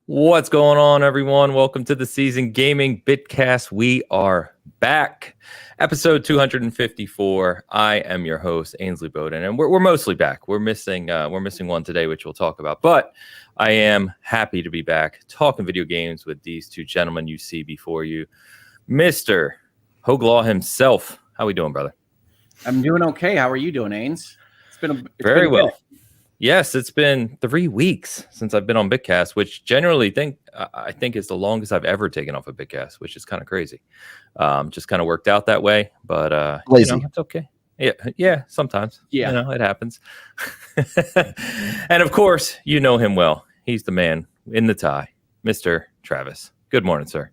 What's going on, everyone? Welcome to the Season Gaming Bitcast. We are back. Episode 254. I am your host, Ainsley Bowden, and we're mostly back. We're missing one today, which we'll talk about. But I am happy to be back talking video games with these two gentlemen you see before you. Mr. HoegLaw himself. How we doing, brother? I'm doing okay. How are you doing, Ains? It's very well. Yes, it's been 3 weeks since I've been on Bitcast, which generally I think is the longest I've ever taken off a Bitcast, which is kind of crazy. Just kind of worked out that way, but lazy. It's okay. Yeah, sometimes. Yeah, it happens. And of course, you know him well. He's the man in the tie, Mr. Travis. Good morning, sir.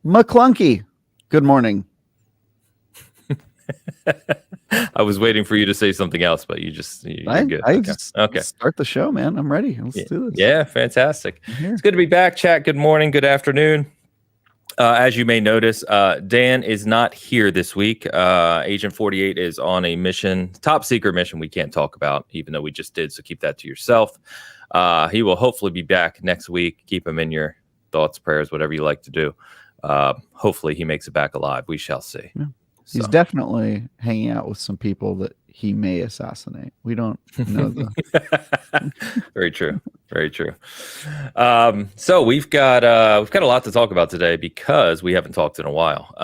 McClunky. Good morning. I was waiting for you to say something else, but you're good. Okay. Start the show, man. I'm ready. Let's do this. Yeah, fantastic. It's good to be back, chat. Good morning, good afternoon. As you may notice, Dan is not here this week. Agent 48 is on a mission, top secret mission we can't talk about, even though we just did, so keep that to yourself. He will hopefully be back next week. Keep him in your thoughts, prayers, whatever you like to do. Hopefully he makes it back alive. We shall see. Yeah. He's definitely hanging out with some people that he may assassinate. We don't know. Very true. Very true. So we've got a lot to talk about today because we haven't talked in a while.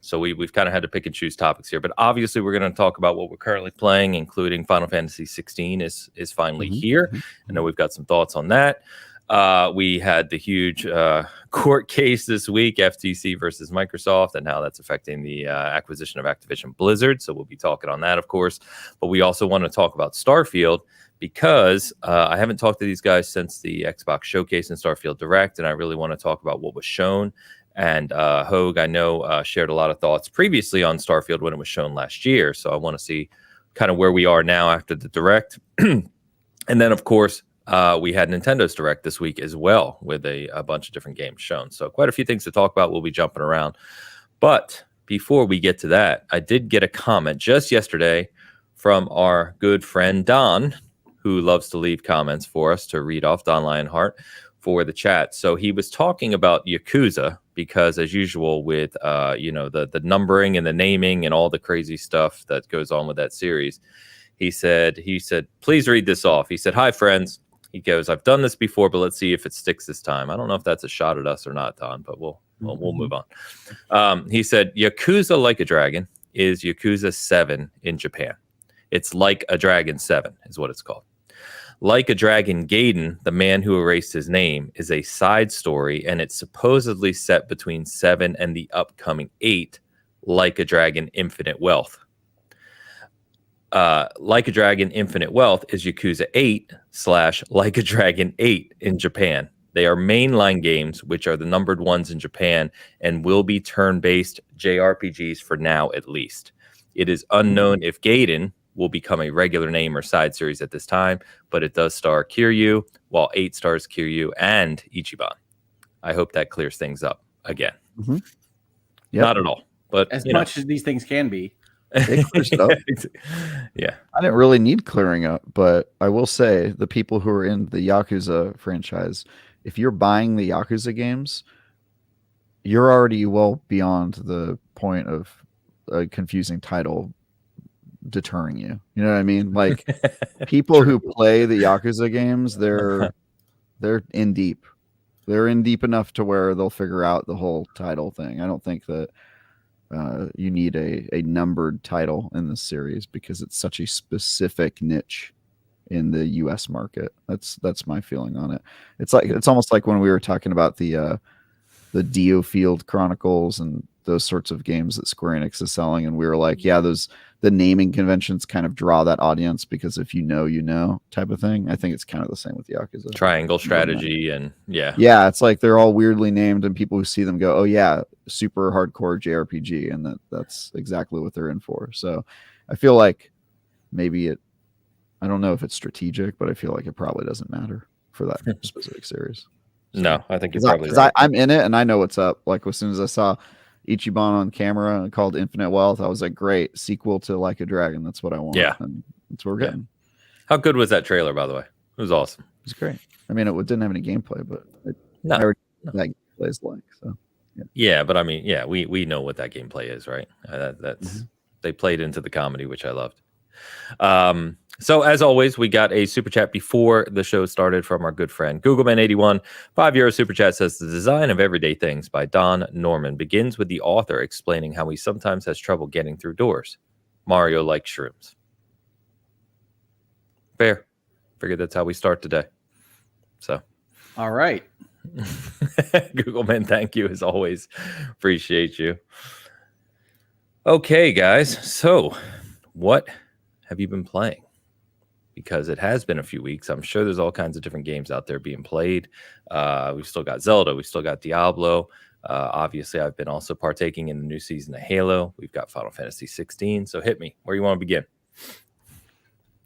So we've kind of had to pick and choose topics here, but obviously we're going to talk about what we're currently playing, including Final Fantasy XVI is finally here. I know we've got some thoughts on that. We had the huge court case this week, FTC versus Microsoft, and how that's affecting the acquisition of Activision-Blizzard. So we'll be talking on that, of course. But we also want to talk about Starfield because I haven't talked to these guys since the Xbox Showcase and Starfield Direct, and I really want to talk about what was shown. And Hoeg, I know, shared a lot of thoughts previously on Starfield when it was shown last year. So I want to see kind of where we are now after the Direct. And then, of course, we had Nintendo's Direct this week as well with a bunch of different games shown. So quite a few things to talk about. We'll be jumping around. But before we get to that, I did get a comment just yesterday from our good friend Don, who loves to leave comments for us to read off, Don Lionheart, for the chat. So he was talking about Yakuza because, as usual, with the numbering and the naming and all the crazy stuff that goes on with that series, he said, please read this off. He said, "Hi, friends." He goes, "I've done this before, but let's see if it sticks this time." I don't know if that's a shot at us or not, Don, but we'll move on. He said, "Yakuza Like a Dragon is Yakuza 7 in Japan. It's Like a Dragon 7 is what it's called. Like a Dragon Gaiden, the man who erased his name, is a side story, and it's supposedly set between 7 and the upcoming 8, Like a Dragon Infinite Wealth. Like a Dragon Infinite Wealth is Yakuza 8 / Like a Dragon 8 in Japan. They are mainline games, which are the numbered ones in Japan, and will be turn-based JRPGs for now at least. It is unknown if Gaiden will become a regular name or side series at this time, but it does star Kiryu, while 8 stars Kiryu and Ichiban. I hope that clears things up again." Yep. Not at all, but as much as these things can be. Yeah, I didn't really need clearing up, but I will say the people who are in the Yakuza franchise, if you're buying the Yakuza games, you're already well beyond the point of a confusing title deterring you. You know what I mean? Like people who play the Yakuza games, they're in deep. They're in deep enough to where they'll figure out the whole title thing. I don't think that you need a numbered title in this series because it's such a specific niche in the US market. That's my feeling on it. It's almost like when we were talking about the Dio Field Chronicles and those sorts of games that Square Enix is selling, and we were like, yeah, the naming conventions kind of draw that audience because if you know type of thing. I think it's kind of the same with Yakuza. Triangle strategy and yeah, it's like they're all weirdly named, and people who see them go, "Oh yeah, super hardcore JRPG," and that's exactly what they're in for. So I feel like maybe I don't know if it's strategic, but I feel like it probably doesn't matter for that specific series. So, no, I think you're probably right. I'm in it and I know what's up. Like as soon as I saw Ichiban on camera called Infinite Wealth, I was like, great, sequel to Like a Dragon. That's what I want. Yeah. And that's what we're getting. How good was that trailer, by the way? It was awesome. It's great. I mean, it didn't have any gameplay, but No, I already know what that gameplay is like. So yeah, but I mean, yeah, we know what that gameplay is, right? That's they played into the comedy, which I loved. So as always, we got a super chat before the show started from our good friend Googleman81. €5 super chat says the design of everyday things by Don Norman begins with the author explaining how he sometimes has trouble getting through doors. Mario likes shrooms. Fair. Figured that's how we start today. So All right. Googleman, thank you as always. Appreciate you. Okay, guys. So what have you been playing? Because it has been a few weeks. I'm sure there's all kinds of different games out there being played. We've still got Zelda. We've still got Diablo. Obviously, I've been also partaking in the new season of Halo. We've got Final Fantasy 16. So hit me. Where you want to begin?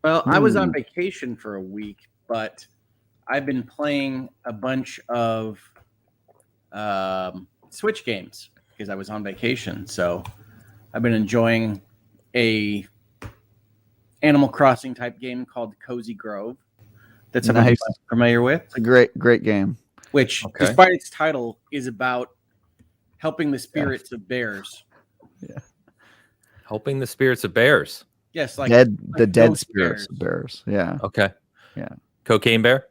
Well, I was on vacation for a week, but I've been playing a bunch of Switch games because I was on vacation. So I've been enjoying a Animal Crossing type game called Cozy Grove. That's something I'm familiar with. It's a great game. Which, despite its title, is about helping the spirits of bears. Yeah. Helping the spirits of bears. Yes, like the dead spirits of bears. Yeah. Okay. Yeah. Cocaine bear?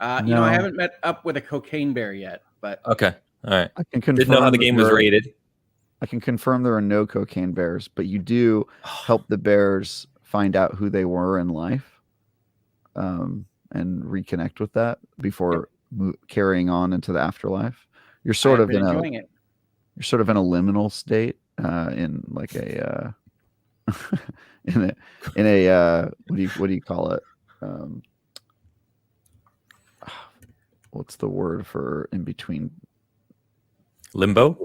You know, I haven't met up with a cocaine bear yet, but okay. All right. I can confirm. Didn't know how the game was rated. I can confirm there are no cocaine bears, but you do help the bears find out who they were in life, and reconnect with that before carrying on into the afterlife. You're sort of enjoying it. You're sort of in a liminal state, in like a in a what do you call it? What's the word for in between? Limbo,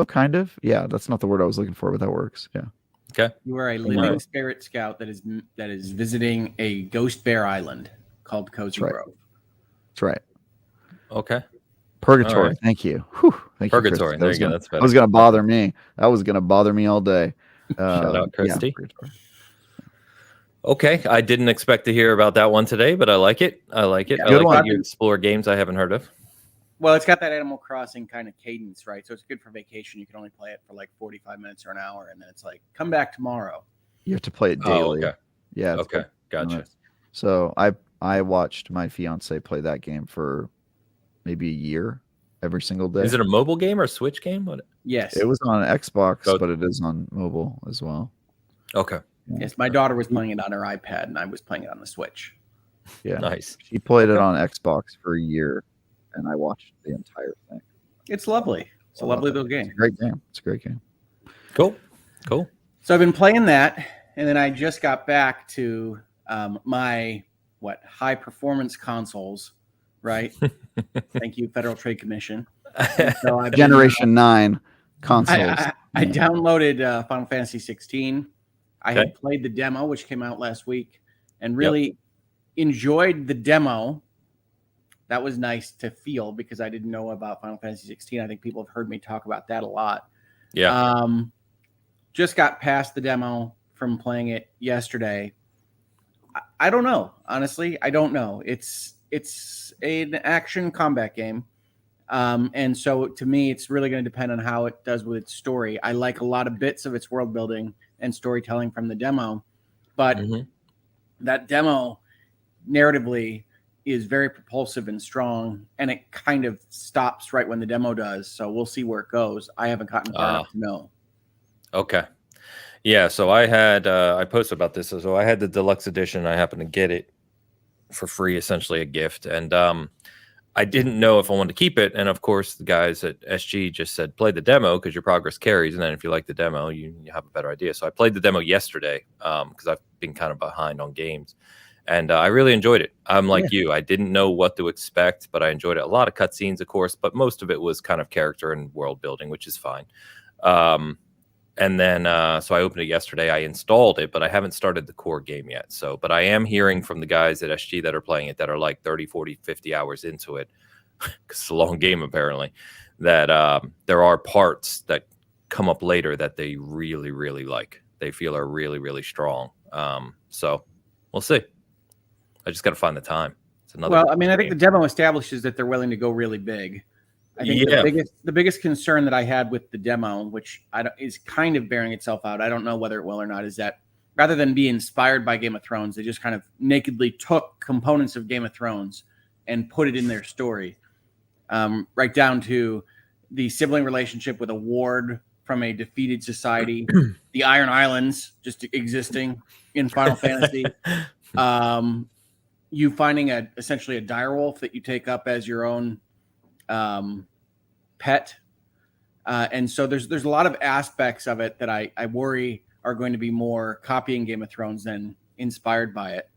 kind of. Yeah, that's not the word I was looking for, but that works. Yeah. Okay. You are a living spirit scout that is visiting a ghost bear island called Cozy Grove. That's right. Okay. Purgatory. Right. Thank you. Whew. Thank Purgatory. You, there you go. That's better. That was going to bother me. That was going to bother me all day. Shout out, Christy. Yeah, okay. I didn't expect to hear about that one today, but I like it. I like it. Yeah, I like that you explore games I haven't heard of. Well, it's got that Animal Crossing kind of cadence, right? So it's good for vacation. You can only play it for like 45 minutes or an hour, and then it's like, come back tomorrow. You have to play it daily. Oh, okay. Yeah. Okay. Gotcha. So I watched my fiance play that game for maybe a year every single day. Is it a mobile game or a Switch game? What? Yes. It was on Xbox, but it is on mobile as well. Okay. Yes, my daughter was playing it on her iPad, and I was playing it on the Switch. Yeah. Nice. She played it on Xbox for a year, and I watched the entire thing. It's lovely. It's a lovely little game. It's a great game. It's a great game. Cool. So I've been playing that, and then I just got back to my high performance consoles, right? Thank you, Federal Trade Commission. So Generation 9 consoles. I downloaded Final Fantasy 16. I had played the demo, which came out last week, and really enjoyed the demo. That was nice to feel because I didn't know about Final Fantasy 16. I think people have heard me talk about that a lot. Yeah. Just got past the demo from playing it yesterday. I don't know. Honestly, I don't know. It's an action combat game. And so to me, it's really going to depend on how it does with its story. I like a lot of bits of its world building and storytelling from the demo, but that demo narratively is very propulsive and strong, and it kind of stops right when the demo does. So we'll see where it goes. I haven't gotten far enough to know. Okay. Yeah. So I had, I posted about this. So I had the deluxe edition. I happened to get it for free, essentially a gift. And I didn't know if I wanted to keep it. And of course, the guys at SG just said, play the demo because your progress carries. And then if you like the demo, you have a better idea. So I played the demo yesterday because I've been kind of behind on games. And I really enjoyed it. I'm like you. I didn't know what to expect, but I enjoyed it. A lot of cutscenes, of course, but most of it was kind of character and world building, which is fine. And then, so I opened it yesterday. I installed it, but I haven't started the core game yet. So, but I am hearing from the guys at SG that are playing it that are like 30, 40, 50 hours into it, because it's a long game apparently, that there are parts that come up later that they really, really like. They feel are really, really strong. So we'll see. I just got to find the time. It's another. Well, I mean, I think the demo establishes that they're willing to go really big. I think the biggest concern that I had with the demo, which is kind of bearing itself out, I don't know whether it will or not, is that rather than be inspired by Game of Thrones, they just kind of nakedly took components of Game of Thrones and put it in their story, right down to the sibling relationship with a ward from a defeated society, the Iron Islands just existing in Final Fantasy, you finding essentially a direwolf that you take up as your own pet, and so there's a lot of aspects of it that I worry are going to be more copying Game of Thrones than inspired by it.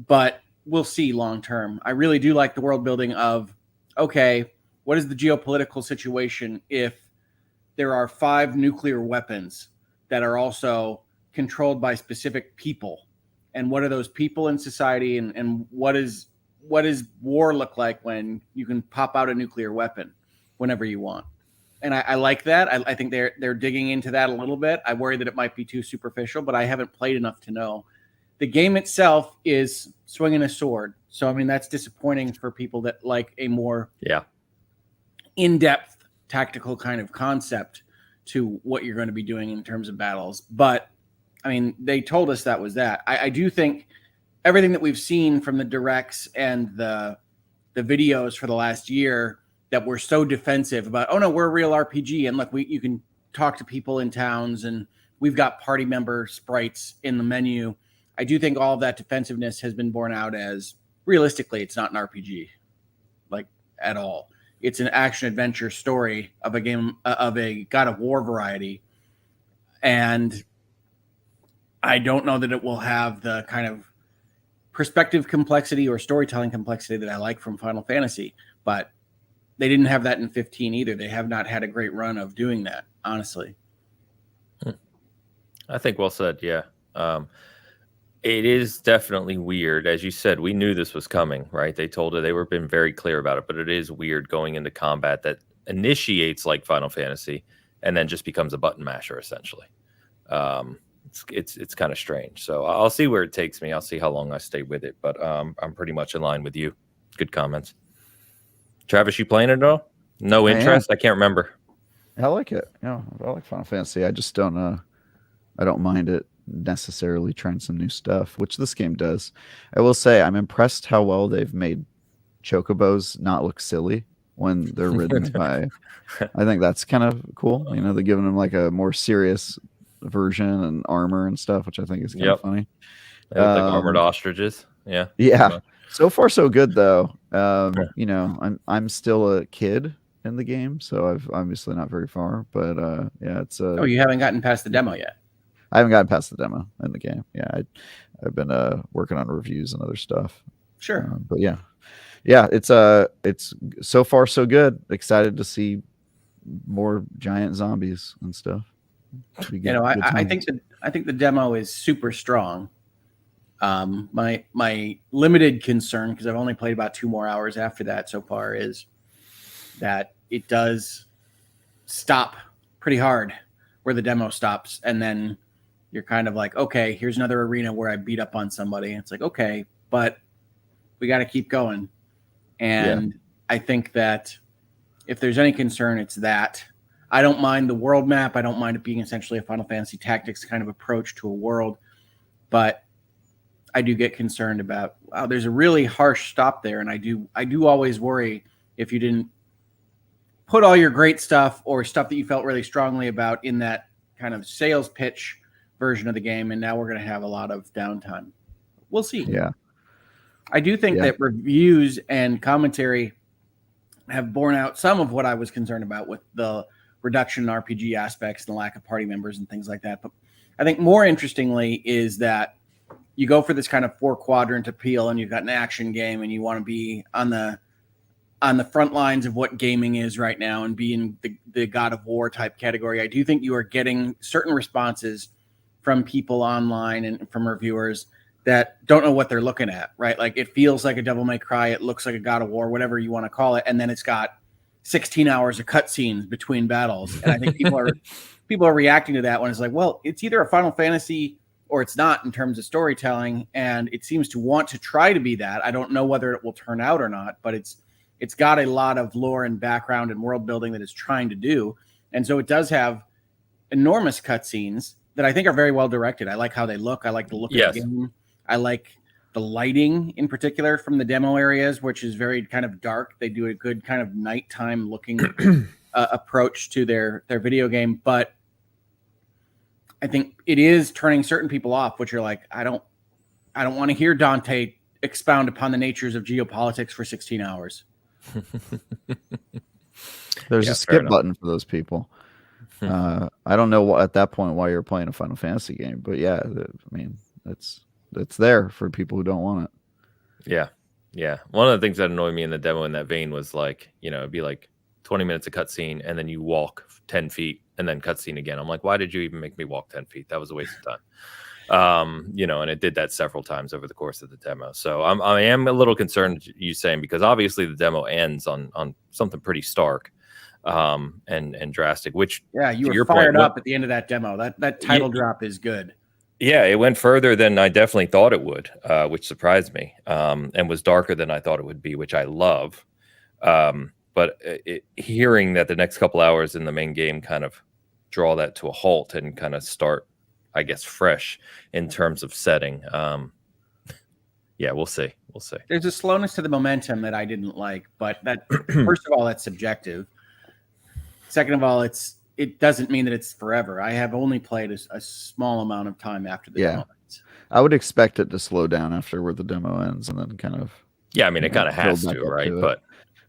But we'll see long term. I really do like the world building of, okay, what is the geopolitical situation if there are 5 nuclear weapons that are also controlled by specific people? And what are those people in society? And what does war look like when you can pop out a nuclear weapon whenever you want? And I like that. I think they're digging into that a little bit. I worry that it might be too superficial, but I haven't played enough to know. The game itself is swinging a sword. So, I mean, that's disappointing for people that like a more in-depth tactical kind of concept to what you're going to be doing in terms of battles. But, I mean, they told us that was that. I do think everything that we've seen from the directs and the videos for the last year that were so defensive about, oh no, we're a real RPG, and look, you can talk to people in towns, and we've got party member sprites in the menu. I do think all of that defensiveness has been borne out as, realistically, it's not an RPG, like, at all. It's an action adventure story of a game of a God of War variety, and I don't know that it will have the kind of perspective complexity or storytelling complexity that I like from Final Fantasy, but they didn't have that in 15 either. They have not had a great run of doing that, honestly. I think well said. Yeah. It is definitely weird. As you said, we knew this was coming, right? They told it, they were been very clear about it, but it is weird going into combat that initiates like Final Fantasy and then just becomes a button masher essentially. It's kind of strange. So I'll see where it takes me. I'll see how long I stay with it, but I'm pretty much in line with you. Good comments. Travis, you playing it at all? No interest? I can't remember. I like it. Yeah, I like Final Fantasy. I just don't I don't mind it necessarily trying some new stuff, which this game does. I will say I'm impressed how well they've made chocobos not look silly when they're ridden by. I think that's kind of cool. You know, they're giving them like a more serious version and armor and stuff, which I think is kind of funny. They look like armored ostriches. Yeah. Yeah. So far, so good though. You know, I'm still a kid in the game, so I've obviously not very far. But yeah, it's. Oh, you haven't gotten past the demo yet. I haven't gotten past the demo in the game. Yeah, I've been working on reviews and other stuff. Sure. But yeah, it's so far so good. Excited to see more giant zombies and stuff. You know, I think the demo is super strong. My limited concern, because I've only played about 2 more hours after that so far, is that it does stop pretty hard where the demo stops, and then you're kind of like, okay, here's another arena where I beat up on somebody. It's like, okay, but we got to keep going. And I think that if there's any concern, it's that. I don't mind the world map. I don't mind it being essentially a Final Fantasy Tactics kind of approach to a world, but I do get concerned about, wow, there's a really harsh stop there. And I do always worry if you didn't put all your great stuff or stuff that you felt really strongly about in that kind of sales pitch version of the game, and now we're going to have a lot of downtime. We'll see. Yeah. I do think that reviews and commentary have borne out some of what I was concerned about with the reduction in RPG aspects and the lack of party members and things like that. But I think more interestingly is that you go for this kind of 4-quadrant appeal, and you've got an action game, and you want to be on the front lines of what gaming is right now and be in the God of War type category. I do think you are getting certain responses from people online and from reviewers that don't know what they're looking at, right? Like, it feels like a Devil May Cry. It looks like a God of War, whatever you want to call it. And then it's got 16 hours of cutscenes between battles. And I think people are reacting to that when it's like, well, it's either a Final Fantasy or it's not in terms of storytelling, and it seems to want to try to be that. I don't know whether it will turn out or not, but it's got a lot of lore and background and world building that it's trying to do. And so it does have enormous cutscenes that I think are very well directed. I like how they look. I like the look of the game. I like the lighting in particular from the demo areas, which is very kind of dark. They do a good kind of nighttime looking approach to their video game. But I think it is turning certain people off, which are like, I don't want to hear Dante expound upon the natures of geopolitics for 16 hours. There's a skip button for those people. I don't know at that point why you're playing a Final Fantasy game, but yeah, I mean, it's there for people who don't want it. Yeah. One of the things that annoyed me in the demo in that vein was like, it'd be like 20 minutes of cutscene and then you walk 10 feet and then cutscene again. I'm like, why did you even make me walk 10 feet? That was a waste of time. And it did that several times over the course of the demo. So I am a little concerned, you saying, because obviously the demo ends on something pretty stark and drastic, which you were fired up at the end of that demo. That title drop is good. Yeah, it went further than I definitely thought it would, which surprised me, and was darker than I thought it would be, which I love. But hearing that the next couple hours in the main game kind of draw that to a halt and kind of start, I guess, fresh in terms of setting. We'll see. There's a slowness to the momentum that I didn't like, but that first of all, that's subjective. Second of all, it doesn't mean that it's forever. I have only played a small amount of time after the demo ends. I would expect it to slow down after where the demo ends and then kind of. Yeah, I mean, it kind of has to, right? But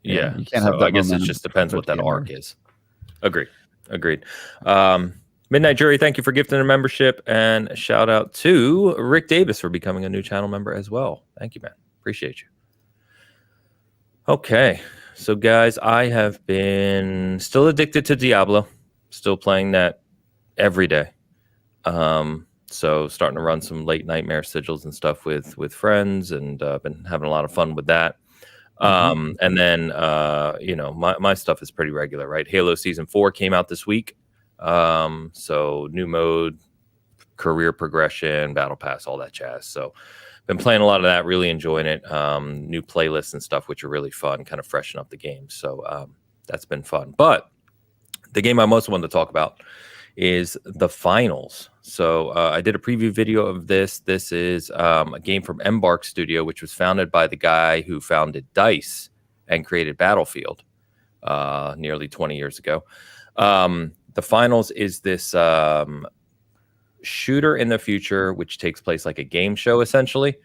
you can't have that. I guess it just depends what that arc is. Agreed. Midnight Jury, thank you for gifting a membership, and a shout out to Rick Davis for becoming a new channel member as well. Thank you, man. Appreciate you. Okay. So, guys, I have been still addicted to Diablo, still playing that every day. So starting to run some late nightmare sigils and stuff with friends, and been having a lot of fun with that. And then, my stuff is pretty regular, right? Halo Season 4 came out this week. So new mode, career progression, battle pass, all that jazz. So been playing a lot of that, really enjoying it. New playlists and stuff, which are really fun, kind of freshen up the game. So that's been fun. But the game I most wanted to talk about is the finals. So I did a preview video of this. This is a game from Embark Studio, which was founded by the guy who founded DICE and created Battlefield nearly 20 years ago. The finals is this shooter in the future, which takes place like a game show, essentially.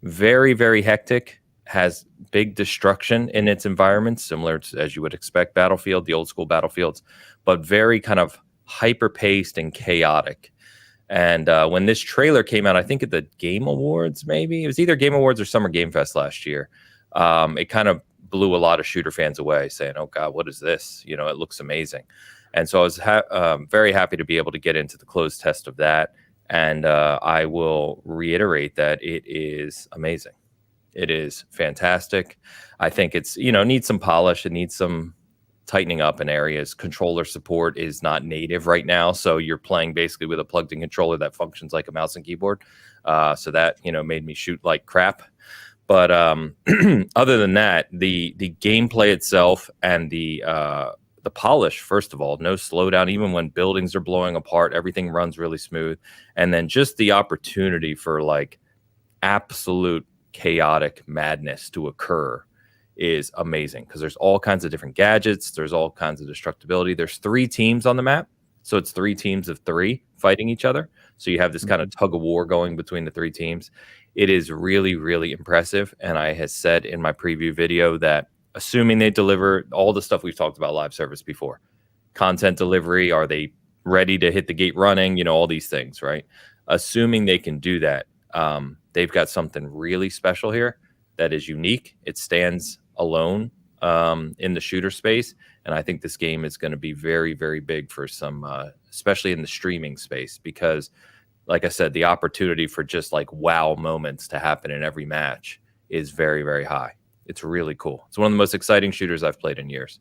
Very, very hectic, has big destruction in its environment, similar to, as you would expect, Battlefield, the old school Battlefields, but very kind of hyper-paced and chaotic. And when this trailer came out, I think at the Game Awards, maybe, it was either Game Awards or Summer Game Fest last year, it kind of blew a lot of shooter fans away, saying, oh, God, what is this? It looks amazing. And so I was very happy to be able to get into the closed test of that. And I will reiterate that it is amazing. It is fantastic. I think it's, needs some polish. It needs some tightening up in areas. Controller support is not native right now. So you're playing basically with a plugged in controller that functions like a mouse and keyboard. So that, made me shoot like crap. But other than that, the gameplay itself and the polish, first of all, no slowdown, even when buildings are blowing apart, everything runs really smooth. And then just the opportunity for like absolute chaotic madness to occur is amazing, because there's all kinds of different gadgets. There's all kinds of destructibility. There's 3 teams on the map. So it's 3 teams of 3 fighting each other. So you have this kind of tug of war going between the 3 teams. It is really, really impressive. And I had said in my preview video that assuming they deliver all the stuff we've talked about live service before, content delivery, are they ready to hit the gate running, all these things, right? Assuming they can do that, they've got something really special here that is unique. It stands alone in the shooter space. And I think this game is going to be very, very big for some, especially in the streaming space, because like I said, the opportunity for just like wow moments to happen in every match is very, very high. It's really cool. It's one of the most exciting shooters I've played in years.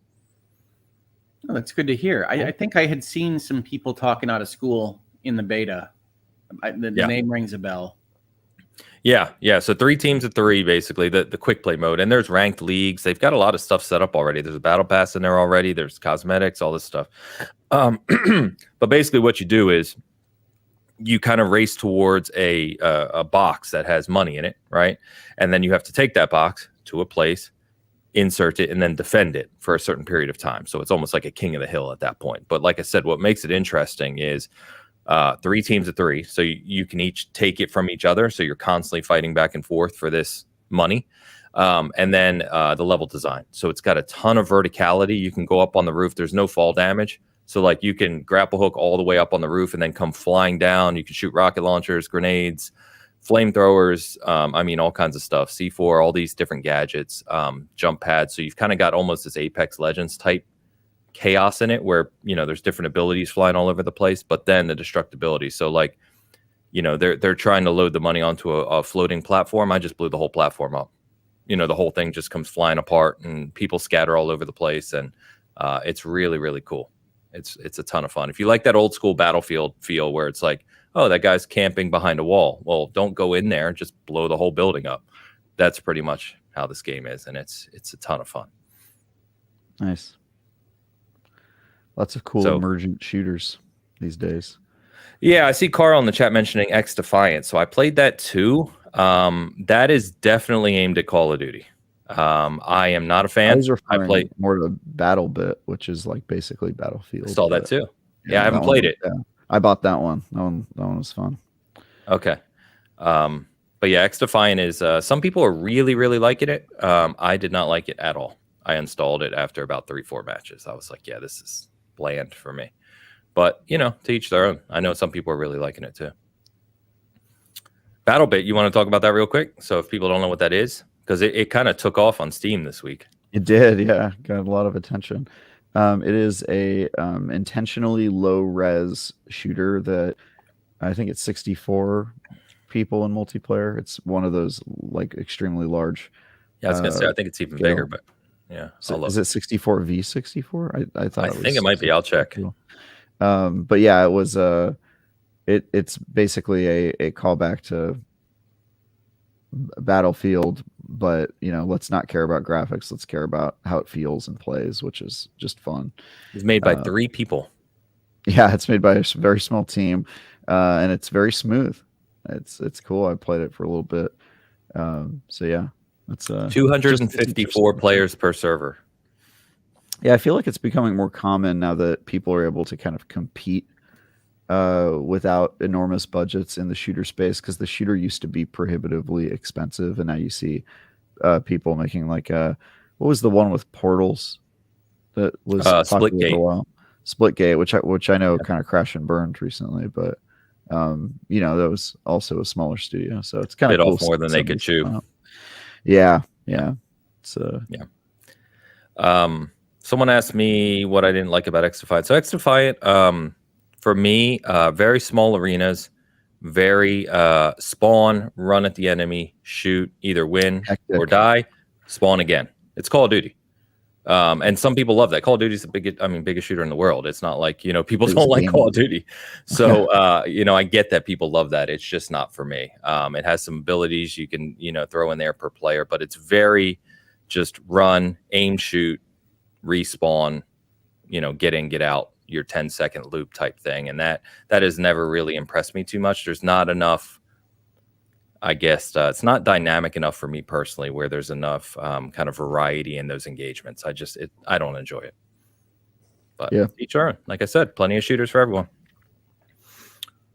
Oh, that's good to hear. I think I had seen some people talking out of school in the beta The Yeah. name rings a bell. Yeah. So 3 teams of 3, basically, the quick play mode. And there's ranked leagues. They've got a lot of stuff set up already. There's a battle pass in there already. There's cosmetics, all this stuff. But basically what you do is you kind of race towards a box that has money in it, right? And then you have to take that box to a place, insert it, and then defend it for a certain period of time. So it's almost like a king of the hill at that point. But like I said, what makes it interesting is 3 teams of 3. So you can each take it from each other. So you're constantly fighting back and forth for this money. And then the level design. So it's got a ton of verticality. You can go up on the roof. There's no fall damage. So like you can grapple hook all the way up on the roof and then come flying down. You can shoot rocket launchers, grenades, flamethrowers. All kinds of stuff. C4, all these different gadgets, jump pads. So you've kind of got almost this Apex Legends type chaos in it where, there's different abilities flying all over the place, but then the destructibility. So like, they're trying to load the money onto a floating platform. I just blew the whole platform up. The whole thing just comes flying apart and people scatter all over the place. And it's really, really cool. It's a ton of fun. If you like that old school Battlefield feel where it's like, oh, that guy's camping behind a wall. Well, don't go in there, just blow the whole building up. That's pretty much how this game is. And it's a ton of fun. Nice. Lots of cool emergent shooters these days. Yeah, I see Carl in the chat mentioning X Defiant. So I played that too. That is definitely aimed at Call of Duty. I am not a fan. I was referring more to Battle Bit, which is like basically Battlefield. I saw that too. Yeah, I haven't played it. Yeah, I bought that one. That one was fun. Okay. But yeah, X Defiant is some people are really, really liking it. I did not like it at all. I installed it after about 3-4 matches. I was like, yeah, this is bland for me. But, to each their own. I know some people are really liking it too. BattleBit, you want to talk about that real quick? So if people don't know what that is, because it kind of took off on Steam this week. It did, yeah. Got a lot of attention. It is a intentionally low-res shooter that I think it's 64 people in multiplayer. It's one of those like extremely large. Yeah, I was going to say, I think it's even bigger, but yeah. So is it 64 v 64? I thought. I think it might be. I'll check. But yeah, it was it's basically a callback to Battlefield, but let's not care about graphics. Let's care about how it feels and plays, which is just fun. It's made by 3 people. Yeah, it's made by a very small team, and it's very smooth. It's cool. I played it for a little bit. So yeah, it's 254 players per server. Yeah, I feel like it's becoming more common now that people are able to kind of compete without enormous budgets in the shooter space, because the shooter used to be prohibitively expensive, and now you see people making like what was the one with portals that was Splitgate for a while? Splitgate, which I know kind of crashed and burned recently, but that was also a smaller studio, so it's kind of bit cool off more than they could chew. Yeah. It's Someone asked me what I didn't like about X Defiant. So X Defiant, for me, very small arenas, very spawn, run at the enemy, shoot, either win or die, spawn again. It's Call of Duty. And some people love that. Call of Duty is the biggest shooter in the world. It's not like, people don't like Call of Duty. So, I get that people love that. It's just not for me. It has some abilities you can, throw in there per player, but it's very just run, aim, shoot, respawn, get in, get out, your 10-second loop type thing. And that has never really impressed me too much. There's not enough, I guess, it's not dynamic enough for me personally, where there's enough kind of variety in those engagements. I don't enjoy it. But yeah, each their own. Like I said, plenty of shooters for everyone.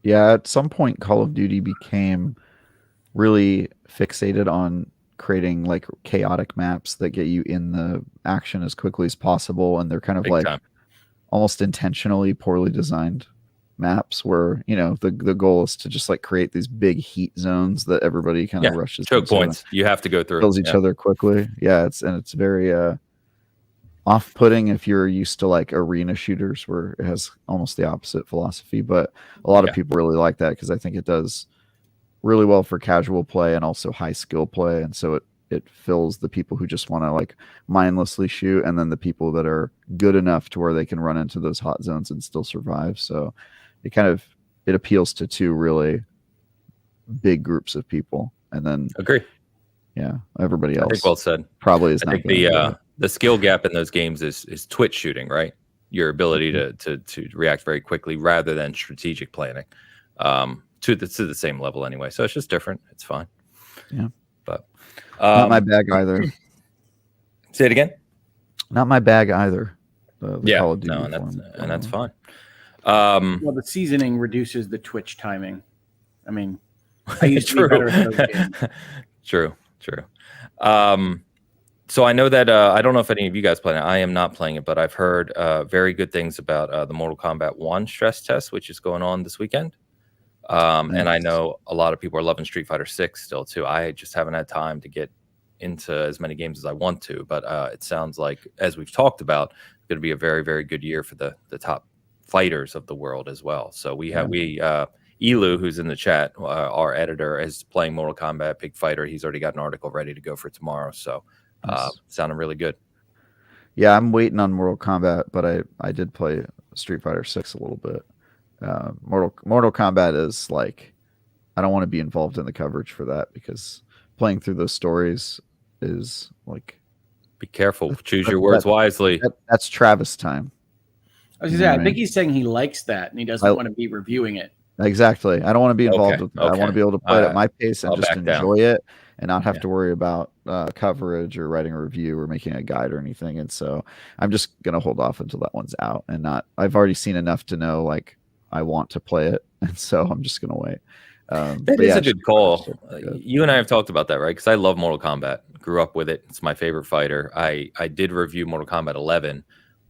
Yeah, at some point, Call of Duty became really fixated on creating like chaotic maps that get you in the action as quickly as possible, and they're kind of Big like time. Almost intentionally poorly designed maps where the goal is to just like create these big heat zones that everybody kind of rushes choke points you have to go through, kills each other quickly. It's very off-putting if you're used to like arena shooters where it has almost the opposite philosophy, but a lot of people really like that because I think it does really well for casual play and also high skill play, and so it fills the people who just want to like mindlessly shoot, and then the people that are good enough to where they can run into those hot zones and still survive. So it kind of it appeals to two really big groups of people, and then Agree. yeah, everybody I else think well said. probably is I not think going the skill gap in those games is twitch shooting, right? Your ability to react very quickly rather than strategic planning. To the same level anyway. So it's just different. It's fine. Yeah. But not my bag either. Say it again. Not my bag either. The Call of Duty and that's fine. Well, the seasoning reduces the twitch timing. I mean, I used to be better at those games. True. So I know that I don't know if any of you guys play it. I am not playing it, but I've heard very good things about the Mortal Kombat 1 stress test, which is going on this weekend. And I know a lot of people are loving Street Fighter 6 still too. I just haven't had time to get into as many games as I want to, but it sounds like, as we've talked about, it's going to be a very, very good year for the top fighters of the world as well. So we have Elu, who's in the chat, our editor, is playing Mortal Kombat Big Fighter. He's already got an article ready to go for tomorrow. So sounding really good. Yeah, I'm waiting on Mortal Kombat, but I did play Street Fighter 6 a little bit. Mortal Kombat is like, I don't want to be involved in the coverage for that, because playing through those stories is like, be careful, choose your words wisely. That's Travis time. I was gonna say, I think he's saying he likes that and he doesn't want to be reviewing it. Exactly. I don't want to be involved with that. I want to be able to play it at my pace and just enjoy it, and not have to worry about coverage or writing a review or making a guide or anything. And so I'm just gonna hold off until that one's out, and I've already seen enough to know like I want to play it, and so I'm just gonna wait. That is a good call. You and I have talked about that, right? Because I love Mortal Kombat. Grew up with it. It's my favorite fighter. I did review Mortal Kombat 11,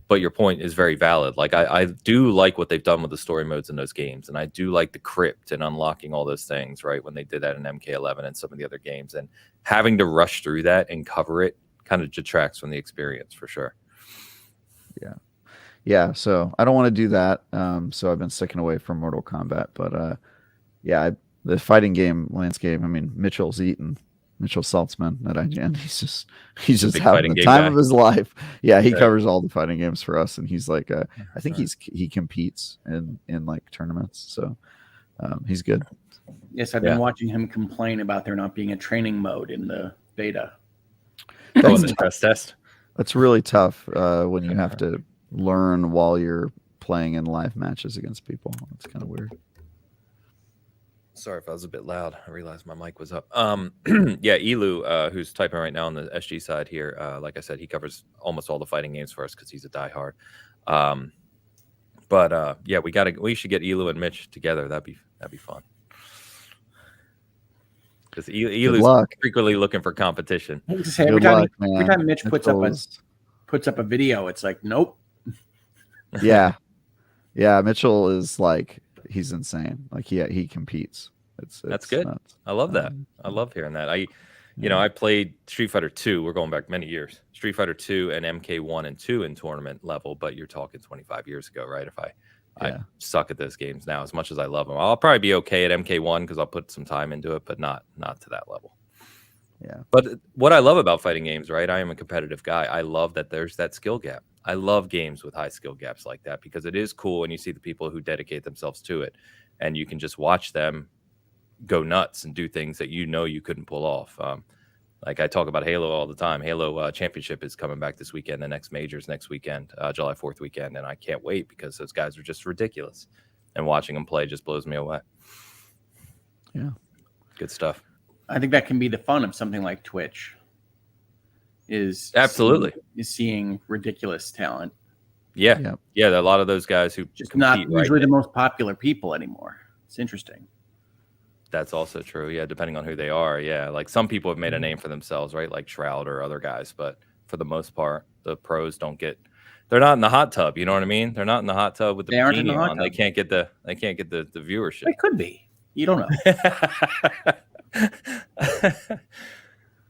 but your point is very valid. Like I do like what they've done with the story modes in those games, and I do like the crypt and unlocking all those things, right? When they did that in MK11 and some of the other games, and having to rush through that and cover it kind of detracts from the experience for sure. Yeah. So I don't want to do that. So I've been sticking away from Mortal Kombat, but the fighting game landscape. I mean, Mitchell Saltzman at IGN. He's just having the time of his life. Yeah, he covers all the fighting games for us, and he's like, I think he competes in like tournaments, so he's good. Yes, I've been watching him complain about there not being a training mode in the beta. That's the stress test. That's really tough when you have to learn while you're playing in live matches against people. It's kind of weird. Sorry if I was a bit loud. I realized my mic was up. Elu, who's typing right now on the SG side here, like I said, he covers almost all the fighting games for us because he's a diehard. We should get Elu and Mitch together. That'd be fun. Because Elu's frequently looking for competition. Every time Mitch puts up a video, it's like, nope. Yeah. Mitchell is like, he's insane. Like he competes. That's good. Nuts. I love that. I love hearing that. I played Street Fighter 2. We're going back many years. Street Fighter 2 and MK1 and 2 in tournament level, but you're talking 25 years ago, right? If I suck at those games now as much as I love them. I'll probably be okay at MK1 because I'll put some time into it, but not to that level. Yeah. But what I love about fighting games, right? I am a competitive guy. I love that there's that skill gap. I love games with high skill gaps like that because it is cool and you see the people who dedicate themselves to it and you can just watch them go nuts and do things that you couldn't pull off. Like I talk about Halo all the time. Halo Championship is coming back this weekend. The next major's next weekend, July 4th weekend. And I can't wait because those guys are just ridiculous. And watching them play just blows me away. Yeah. Good stuff. I think that can be the fun of something like Twitch. Is seeing ridiculous talent. Yeah. There are a lot of those guys who just not usually the most popular people anymore. It's interesting. That's also true. Yeah, depending on who they are. Yeah, like some people have made a name for themselves, right? Like Shroud or other guys, but for the most part, the pros they're not in the hot tub. You know what I mean? They're not in the hot tub with the bikini on. They can't get the viewership. They could be. You don't know.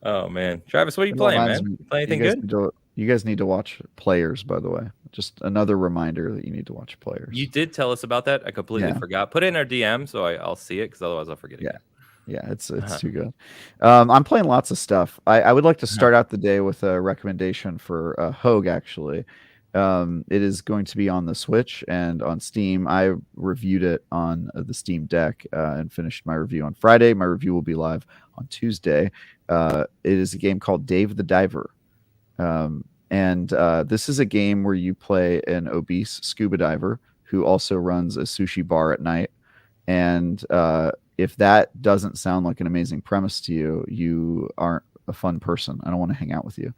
Oh man, Travis, what are you playing, man? You play anything good? You guys need to watch Players, by the way. Just another reminder that you need to watch Players. You did tell us about that. I completely forgot. Put it in our DM so I'll see it because otherwise I'll forget again. Yeah, it's too good. I'm playing lots of stuff. I would like to start out the day with a recommendation for Hoeg, actually. It is going to be on the Switch and on Steam. I reviewed it on the Steam Deck and finished my review on Friday. My review will be live on Tuesday. It is a game called Dave the Diver. And this is a game where you play an obese scuba diver who also runs a sushi bar at night. And if that doesn't sound like an amazing premise to you, you aren't a fun person. I don't want to hang out with you.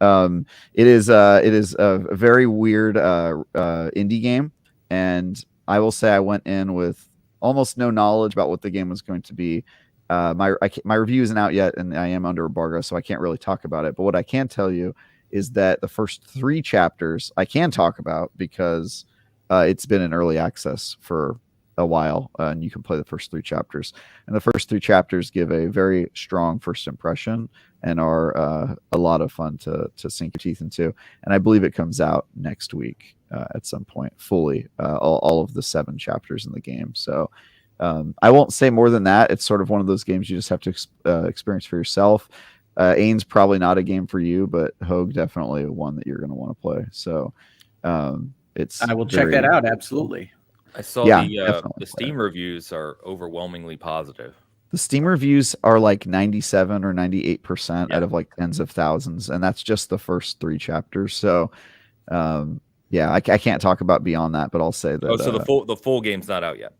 It is a very weird indie game, and I will say I went in with almost no knowledge about what the game was going to be. My review isn't out yet, and I am under embargo, so I can't really talk about it. But what I can tell you is that the first 3 chapters I can talk about because it's been in early access for a while, and you can play the first 3 chapters. And the first 3 chapters give a very strong first impression and are a lot of fun to sink your teeth into. And I believe it comes out next week at some point, fully, all of the 7 chapters in the game. So I won't say more than that. It's sort of one of those games you just have to experience for yourself. Ains probably not a game for you, but Hoeg definitely one that you're going to want to play. So it's. I will check that out. Absolutely. I saw the Steam reviews are overwhelmingly positive. The Steam reviews are like 97 or 98% out of like tens of thousands, and that's just the first 3 chapters. So, I can't talk about beyond that, but I'll say that. So the full game's not out yet.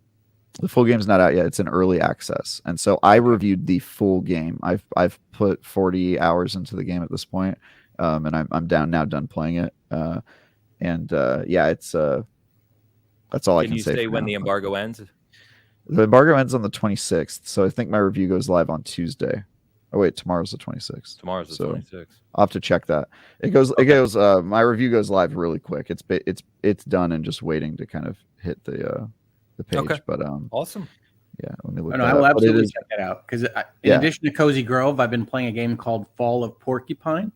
The full game's not out yet. It's in early access, and so I reviewed the full game. I've put 40 hours into the game at this point, and I'm done playing it. It's that's all I can say. Can you say when the embargo ends? The embargo ends on the 26th, so I think my review goes live on Tuesday. Oh wait, tomorrow's the 26th. Tomorrow's the 26th. I'll have to check that. My review goes live really quick. It's done and just waiting to kind of hit the page. Okay. But awesome. Yeah, let me look. I will absolutely check it out because in addition to Cozy Grove, I've been playing a game called Fall of Porcupine.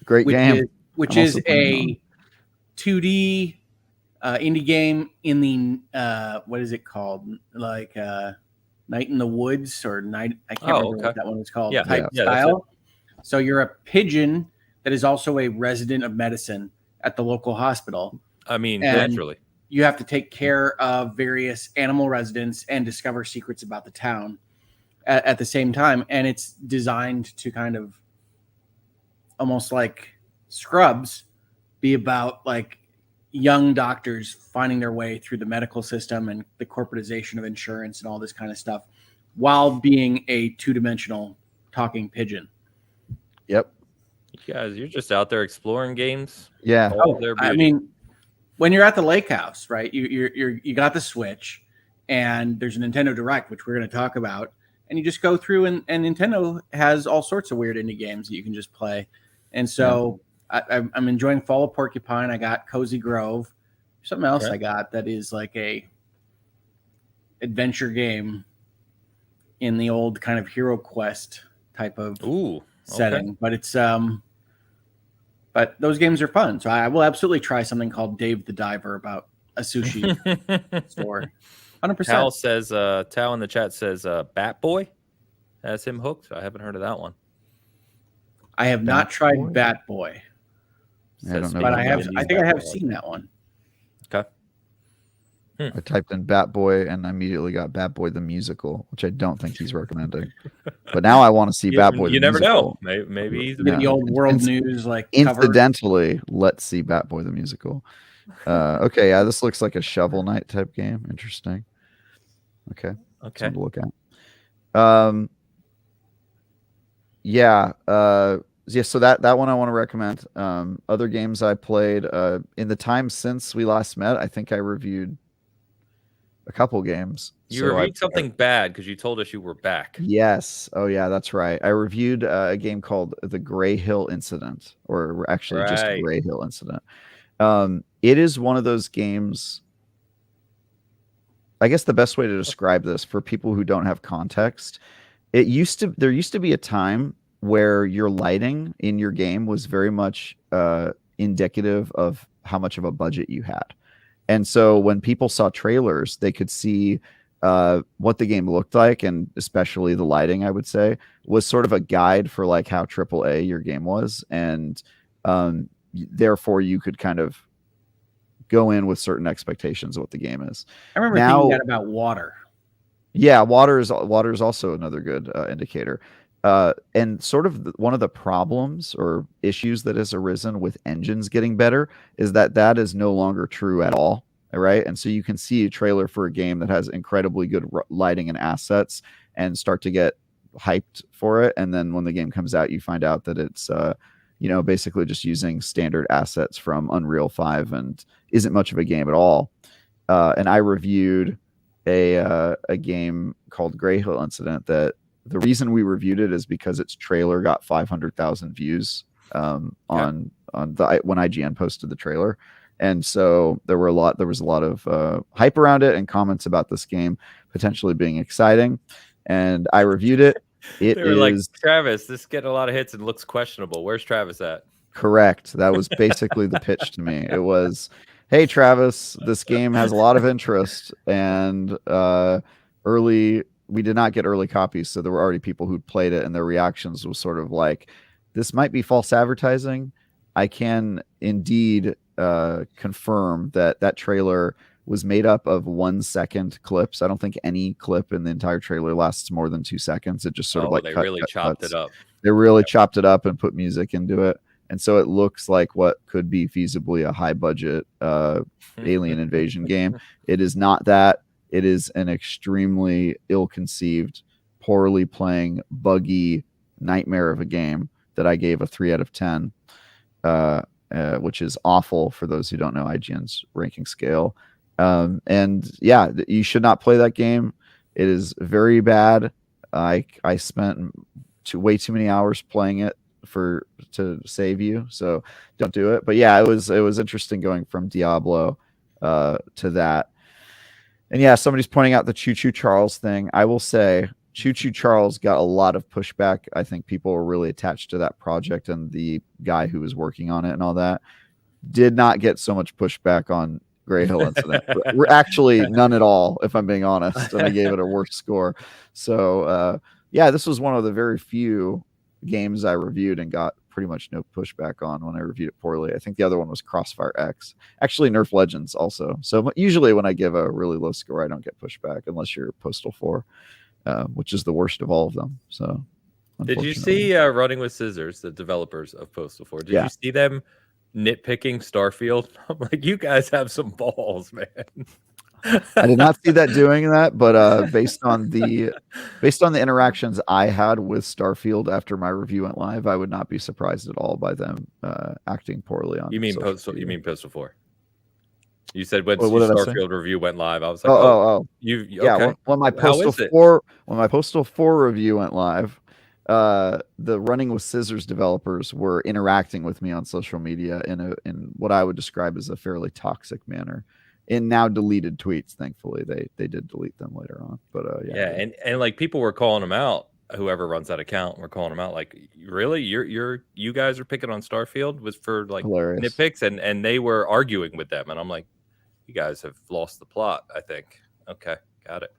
Great game. Which is a 2D indie game in the what is it called? Like Night in the Woods or Night. I can't remember what that one was called. Style. So you're a pigeon that is also a resident of medicine at the local hospital. I mean, naturally. You have to take care of various animal residents and discover secrets about the town at the same time. And it's designed to kind of almost like Scrubs be about like young doctors finding their way through the medical system and the corporatization of insurance and all this kind of stuff while being a 2-dimensional talking pigeon. Yep. You guys, you're just out there exploring games. Yeah. I mean, when you're at the lake house, right? You got the Switch, and there's a Nintendo Direct, which we're going to talk about, and you just go through, and Nintendo has all sorts of weird indie games that you can just play. And so I'm enjoying Fall of Porcupine. I got Cozy Grove. Something else I got that is like a adventure game in the old kind of Hero Quest type of setting, but it's but those games are fun. So I will absolutely try something called Dave the Diver about a sushi store. 100%. Tao in the chat says Bat Boy has him hooked. I haven't heard of that one. I have not tried Bat Boy. I don't know, but I think I have seen that one. Okay. I typed in Bat Boy and I immediately got Bat Boy the musical, which I don't think he's recommending. But now I want to see Bat Boy. You never know. Maybe he's the old world news like incidentally. Let's see Bat Boy the musical. Okay, yeah, this looks like a Shovel Knight type game. Interesting. Okay. Something to look at. So that one I want to recommend. Other games I played in the time since we last met, I think I reviewed a couple games. You reviewed something bad because you told us you were back. Yes. Oh yeah, that's right. I reviewed a game called the Grayhill Incident, or actually just Grayhill Incident. It is one of those games. I guess the best way to describe this for people who don't have context, there used to be a time where your lighting in your game was very much indicative of how much of a budget you had. And so when people saw trailers, they could see what the game looked like, and especially the lighting, I would say, was sort of a guide for like how AAA your game was. And therefore you could kind of go in with certain expectations of what the game is. I remember thinking that about water. Yeah, water is also another good indicator. And sort of one of the problems or issues that has arisen with engines getting better is that is no longer true at all. Right. And so you can see a trailer for a game that has incredibly good lighting and assets and start to get hyped for it. And then when the game comes out, you find out that it's, basically just using standard assets from Unreal 5 and isn't much of a game at all. And I reviewed a game called Grayhill Incident that the reason we reviewed it is because its trailer got 500,000 views on when IGN posted the trailer. And so there was a lot of hype around it and comments about this game potentially being exciting. And I reviewed it. They were like, Travis, this is getting a lot of hits and looks questionable. Where's Travis at? Correct. That was basically the pitch to me. It was, hey, Travis, this game has a lot of interest, and we did not get early copies, so there were already people who played it, and their reactions was sort of like, this might be false advertising. I can indeed confirm that trailer was made up of 1 second clips. I don't think any clip in the entire trailer lasts more than 2 seconds. It just sort of like they really chopped it up. They really chopped it up and put music into it. And so it looks like what could be feasibly a high budget alien invasion game. It is not that. It is an extremely ill-conceived, poorly playing, buggy nightmare of a game that I gave a 3 out of 10, which is awful for those who don't know IGN's ranking scale. And yeah, you should not play that game. It is very bad. I spent way too many hours playing it to save you, so don't do it. But yeah, it was interesting going from Diablo to that. And yeah, somebody's pointing out the Choo Choo Charles thing. I will say Choo Choo Charles got a lot of pushback. I think people were really attached to that project, and the guy who was working on it and all that did not get so much pushback on Grayhill Incident. We're actually none at all, if I'm being honest, and I gave it a worse score. So yeah, this was one of the very few games I reviewed and got pretty much no pushback on when I reviewed it poorly. I think the other one was Crossfire X. Actually, Nerf Legends also. So usually when I give a really low score, I don't get pushback unless you're Postal 4, which is the worst of all of them. So did you see Running with Scissors, the developers of Postal 4? Did you see them nitpicking Starfield? I'm like, you guys have some balls, man. I did not see that doing that, but based on the interactions I had with Starfield after my review went live, I would not be surprised at all by them acting poorly on. You mean Postal 4? You said when Starfield review went live, I was like, yeah. When my Postal 4 review went live, the Running with Scissors developers were interacting with me on social media in what I would describe as a fairly toxic manner. In now deleted tweets, thankfully they did delete them later on. But and like people were calling them out. Whoever runs that account, we're calling them out. Like, really, you guys are picking on Starfield was for like hilarious nitpicks, and they were arguing with them, and I'm like, you guys have lost the plot. I think. Okay, got it.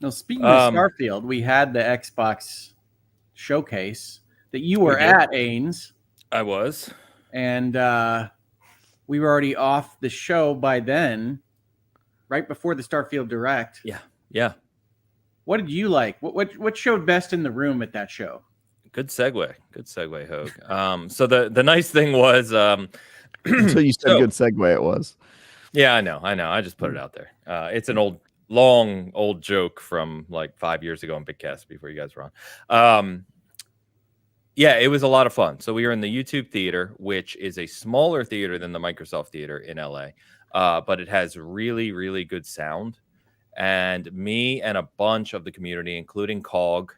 Now, speaking of Starfield, we had the Xbox showcase that you were at, Ains. I was, and we were already off the show by then, right before the Starfield Direct. Yeah. What did you like? What showed best in the room at that show? Good segue, Hoeg. So the nice thing was, so you said good segue. It was. Yeah, I know. I just put it out there. It's an long old joke from like 5 years ago on Bitcast before you guys were on. Yeah, it was a lot of fun. So we were in the YouTube Theater, which is a smaller theater than the Microsoft Theater in LA, but it has really, really good sound. And me and a bunch of the community, including Hoeg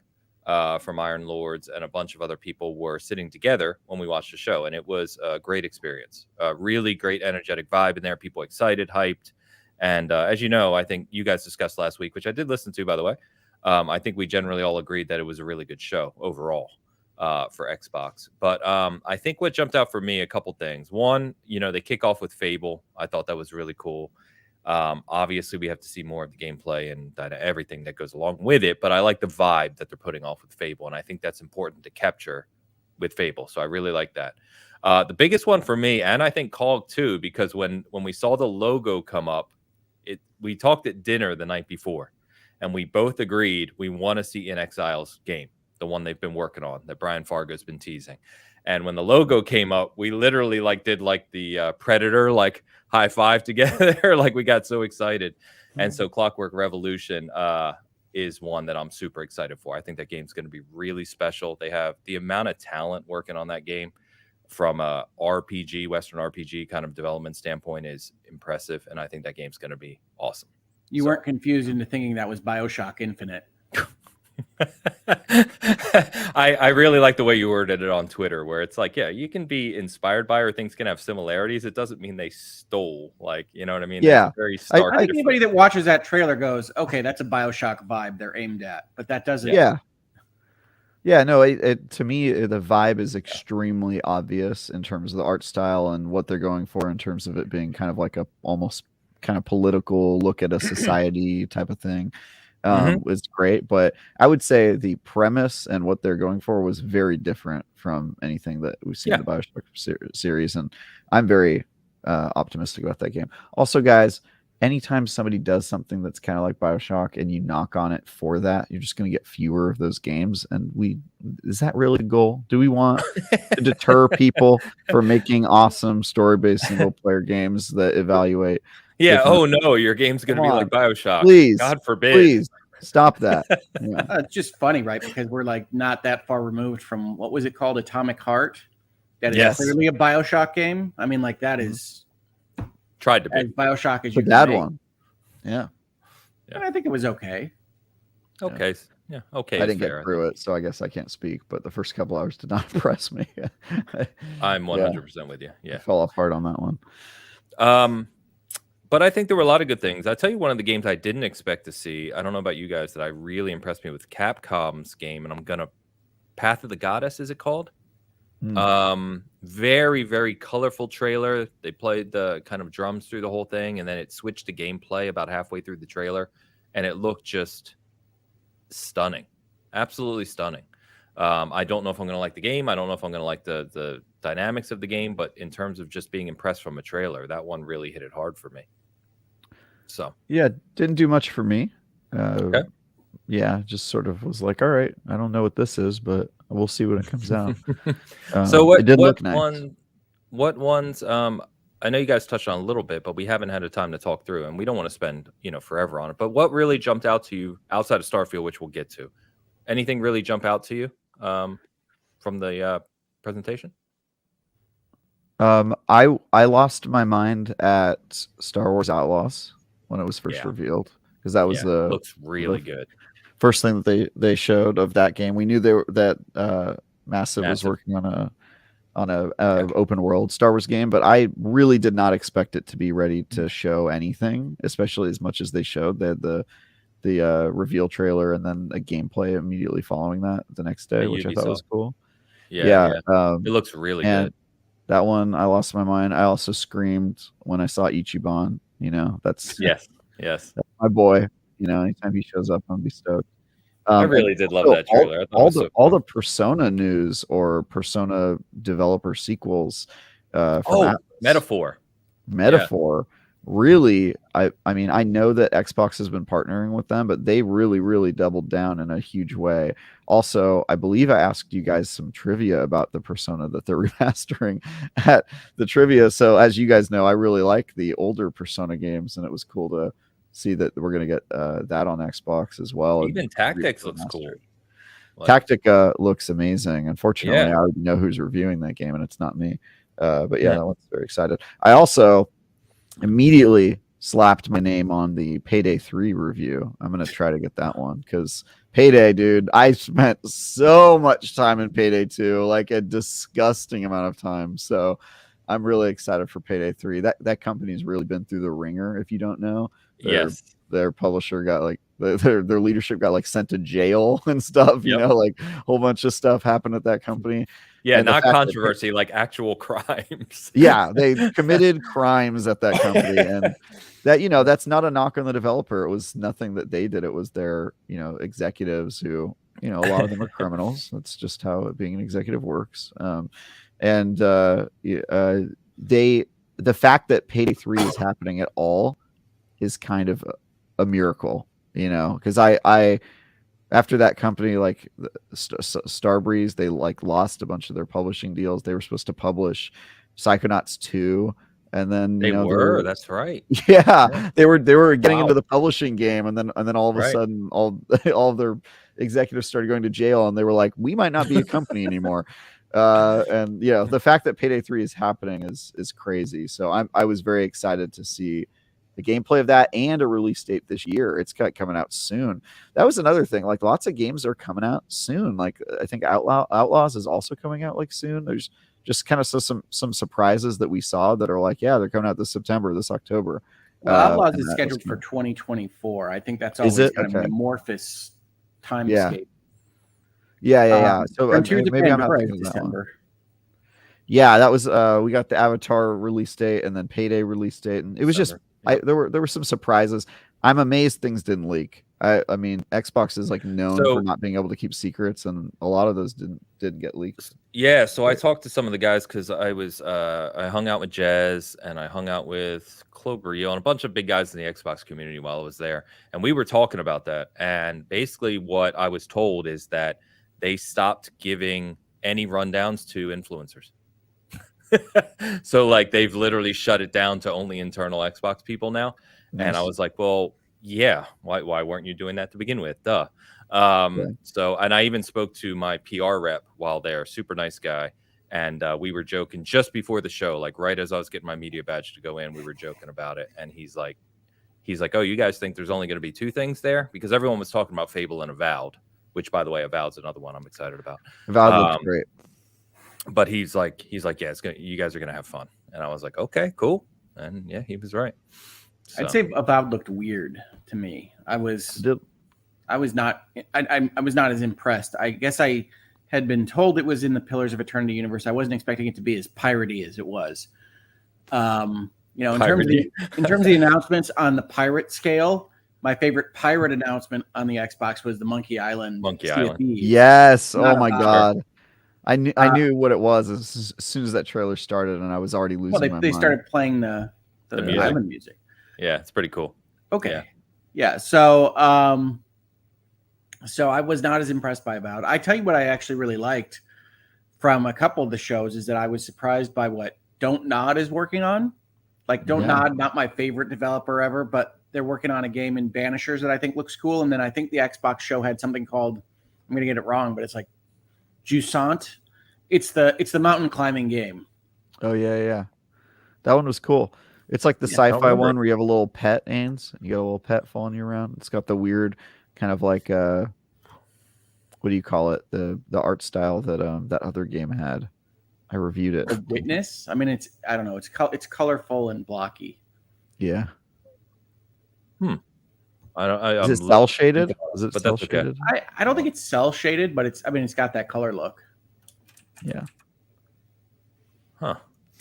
from Iron Lords and a bunch of other people, were sitting together when we watched the show. And it was a great experience. Really great, energetic vibe in there. People excited, hyped. And as you know, I think you guys discussed last week, which I did listen to, by the way. I think we generally all agreed that it was a really good show overall. For Xbox. But I think what jumped out for me, a couple things. One, they kick off with Fable. I thought that was really cool. Obviously, we have to see more of the gameplay and everything that goes along with it. But I like the vibe that they're putting off with Fable. And I think that's important to capture with Fable. So I really like that. The biggest one for me, and I think Cog too, because when we saw the logo come up, we talked at dinner the night before, and we both agreed we want to see In Exile's game, the one they've been working on that Brian Fargo's been teasing. And when the logo came up, we literally did the Predator high five together, we got so excited. And so Clockwork Revolution is one that I'm super excited for. I think that game's going to be really special. They have the amount of talent working on that game from a RPG, Western RPG kind of development standpoint is impressive. And I think that game's going to be awesome. You weren't confused into thinking that was BioShock Infinite. I really like the way you worded it on Twitter, where it's you can be inspired by or things can have similarities. It doesn't mean they stole, you know what I mean? Yeah. Very stark. I think anybody that watches that trailer goes, okay, that's a BioShock vibe they're aimed at, but that doesn't. Yeah, no, to me, the vibe is extremely obvious in terms of the art style and what they're going for in terms of it being kind of like a almost kind of political look at a society type of thing. Was great, but I would say the premise and what they're going for was very different from anything that we've seen in the BioShock series, and I'm very optimistic about that game. Also, guys, anytime somebody does something that's kind of like BioShock and you knock on it for that, you're just going to get fewer of those games. And is that really the goal? Do we want to deter people from making awesome story-based single-player games that evaluate? Yeah. Oh no, your game's going to be like BioShock. Please, God forbid. Please stop that. Yeah. It's just funny, right? Because we're not that far removed from what was it called, Atomic Heart? That is clearly a BioShock game. I mean, that is tried to be as BioShock as you that can one. Yeah. And I think it was okay. Okay. Yeah. Okay. I didn't get through it, so I guess I can't speak. But the first couple hours did not impress me. I'm 100% with you. Yeah. I fell apart on that one. But I think there were a lot of good things. I'll tell you one of the games I didn't expect to see. I don't know about you guys, that I really impressed me with Capcom's game, and I'm gonna Path of the Goddess, is it called? Very, very colorful trailer. They played the kind of drums through the whole thing, and then it switched to gameplay about halfway through the trailer, and it looked just stunning, absolutely stunning. I don't know if I'm going to like the game. I don't know if I'm going to like the dynamics of the game, but in terms of just being impressed from a trailer, that one really hit it hard for me. So yeah, didn't do much for me. Okay. Yeah, just sort of was like, all right, I don't know what this is, but we'll see when it comes out. So what nice. What ones? I know you guys touched on a little bit, but we haven't had a time to talk through, and we don't want to spend forever on it. But what really jumped out to you outside of Starfield, which we'll get to? Anything really jump out to you from the presentation? I lost my mind at Star Wars Outlaws when it was first revealed, because that was looks really good. First thing that they showed of that game. We knew that Massive was working on a open world Star Wars game, but I really did not expect it to be ready to show anything, especially as much as they showed. They had the reveal trailer and then a gameplay immediately following that the next day, which I thought was cool. Yeah. It looks really good. That one, I lost my mind. I also screamed when I saw Ichiban. That's yes, that's my boy. Anytime he shows up, I'll be stoked. I really did love that trailer. All the Persona news or Persona developer sequels. Metaphor. Really, I mean, I know that Xbox has been partnering with them, but they really, really doubled down in a huge way. Also, I believe I asked you guys some trivia about the Persona that they're remastering at the trivia. So as you guys know, I really like the older Persona games, and it was cool to see that we're going to get that on Xbox as well. Even Tactics looks cool. Tactica looks amazing. Unfortunately, I already know who's reviewing that game, and it's not me. But that one's very excited. I also immediately slapped my name on the Payday 3 review. I'm going to try to get that one, because Payday, dude, I spent so much time in Payday 2, like a disgusting amount of time. So I'm really excited for Payday 3. That company's really been through the ringer, if you don't know. Their publisher got their leadership got sent to jail and stuff, a whole bunch of stuff happened at that company. Yeah, not controversy, actual crimes. Yeah, they committed crimes at that company, and that that's not a knock on the developer. It was nothing that they did. It was their executives who a lot of them are criminals. That's just how being an executive works. And the fact that Payday 3 is happening at all is kind of a miracle, because I after that company, like Starbreeze, they like lost a bunch of their publishing deals. They were supposed to publish Psychonauts 2, and then that's right. Yeah, they were getting Wow. into the publishing game, and then all of a Right. sudden all of their executives started going to jail, and they were like, we might not be a company anymore. And the fact that Payday 3 is happening is crazy. So I was very excited to see the gameplay of that and a release date this year. It's coming out soon. That was another thing. Like, lots of games are coming out soon. Like, I think Outlaws is also coming out like soon. There's just kind of some surprises that we saw that are like, yeah, they're coming out this September, this October. Well, Outlaws is scheduled for 2024. I think that's always kind of an amorphous timescape. Yeah. So maybe I'm not thinking of that one. Yeah, that was we got the Avatar release date and then Payday release date, and it was just there were some surprises. I'm amazed things didn't leak. I mean, Xbox is like known for not being able to keep secrets, and a lot of those didn't get leaked. Yeah, so I talked to some of the guys because I hung out with Jez and I hung out with Clogrio and a bunch of big guys in the Xbox community while I was there, and we were talking about that. And basically, what I was told is that they stopped giving any rundowns to influencers. So like they've literally shut it down to only internal Xbox people now. Nice. And I was like, well, yeah, why weren't you doing that to begin with? Duh. So, and I even spoke to my PR rep while there, super nice guy. And we were joking just before the show, like right as I was getting my media badge to go in, we were joking about it. And he's like, oh, you guys think there's only going to be 2 things there? Because everyone was talking about Fable and Avowed, which, by the way, Avowed's another one I'm excited about. Avowed looks great. But he's like, yeah, you guys are gonna have fun. And I was like, okay, cool. And yeah, he was right. So. I'd say Avowed looked weird to me. I was not as impressed. I guess I had been told it was in the Pillars of Eternity universe. I wasn't expecting it to be as piratey as it was. In terms of the announcements on the pirate scale, my favorite pirate announcement on the Xbox was the Monkey Island. Yes. Oh my God. I knew what it was as soon as that trailer started, and I was already losing my mind. They started playing the island music. Yeah, it's pretty cool. Okay. Yeah. So I was not as impressed by Avowed. I tell you what I actually really liked from a couple of the shows is that I was surprised by what Don't Nod is working on. Like, Don't Nod, not my favorite developer ever, but they're working on a game in Banishers that I think looks cool. And then I think the Xbox show had something called, I'm going to get it wrong, but it's like Jusant. It's the mountain climbing game. Oh yeah. That one was cool. It's like the sci-fi one where you have a little pet, Ains. You got a little pet following you around. It's got the weird kind of like what do you call it? The art style that that other game had. I reviewed it. The Witness. I mean, I don't know. It's colorful and blocky. Yeah. Is it cell shaded? Is it cell shaded? I don't think it's cell shaded, but it's got that color look. Yeah. Huh.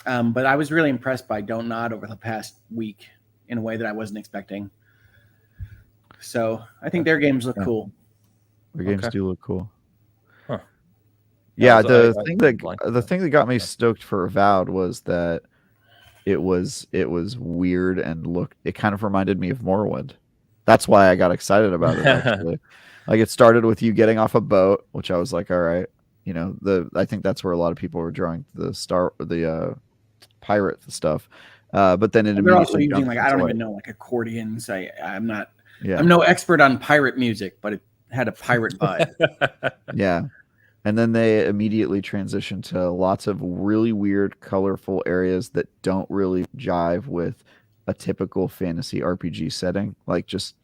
But I was really impressed by Don't Nod over the past week in a way that I wasn't expecting. So I think their games look cool. Their games do look cool. Huh. Yeah, the thing that got me stoked for Avowed was that it was weird and it kind of reminded me of Morrowind. That's why I got excited about it, actually. Like, it started with you getting off a boat, which I was like, all right. I think that's where a lot of people were drawing the pirate stuff. But then they're also using I don't even know, like accordions. I'm no expert on pirate music, but it had a pirate vibe. Yeah. And then they immediately transitioned to lots of really weird, colorful areas that don't really jive with a typical fantasy RPG setting, like just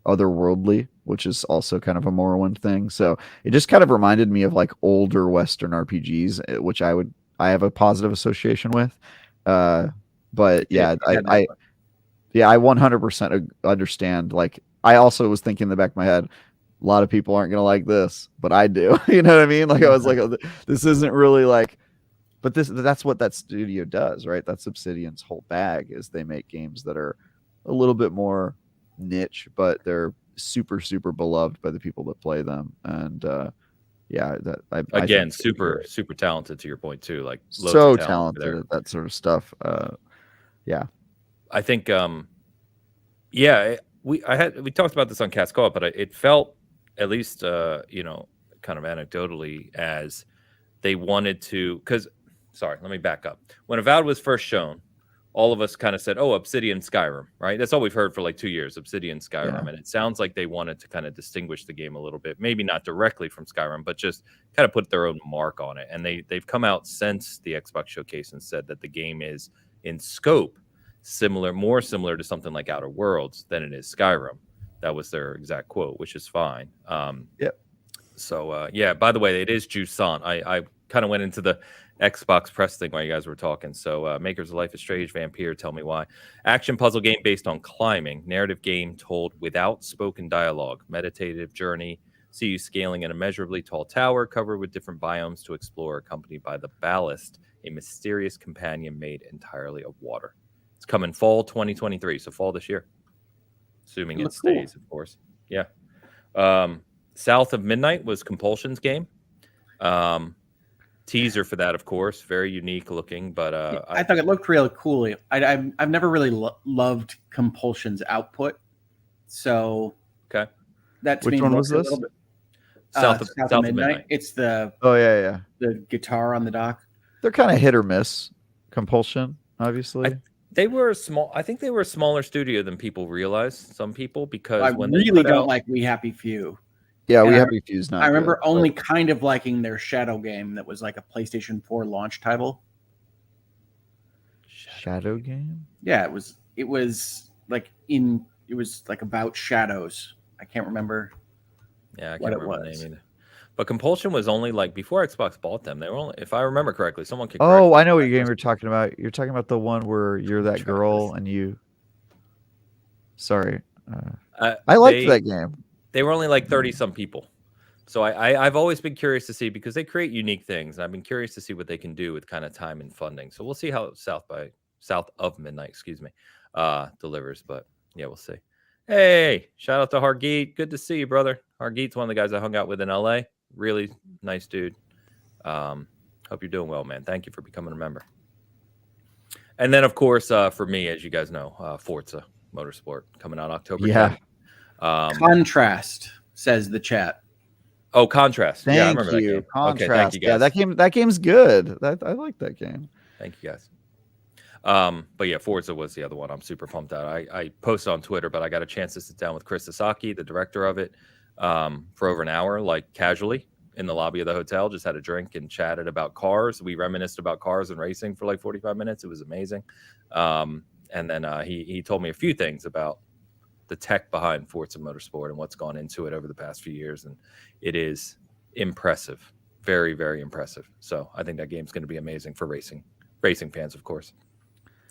otherworldly, which is also kind of a Morrowind thing. So it just kind of reminded me of like older Western RPGs, which I have a positive association with. But yeah, I 100% understand. Like, I also was thinking in the back of my head, a lot of people aren't going to like this, but I do. You know what I mean? Like, I was like, this isn't really like, but that's what that studio does, right? That's Obsidian's whole bag, is they make games that are a little bit more niche, but they're super, super beloved by the people that play them. And yeah, that I Again, think super talented to your point too. Like loads so of talent talented there. at that sort of stuff. Yeah, I think yeah, we talked about this on Cast Co-op, but it felt at least kind of anecdotally as they wanted to, because sorry, let me back up. When Avowed was first shown, all of us kind of said, "Oh, Obsidian Skyrim," right? That's all we've heard for like 2 years, Obsidian Skyrim, Yeah. and it sounds like they wanted to kind of distinguish the game a little bit, maybe not directly from Skyrim, but just kind of put their own mark on it. And they've come out since the Xbox showcase and said that the game is in scope more similar to something like Outer Worlds than it is Skyrim. That was their exact quote, which is fine. Yep. So yeah, by the way, it is Jusant. I kind of went into the Xbox press thing while you guys were talking. So makers of Life is Strange, Vampire, Tell Me Why. Action puzzle game based on climbing. Narrative game told without spoken dialogue. Meditative journey. See you scaling an immeasurably tall tower covered with different biomes to explore, accompanied by the Ballast, a mysterious companion made entirely of water. It's coming fall 2023, so fall this year. Assuming it stays, of course. Yeah. South of Midnight was Compulsion's game. Teaser for that, of course, very unique looking, but I thought it looked really cool. I've never really loved Compulsion's output, so okay. That to Which me one was this? South of Midnight. It's the the guitar on the dock. They're kind of hit or miss. Compulsion, obviously. They were small. I think they were a smaller studio than people realize. Some people, because when they really don't like We Happy Few. Yeah, We Happy Few's not. I remember only kind of liking their Shadow game that was like a PlayStation 4 launch title. Shadow game? Yeah, it was like about shadows. I can't remember. Yeah, I can't remember the name either. But Compulsion was only like before Xbox bought them. They were only, if I remember correctly, someone could. Oh, I know what game you're talking about. You're talking about the one where you're that girl and you. Sorry, I liked that game. They were only like 30 some people, so I've always been curious to see, because they create unique things, and I've been curious to see what they can do with kind of time and funding. So we'll see how South of Midnight, delivers. But yeah, we'll see. Hey, shout out to Hargeet. Good to see you, brother. Hargeet's one of the guys I hung out with in LA. Really nice dude. Hope you're doing well, man. Thank you for becoming a member. And then, of course, for me, as you guys know, Forza Motorsport coming out October 10th. Contrast, says the chat. Oh, Contrast. Thank I remember you. that game. Contrast. Okay, thank you guys. Yeah, that game's good. I like that game. Thank you guys. But yeah, Forza was the other one. I'm super pumped out. I posted on Twitter, but I got a chance to sit down with Chris Sasaki, the director of it, for over an hour, like casually in the lobby of the hotel. Just had a drink and chatted about cars. We reminisced about cars and racing for like 45 minutes. It was amazing. And then he told me a few things about the tech behind Forza Motorsport and what's gone into it over the past few years, and it is impressive, very, very impressive. So I think that game's going to be amazing for racing fans, of course.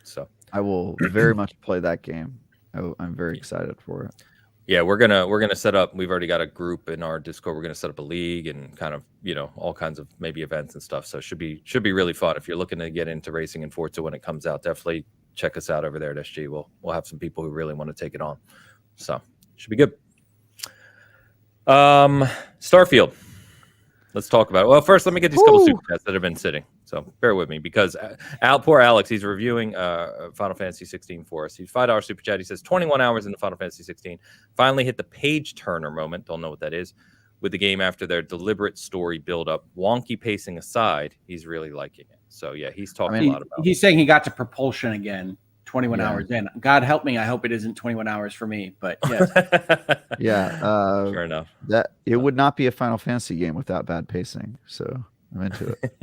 So I will very much play that game. I'm very excited for it. Yeah, we're gonna set up. We've already got a group in our Discord. We're gonna set up a league and kind of all kinds of maybe events and stuff. So it should be really fun. If you're looking to get into racing and Forza when it comes out, definitely check us out over there at SG. We'll have some people who really want to take it on. So should be good. Starfield. Let's talk about it. Well, first, let me get these couple super chats that have been sitting. So bear with me, because poor Alex, he's reviewing Final Fantasy 16 for us. He's $5 super chat. He says 21 hours into Final Fantasy 16. Finally hit the page turner moment. Don't know what that is. With the game after their deliberate story build up, wonky pacing aside, he's really liking it. So yeah, he's talking a lot about. He's saying he got to propulsion again. 21 hours in. God help me. I hope it isn't 21 hours for me, but yes. Yeah. Fair enough. That it would not be a Final Fantasy game without bad pacing. So I'm into it.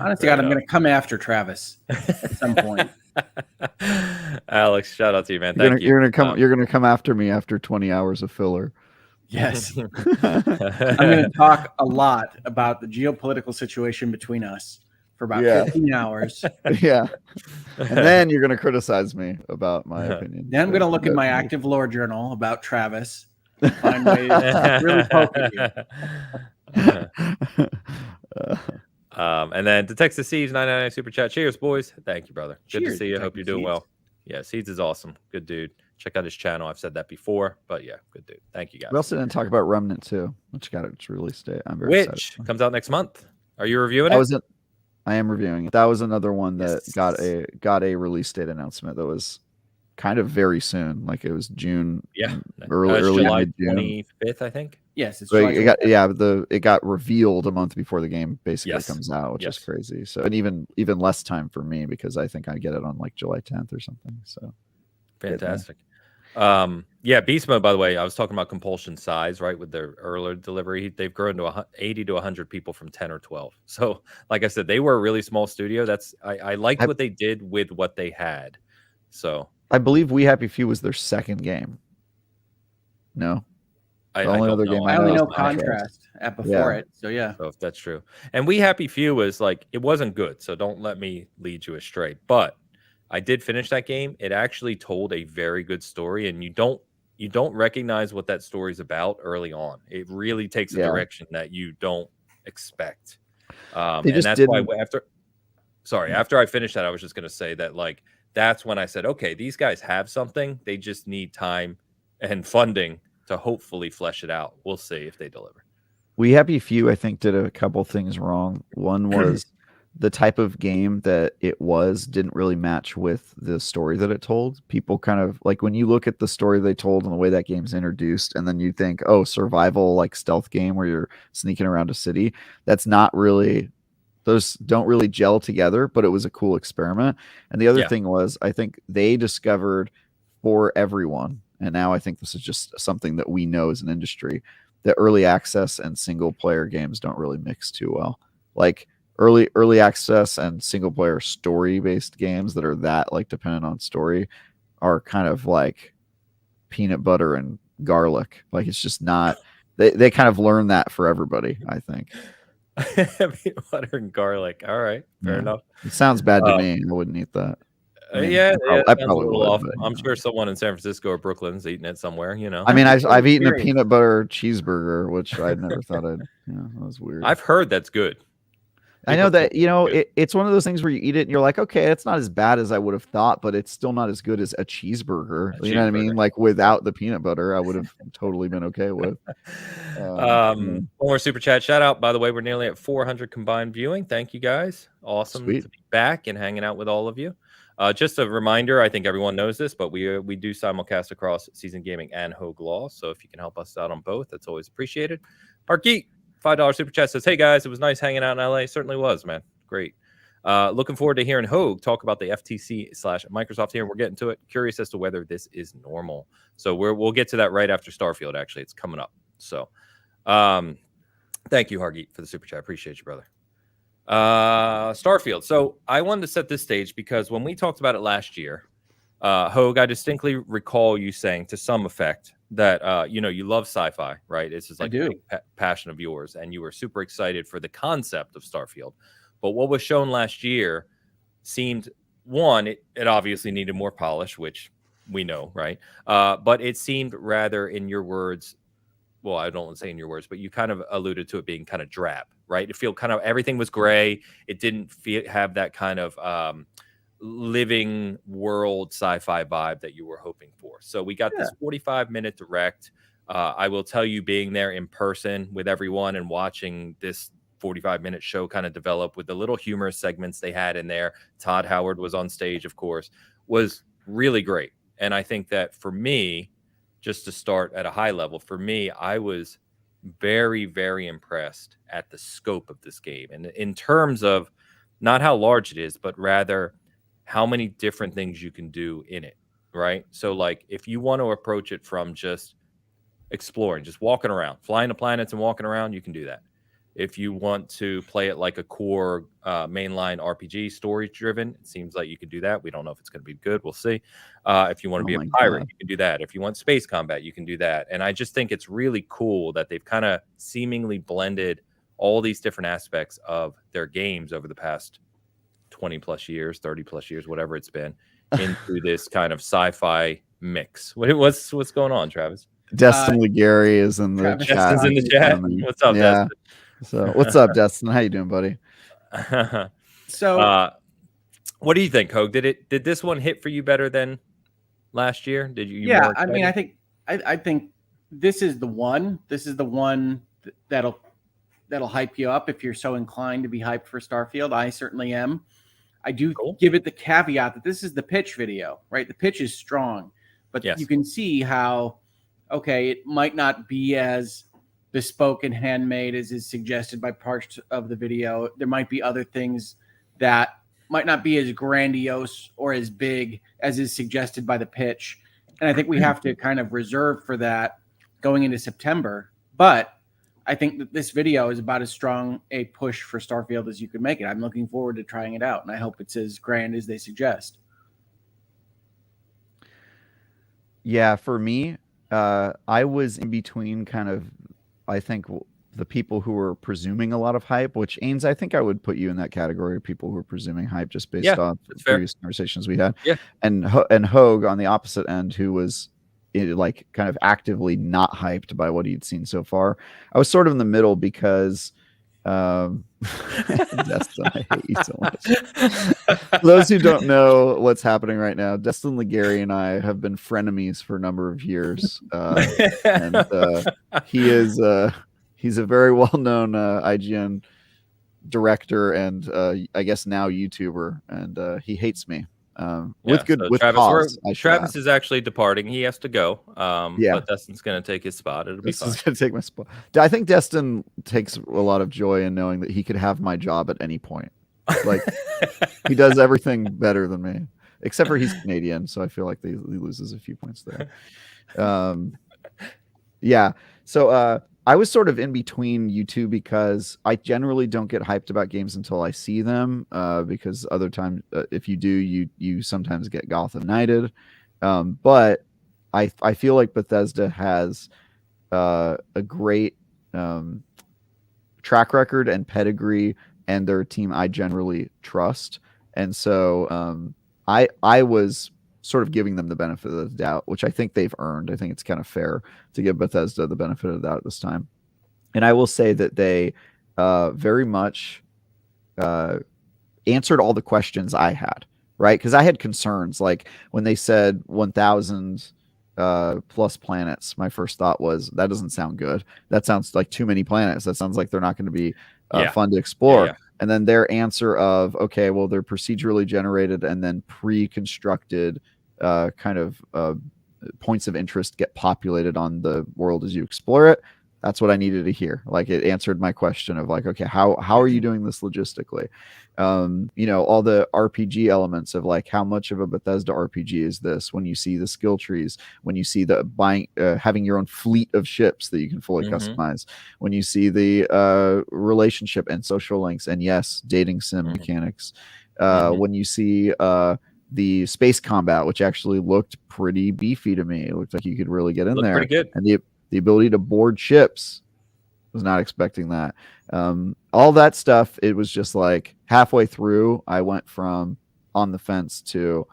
Honestly, God, I'm going to come after Travis at some point. Alex, shout out to you, man. Thank you. You're gonna come after me after 20 hours of filler. Yes. I'm going to talk a lot about the geopolitical situation between us for about 15 hours. Yeah. And then you're going to criticize me about my opinion. Then I'm going to look at my active lore journal about Travis. Find ways to really poke at you. And then to Texas Seeds 999 super chat. Cheers, boys. Thank you, brother. Good to Cheers, see you. Hope you're doing Seeds. well. Yeah, Seeds is awesome. Good dude. Check out his channel. I've said that before, but yeah, good dude. Thank you guys. We also didn't talk about Remnant 2, which got its release date. I'm very excited. Which comes out next month. Are you reviewing That it? was it. I am reviewing it. That was another one that Yes. got a release date announcement that was kind of very soon. Like it was June. Yeah. Early July mid-June. 25th, I think. Yes, it's So July it got 25th. it got revealed a month before the game basically Yes. comes out, which Yes. is crazy. So and even less time for me because I think I get it on like July 10th or something. So Fantastic. Yeah, Beast Mode, by the way, I was talking about compulsion size, right? With their earlier delivery, they've grown to 80 to 100 people from 10 or 12. So, like I said, they were a really small studio. I liked what they did with what they had. So I believe We Happy Few was their second game. No, I only don't other know. game I only know is Contrast at before it. So yeah. So if that's true. And We Happy Few was like, it wasn't good. So don't let me lead you astray. But I did finish that game. It actually told a very good story, and you don't recognize what that story's about early on. It really takes a direction that you don't expect. And that's why after I finished that, I was just going to say that like that's when I said, okay, these guys have something. They just need time and funding to hopefully flesh it out. We'll see if they deliver. We Happy Few, I think, did a couple things wrong. One was the type of game that it didn't really match with the story that it told. People kind of like when you look at the story they told and the way that game's introduced, and then you think, oh, survival like stealth game where you're sneaking around a city. That's not really, those don't really gel together, but it was a cool experiment. And the other thing was, I think they discovered for everyone, and now I think this is just something that we know as an industry, that early access and single player games don't really mix too well. Like early access and single player story based games that are that like dependent on story are kind of like peanut butter and garlic. Like it's just not, they kind of learn that for everybody, I think. Peanut butter and garlic. All right, fair enough. It sounds bad to me. I wouldn't eat that. I mean, I probably would. But, I'm sure someone in San Francisco or Brooklyn's eating it somewhere. You know. I mean, I've eaten a peanut butter cheeseburger, which I never thought I'd. That was weird. I've heard that's good. I know that it's one of those things where you eat it and you're like, okay, it's not as bad as I would have thought, but it's still not as good as a cheeseburger. You know what I mean? Like without the peanut butter, I would have totally been okay with. One more super chat shout out. By the way, we're nearly at 400 combined viewing. Thank you guys. Awesome to be back and hanging out with all of you. Just a reminder, I think everyone knows this, but we do simulcast across Season Gaming and HoegLaw. So if you can help us out on both, that's always appreciated. Argeet, $5 super chat says, hey guys, it was nice hanging out in LA. Certainly was, man. Great. Looking forward to hearing Hoeg talk about the FTC/Microsoft here. And we're getting to it. Curious as to whether this is normal. So we'll get to that right after Starfield. Actually, it's coming up. So thank you, Hargeet, for the super chat. Appreciate you, brother. Starfield. So I wanted to set this stage because when we talked about it last year, Hoeg, I distinctly recall you saying to some effect that you love sci-fi, right? This is like a big passion of yours, and you were super excited for the concept of Starfield. But what was shown last year seemed it obviously needed more polish, which we know, right? But it seemed rather, in your words, well, I don't want to say in your words, but you kind of alluded to it being kind of drab, right? It feel kind of everything was gray. It didn't have that kind of living world sci-fi vibe that you were hoping for. So we got this 45-minute direct. I will tell you, being there in person with everyone and watching this 45-minute show kind of develop with the little humorous segments they had in there. Todd Howard was on stage, of course, was really great. And I think that for me, just to start at a high level, for me, I was very, very impressed at the scope of this game. And in terms of not how large it is, but rather how many different things you can do in it, right? So like if you want to approach it from just exploring, just walking around, flying to planets and walking around, you can do that. If you want to play it like a core mainline RPG, story-driven, it seems like you can do that. We don't know if it's going to be good. We'll see. If you want to be a pirate, you can do that. If you want space combat, you can do that. And I just think it's really cool that they've kind of seemingly blended all these different aspects of their games over the past 20-plus years, 30-plus years, whatever it's been, into this kind of sci-fi mix. What's going on, Travis? Destin Legary is in the chat. Destin's in the chat. What's up, Destin? So what's up, Destin? How you doing, buddy? So what do you think, Hoeg? Did this one hit for you better than last year? Did you? Yeah, more I mean, excited? I think this is the one. This is the one that'll hype you up if you're so inclined to be hyped for Starfield. I certainly am. I do Cool. give it the caveat that this is the pitch video, right? The pitch is strong, but Yes. you can see how, okay, it might not be as bespoke and handmade as is suggested by parts of the video. There might be other things that might not be as grandiose or as big as is suggested by the pitch. And I think we have to kind of reserve for that going into September. But I think that this video is about as strong a push for Starfield as you could make it. I'm looking forward to trying it out, and I hope it's as grand as they suggest. Yeah, for me, I was in between kind of, I think, the people who were presuming a lot of hype, which Ains, I think I would put you in that category of people who are presuming hype just based on previous conversations we had. Yeah. And Hoeg on the opposite end, who was like kind of actively not hyped by what he'd seen so far. I was sort of in the middle because Destin, I hate you so much. For those who don't know what's happening right now, Destin Legary and I have been frenemies for a number of years. And he's a very well-known IGN director and I guess now YouTuber, and he hates me. With Travis, cause. Travis is actually departing. He has to go. But Destin's going to take his spot. It'll be fine. Destin's going to take my spot. I think Destin takes a lot of joy in knowing that he could have my job at any point. Like he does everything better than me, except for he's Canadian, so I feel like he loses a few points there. Yeah. So I was sort of in between you two because I generally don't get hyped about games until I see them. Because other times, if you do, you sometimes get Gotham Knighted. But I feel like Bethesda has a great track record and pedigree, and they're a team I generally trust. And so I was sort of giving them the benefit of the doubt, which I think they've earned. I think it's kind of fair to give Bethesda the benefit of the doubt at this time. And I will say that they very much answered all the questions I had, right? Because I had concerns. Like when they said 1,000 plus planets, my first thought was, that doesn't sound good. That sounds like too many planets. That sounds like they're not going to be fun to explore. Yeah. And then their answer of, okay, well, they're procedurally generated and then pre-constructed kind of points of interest get populated on the world as you explore it. That's what I needed to hear. Like it answered my question of like, okay, how are you doing this logistically? All the RPG elements of like how much of a Bethesda RPG is this? When you see the skill trees, when you see the buying, having your own fleet of ships that you can fully customize, when you see the relationship and social links, and yes, dating sim mechanics, when you see the space combat, which actually looked pretty beefy to me. It looked like you could really get in there. Pretty good. And the ability to board ships, was not expecting that. All that stuff, it was just like halfway through, I went from on the fence to,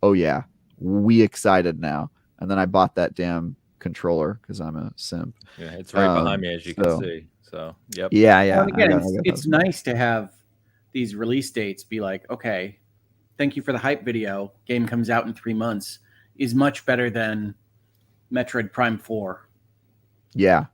oh yeah, we excited now. And then I bought that damn controller because I'm a simp. Yeah, it's right behind me, as you can see. So, yep. Yeah. Well, again, it's nice to have these release dates be like, okay, thank you for the hype video. Game comes out in 3 months is much better than Metroid Prime 4. Yeah.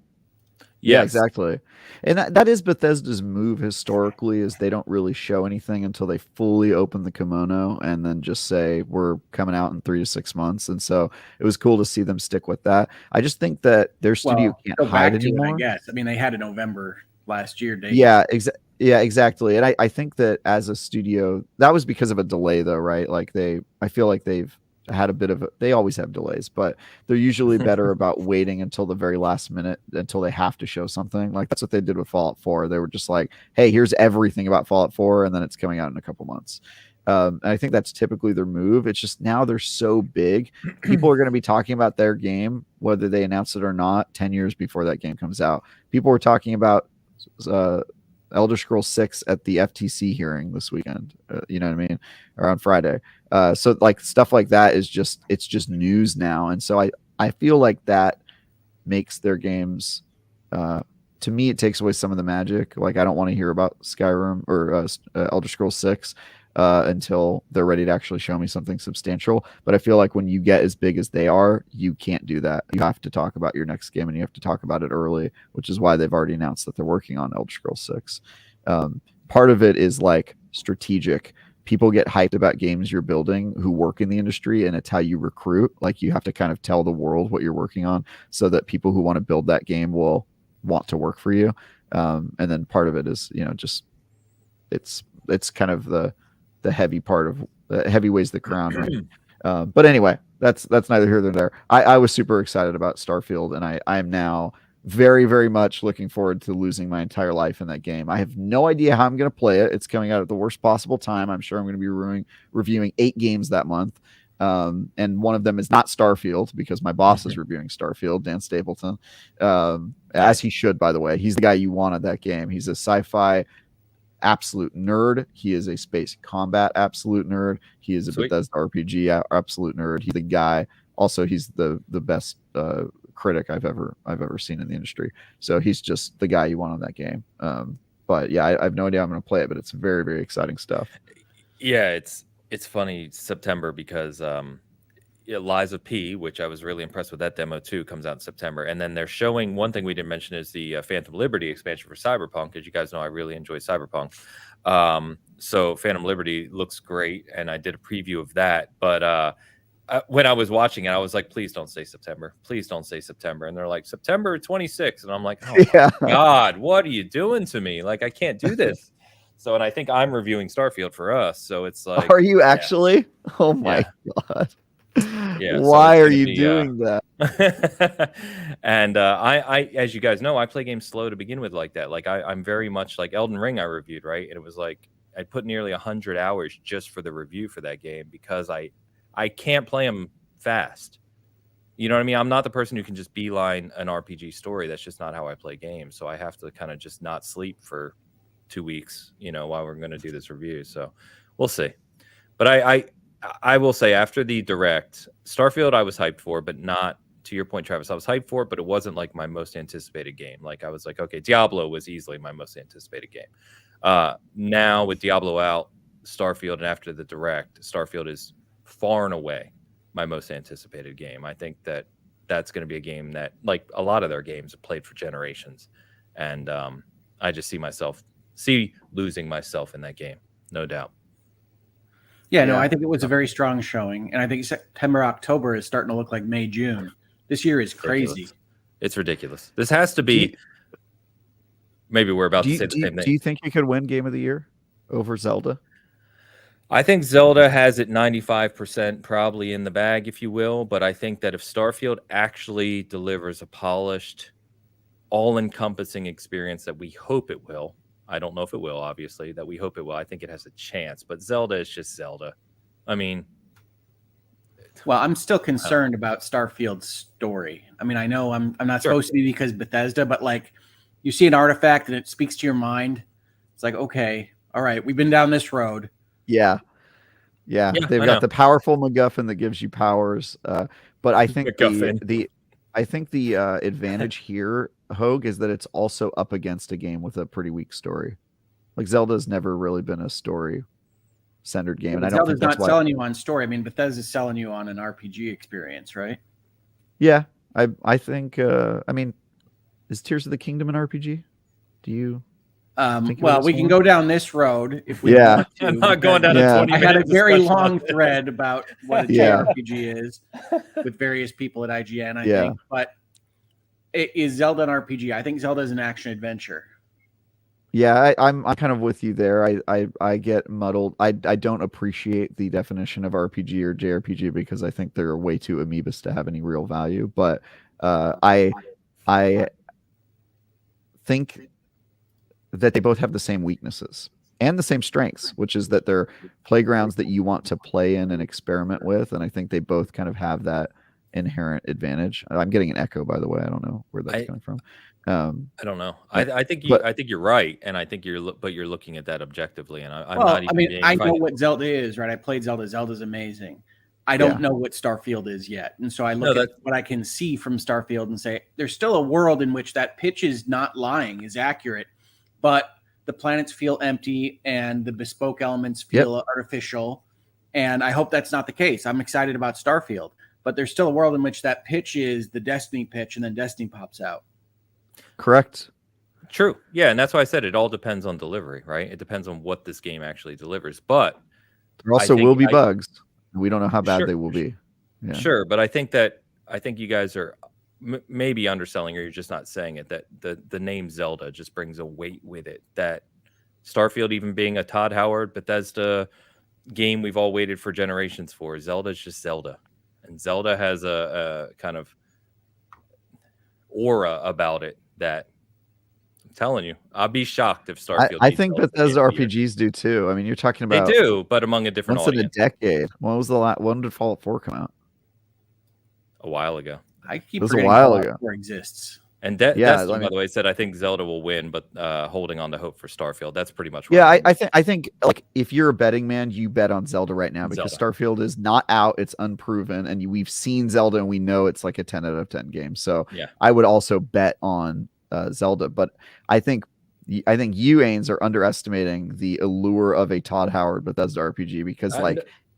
Yeah, exactly. And that is Bethesda's move historically, is they don't really show anything until they fully open the kimono and then just say we're coming out in 3 to 6 months. And so it was cool to see them stick with that. I just think that their studio can't hide anymore. I guess. I mean, they had a November last year date. Yeah, exactly. And I think that as a studio, that was because of a delay though, right? Like I feel like they've had a bit of they always have delays, but they're usually better about waiting until the very last minute until they have to show something. Like that's what they did with Fallout 4. They were just like, hey, here's everything about Fallout 4, and then it's coming out in a couple months. And I think that's typically their move. It's just now they're so big, people are going to be talking about their game whether they announce it or not 10 years before that game comes out. People were talking about Elder Scrolls 6 at the FTC hearing this weekend, you know what I mean, or on Friday. So like stuff like that is it's just news now. And so I feel like that makes their games, to me, it takes away some of the magic. Like I don't want to hear about Skyrim or Elder Scrolls 6 until they're ready to actually show me something substantial. But I feel like when you get as big as they are, you can't do that. You have to talk about your next game, and you have to talk about it early, which is why they've already announced that they're working on Elder Scrolls 6. Part of it is like strategic. People get hyped about games you're building who work in the industry, and it's how you recruit. Like, you have to kind of tell the world what you're working on so that people who want to build that game will want to work for you. And then part of it is, just it's kind of the heavy part of heavy weighs the crown, right? But anyway, that's neither here nor there. I was super excited about Starfield, and I am now very, very much looking forward to losing my entire life in that game. I have no idea how I'm going to play it. It's coming out at the worst possible time. I'm sure I'm going to be reviewing 8 games that month. And one of them is not Starfield, because my boss is reviewing Starfield, Dan Stapleton, as he should, by the way. He's the guy you want at that game. He's a sci-fi absolute nerd. He is a space combat absolute nerd. He is a Bethesda RPG absolute nerd. He's the guy. Also, he's the best critic I've ever seen in the industry. So he's just the guy you want on that game. But yeah, I have no idea how I'm going to play it, but it's very, very exciting stuff. Yeah, it's funny, September, because Liza P, which I was really impressed with that demo too, comes out in September. And then they're showing, one thing we didn't mention is the Phantom Liberty expansion for Cyberpunk. As you guys know, I really enjoy Cyberpunk. So Phantom Liberty looks great, and I did a preview of that. But when I was watching it, I was like, please don't say September. Please don't say September. And they're like, September 26th. And I'm like, oh yeah. My God, what are you doing to me? Like, I can't do this. So, and I think I'm reviewing Starfield for us. So it's like, are you actually? Yeah. Oh my God. Yeah. Why are you doing that? And I, as you guys know, I play games slow to begin with like that. Like I'm very much like Elden Ring I reviewed, right? And it was like, I put nearly 100 hours just for the review for that game, because I can't play them fast. You know what I mean? I'm not the person who can just beeline an RPG story. That's just not how I play games. So I have to kind of just not sleep for 2 weeks, while we're going to do this review. So we'll see. But I will say, after the direct, Starfield I was hyped for, but not, to your point, Travis, I was hyped for it, but it wasn't like my most anticipated game. Like, I was like, okay, Diablo was easily my most anticipated game. Now with Diablo out, Starfield, and after the direct, Starfield is far and away my most anticipated game. I think that's going to be a game that, like a lot of their games, are played for generations. And I just see losing myself in that game, no doubt. Yeah, no, I think it was a very strong showing, and I think September, October is starting to look like May, June. This year is crazy. It's ridiculous. This has to be. Maybe we're about to say the same thing. Do you think you could win Game of the Year over Zelda? I think Zelda has it 95% probably in the bag, if you will. But I think that if Starfield actually delivers a polished, all-encompassing experience that we hope it will, I don't know if it will, obviously, that we hope it will, I think it has a chance. But Zelda is just Zelda. I mean... Well, I'm still concerned about Starfield's story. I mean, I know I'm not supposed to be because Bethesda, but like, you see an artifact and it speaks to your mind. It's like, okay, all right, we've been down this road. Yeah. They've got the powerful MacGuffin that gives you powers. But I think the advantage here, Hoeg, is that it's also up against a game with a pretty weak story. Like, Zelda's never really been a story-centered game, and I don't think that's not selling you on story. I mean, Bethesda's selling you on an RPG experience, right? Yeah, I think. I mean, is Tears of the Kingdom an RPG? Do you? Well, we can go down this road if we want to. I'm not going down a 20 minute I had a very long thread about what a JRPG is with various people at IGN, I think. But is Zelda an RPG? I think Zelda is an action adventure. Yeah, I'm kind of with you there. I get muddled. I don't appreciate the definition of RPG or JRPG because I think they're way too amoebas to have any real value. But I think that they both have the same weaknesses and the same strengths, which is that they're playgrounds that you want to play in and experiment with. And I think they both kind of have that inherent advantage. I'm getting an echo, by the way. I don't know where that's coming from. I don't know. I think you're right, and I think you're looking at that objectively. And I'm not even. I mean, I know what Zelda is, right? I played Zelda. Zelda's amazing. I don't know what Starfield is yet, and so I look at what I can see from Starfield and say there's still a world in which that pitch is not lying, is accurate, but the planets feel empty and the bespoke elements feel artificial. And I hope that's not the case. I'm excited about Starfield, but there's still a world in which that pitch is the Destiny pitch, and then Destiny pops out. Correct. True. Yeah, and that's why I said it all depends on delivery, right? It depends on what this game actually delivers. But there also will be bugs. We don't know how bad they will be. Yeah. Sure, but I think you guys are maybe underselling, or you're just not saying it. That the name Zelda just brings a weight with it. That Starfield, even being a Todd Howard Bethesda game we've all waited for generations for, Zelda's just Zelda, and Zelda has a kind of aura about it that I'm telling you, I'll be shocked if Starfield. I think Bethesda RPGs do too. I mean, you're talking about they do, but among a different once audience. in a decade. When was the last? When did Fallout 4 come out? A while ago. I keep it was a forgetting while Fallout ago. 4 exists. And Destin, by the way, said I think Zelda will win, but holding on to hope for Starfield. That's pretty much. I think like if you're a betting man, you bet on Zelda right now because Starfield is not out; it's unproven, and we've seen Zelda and we know it's like a 10 out of 10 game. So yeah, I would also bet on Zelda, but I think you, Ains, are underestimating the allure of a Todd Howard Bethesda RPG because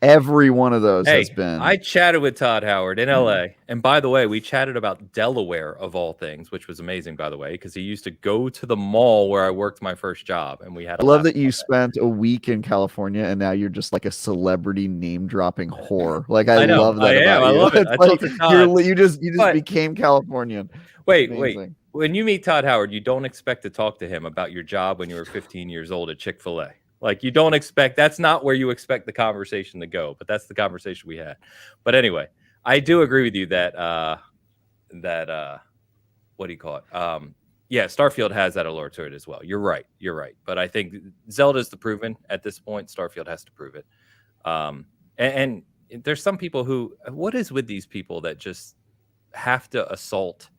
every one of those has been. I chatted with Todd Howard in LA. And by the way, we chatted about Delaware of all things, which was amazing, by the way, because he used to go to the mall where I worked my first job. And we had I love that you spent a week in California and now you're just like a celebrity name dropping whore. Like I love that. I love it. I told Todd, you just became Californian. Wait. When you meet Todd Howard, you don't expect to talk to him about your job when you were 15 years old at Chick-fil-A. Like you don't expect, that's not where you expect the conversation to go, but that's the conversation we had. But anyway, I do agree with you that what do you call it? Yeah, Starfield has that allure to it as well. You're right. But I think Zelda's the proven at this point. Starfield has to prove it. And there's some people who, what is with these people that just have to assault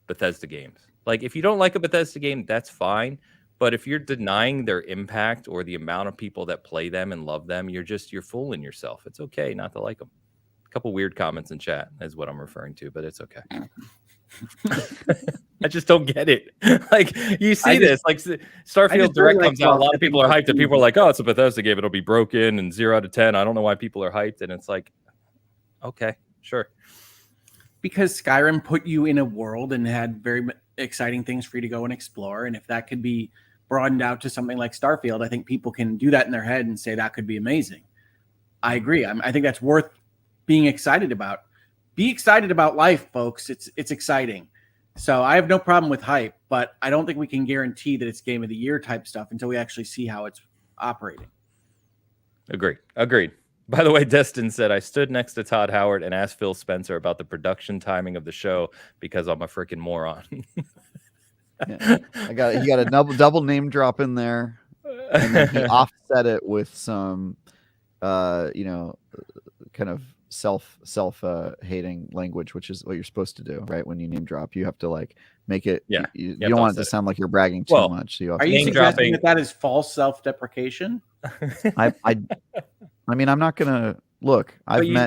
Bethesda games? Like if you don't like a Bethesda game, that's fine. But if you're denying their impact or the amount of people that play them and love them, you're fooling yourself. It's okay not to like them. A couple weird comments in chat is what I'm referring to, but it's okay. I just don't get it. Like you see this, like Starfield Direct comes out, a lot of people are hyped, and people are like, "Oh, it's a Bethesda game; it'll be broken and 0 out of 10." I don't know why people are hyped, and it's like, okay, sure. Because Skyrim put you in a world and had very exciting things for you to go and explore, and if that could be broadened out to something like Starfield, I think people can do that in their head and say that could be amazing. I agree. I think that's worth being excited about. Be excited about life, folks. It's exciting. So I have no problem with hype, but I don't think we can guarantee that it's game of the year type stuff until we actually see how it's operating. Agreed. By the way, Destin said, I stood next to Todd Howard and asked Phil Spencer about the production timing of the show because I'm a freaking moron. Yeah. He got a double name drop in there, and then he offset it with some, kind of self hating language, which is what you're supposed to do, right? When you name drop, you have to like make it. Yeah, you don't want it to sound like you're bragging too much. So are you suggesting that is false self-deprecation? I mean, I'm not gonna look.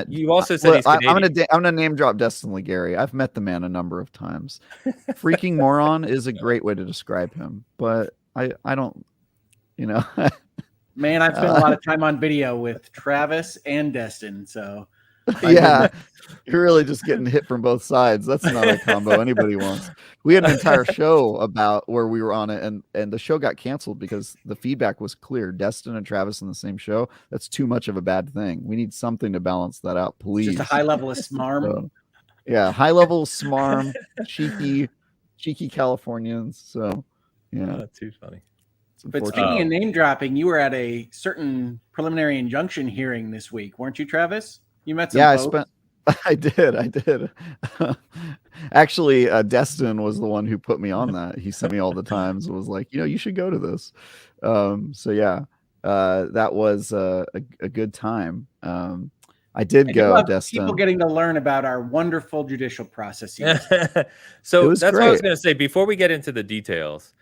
You also said he's Canadian. I'm gonna name drop Destin Gary. I've met the man a number of times. Freaking moron is a great way to describe him, but I don't, Man, I've spent a lot of time on video with Travis and Destin, so yeah, you're really just getting hit from both sides. That's not a combo anybody wants. We had an entire show about where we were on it, and the show got canceled because the feedback was clear. Destin and Travis in the same show, that's too much of a bad thing. We need something to balance that out, please. Just a high level of smarm. So, yeah, high level smarm, cheeky Californians. So yeah, that's too funny. But speaking of name dropping, you were at a certain preliminary injunction hearing this week, weren't you, Travis? You met some folks. I did. Actually, Destin was the one who put me on that. He sent me all the times and was like, you should go to this. So yeah, that was a good time. I did go, Destin. People getting to learn about our wonderful judicial processes. So that's great. What I was going to say before we get into the details.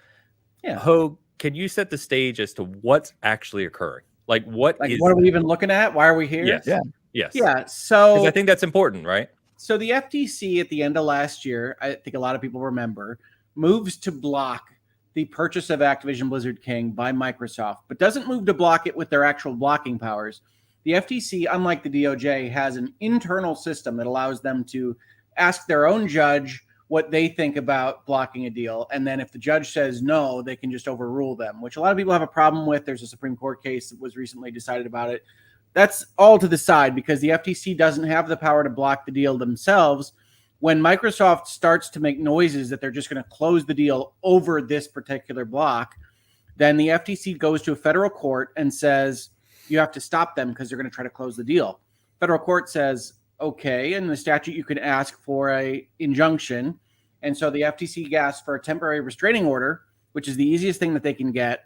Yeah. Hoeg, can you set the stage as to what's actually occurring? Like what are we even looking at? Why are we here? Yes. Yeah. Yes. Yeah. So I think that's important, right? So the FTC at the end of last year, I think a lot of people remember, moves to block the purchase of Activision-Blizzard King by Microsoft, but doesn't move to block it with their actual blocking powers. The FTC, unlike the DOJ, has an internal system that allows them to ask their own judge what they think about blocking a deal. And then if the judge says no, they can just overrule them, which a lot of people have a problem with. There's a Supreme Court case that was recently decided about it. That's all to the side because the FTC doesn't have the power to block the deal themselves. When Microsoft starts to make noises that they're just going to close the deal over this particular block, then the FTC goes to a federal court and says, you have to stop them because they're going to try to close the deal. Federal court says, okay, in the statute you can ask for a injunction. And so the FTC asks for a temporary restraining order, which is the easiest thing that they can get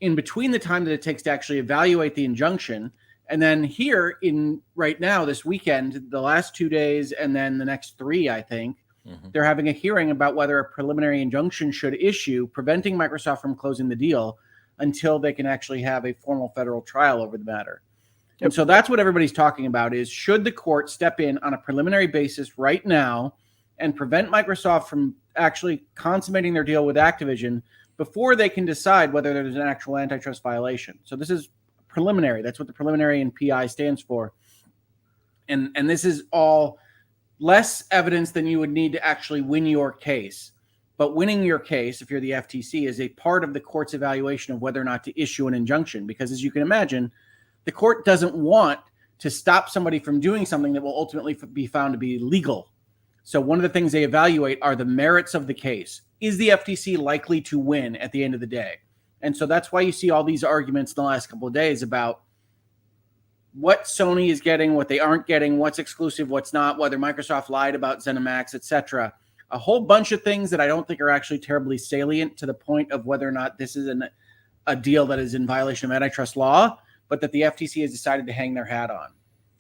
in between the time that it takes to actually evaluate the injunction. And then here in right now, this weekend, the last 2 days, and then the next 3, I think, they're having a hearing about whether a preliminary injunction should issue, preventing Microsoft from closing the deal until they can actually have a formal federal trial over the matter. Yep. And so that's what everybody's talking about is, should the court step in on a preliminary basis right now and prevent Microsoft from actually consummating their deal with Activision before they can decide whether there's an actual antitrust violation. So this is preliminary. That's what the preliminary in PI stands for. And this is all less evidence than you would need to actually win your case. But winning your case, if you're the FTC, is a part of the court's evaluation of whether or not to issue an injunction. Because as you can imagine, the court doesn't want to stop somebody from doing something that will ultimately be found to be legal. So one of the things they evaluate are the merits of the case. Is the FTC likely to win at the end of the day? And so that's why you see all these arguments in the last couple of days about what Sony is getting, what they aren't getting, what's exclusive, what's not, whether Microsoft lied about ZeniMax, etc. A whole bunch of things that I don't think are actually terribly salient to the point of whether or not this is a deal that is in violation of antitrust law, but that the FTC has decided to hang their hat on.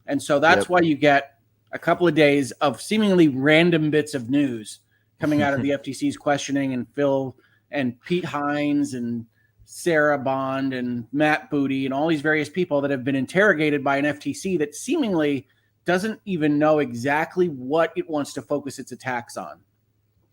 And so that's why you get a couple of days of seemingly random bits of news coming out of the FTC's questioning, and Phil and Pete Hines and Sarah Bond and Matt Booty and all these various people that have been interrogated by an FTC that seemingly doesn't even know exactly what it wants to focus its attacks on.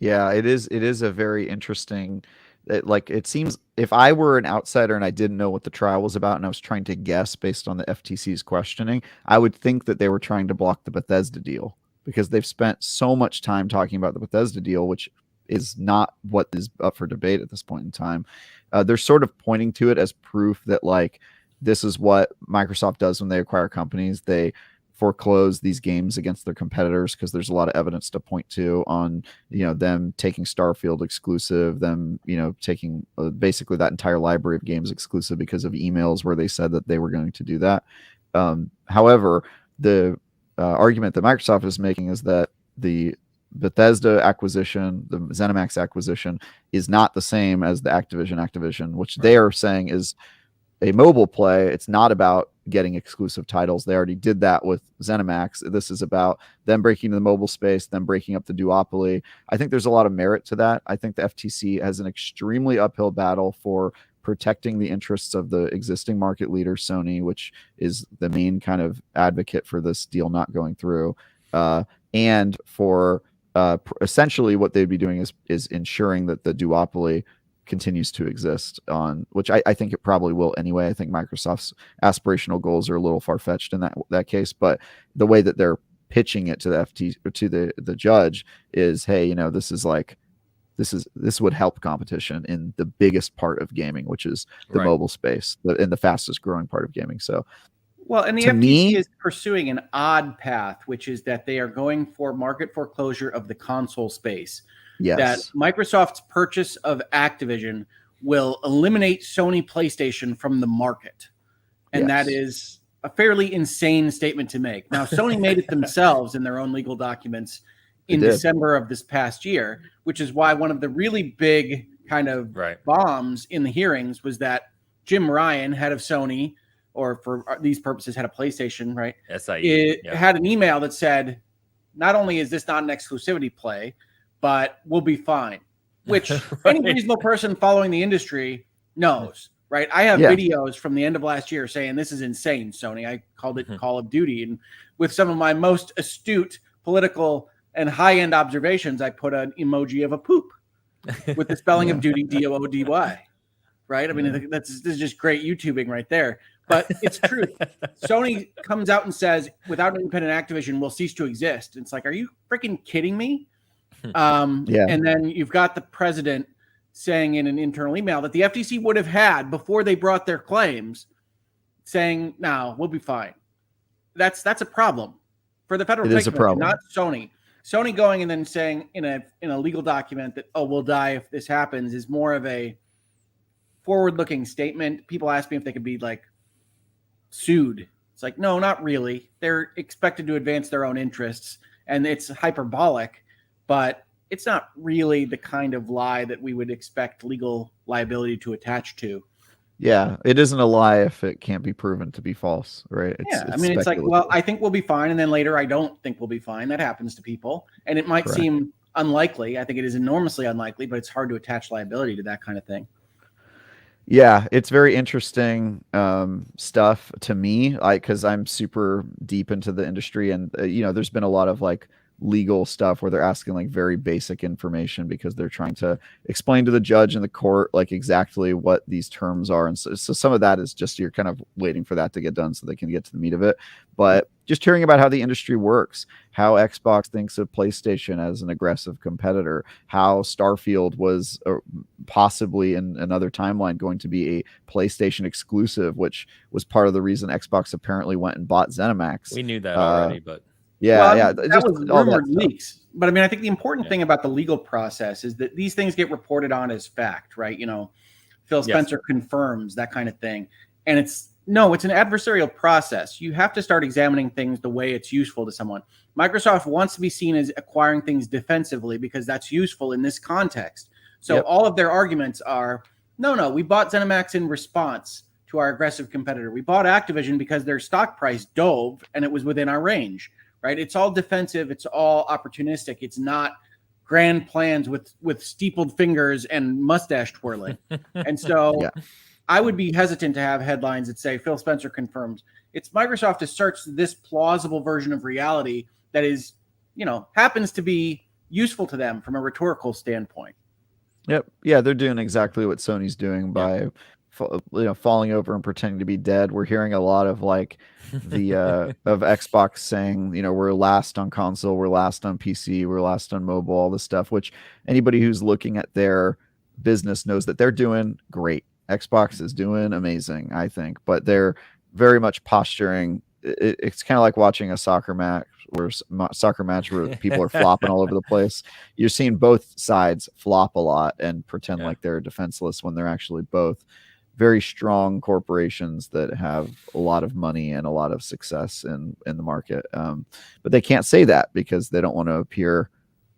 Yeah, it is a very interesting, it seems, if I were an outsider and I didn't know what the trial was about and I was trying to guess based on the FTC's questioning, I would think that they were trying to block the Bethesda deal because they've spent so much time talking about the Bethesda deal, which is not what is up for debate at this point in time. They're sort of pointing to it as proof that this is what Microsoft does when they acquire companies. They foreclose these games against their competitors because there's a lot of evidence to point to on, them taking Starfield exclusive, them, taking basically that entire library of games exclusive because of emails where they said that they were going to do that. However, the argument that Microsoft is making is that the Bethesda acquisition, the ZeniMax acquisition, is not the same as the Activision, which they are saying is a mobile play. It's not about getting exclusive titles. They already did that with ZeniMax. This is about them breaking the mobile space, them breaking up the duopoly. I think there's a lot of merit to that. I think the FTC has an extremely uphill battle for protecting the interests of the existing market leader, Sony, which is the main kind of advocate for this deal not going through, and for essentially what they'd be doing is ensuring that the duopoly continues to exist, on which I think it probably will anyway. I think Microsoft's aspirational goals are a little far-fetched in that case, but the way that they're pitching it to the FTC, or to the judge, is, hey, this would help competition in the biggest part of gaming, which is the mobile space, and the fastest growing part of gaming. So well, and the FTC is pursuing an odd path, which is that they are going for market foreclosure of the console space. Yes. That Microsoft's purchase of Activision will eliminate Sony PlayStation from the market. And that is a fairly insane statement to make. Now, Sony made it themselves in their own legal documents in December of this past year, which is why one of the really big kind of bombs in the hearings was that Jim Ryan, head of Sony, or for these purposes, had a PlayStation, right? SIE. Had an email that said, not only is this not an exclusivity play, but we'll be fine, which any reasonable person following the industry knows, right? I have videos from the end of last year saying this is insane, Sony. I called it Call of Duty. And with some of my most astute political and high-end observations, I put an emoji of a poop. with the spelling of Yeah. duty, DOODY, right? I mean, this is just great YouTubing right there. But it's true. Sony comes out and says, without independent Activision, will cease to exist. It's like, are you freaking kidding me? Yeah. And then you've got the president saying in an internal email that the FTC would have had before they brought their claims, saying, "No, we'll be fine." That's a problem for the federal. It is a problem, not Sony. Sony going and then saying in a legal document that, "Oh, we'll die if this happens," is more of a forward-looking statement. People ask me if they could be like sued. It's like, no, not really. They're expected to advance their own interests, and it's hyperbolic, but it's not really the kind of lie that we would expect legal liability to attach to. Yeah, it isn't a lie if it can't be proven to be false, right? I mean, it's like, well, I think we'll be fine, and then later I don't think we'll be fine. That happens to people, and it might seem unlikely. I think it is enormously unlikely, but it's hard to attach liability to that kind of thing. Yeah, it's very interesting stuff to me, because I'm super deep into the industry, and there's been a lot of like legal stuff where they're asking like very basic information because they're trying to explain to the judge in the court like exactly what these terms are, and so some of that is just you're kind of waiting for that to get done so they can get to the meat of it. But just hearing about how the industry works, how Xbox thinks of PlayStation as an aggressive competitor, how Starfield was possibly in another timeline going to be a PlayStation exclusive, which was part of the reason Xbox apparently went and bought ZeniMax. We knew that already, but that was rumored leaks. But I mean, I think the important thing about the legal process is that these things get reported on as fact, right? Phil Spencer confirms that kind of thing. And it's an adversarial process. You have to start examining things the way it's useful to someone. Microsoft wants to be seen as acquiring things defensively because that's useful in this context. So all of their arguments are, no, we bought ZeniMax in response to our aggressive competitor. We bought Activision because their stock price dove and it was within our range. Right? It's all defensive. It's all opportunistic. It's not grand plans with steepled fingers and mustache twirling. And so I would be hesitant to have headlines that say Phil Spencer confirms. It's Microsoft to search this plausible version of reality that is, happens to be useful to them from a rhetorical standpoint. Yep. Yeah, they're doing exactly what Sony's doing by falling over and pretending to be dead. We're hearing a lot of like the of Xbox saying, we're last on console, we're last on PC, we're last on mobile, all this stuff, which anybody who's looking at their business knows that they're doing great. Xbox is doing amazing, I think, but they're very much posturing. It's kind of like watching a soccer match where people are flopping all over the place. You're seeing both sides flop a lot and pretend like they're defenseless when they're actually both very strong corporations that have a lot of money and a lot of success in the market. But they can't say that because they don't want to appear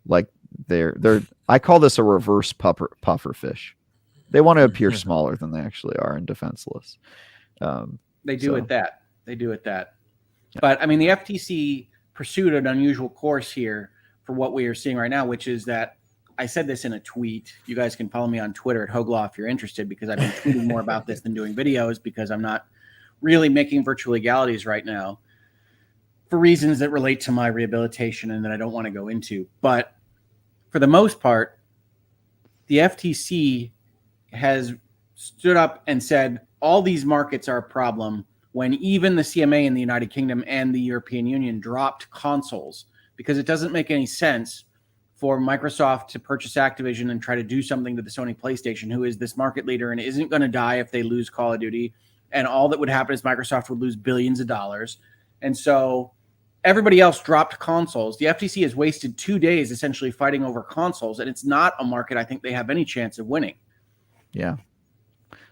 like they're I call this a reverse puffer fish. They want to appear smaller than they actually are and defenseless. They do it that. But I mean, the FTC pursued an unusual course here for what we are seeing right now, which is that I said this in a tweet. You guys can follow me on Twitter at HoegLaw if you're interested, because I've been tweeting more about this than doing videos because I'm not really making virtual legalities right now for reasons that relate to my rehabilitation and that I don't want to go into. But for the most part, the FTC has stood up and said all these markets are a problem when even the CMA in the United Kingdom and the European Union dropped consoles because it doesn't make any sense for Microsoft to purchase Activision and try to do something to the Sony PlayStation, who is this market leader and isn't going to die if they lose Call of Duty. And all that would happen is Microsoft would lose billions of dollars. And so everybody else dropped consoles. The FTC has wasted 2 days essentially fighting over consoles, and it's not a market I think they have any chance of winning. Yeah.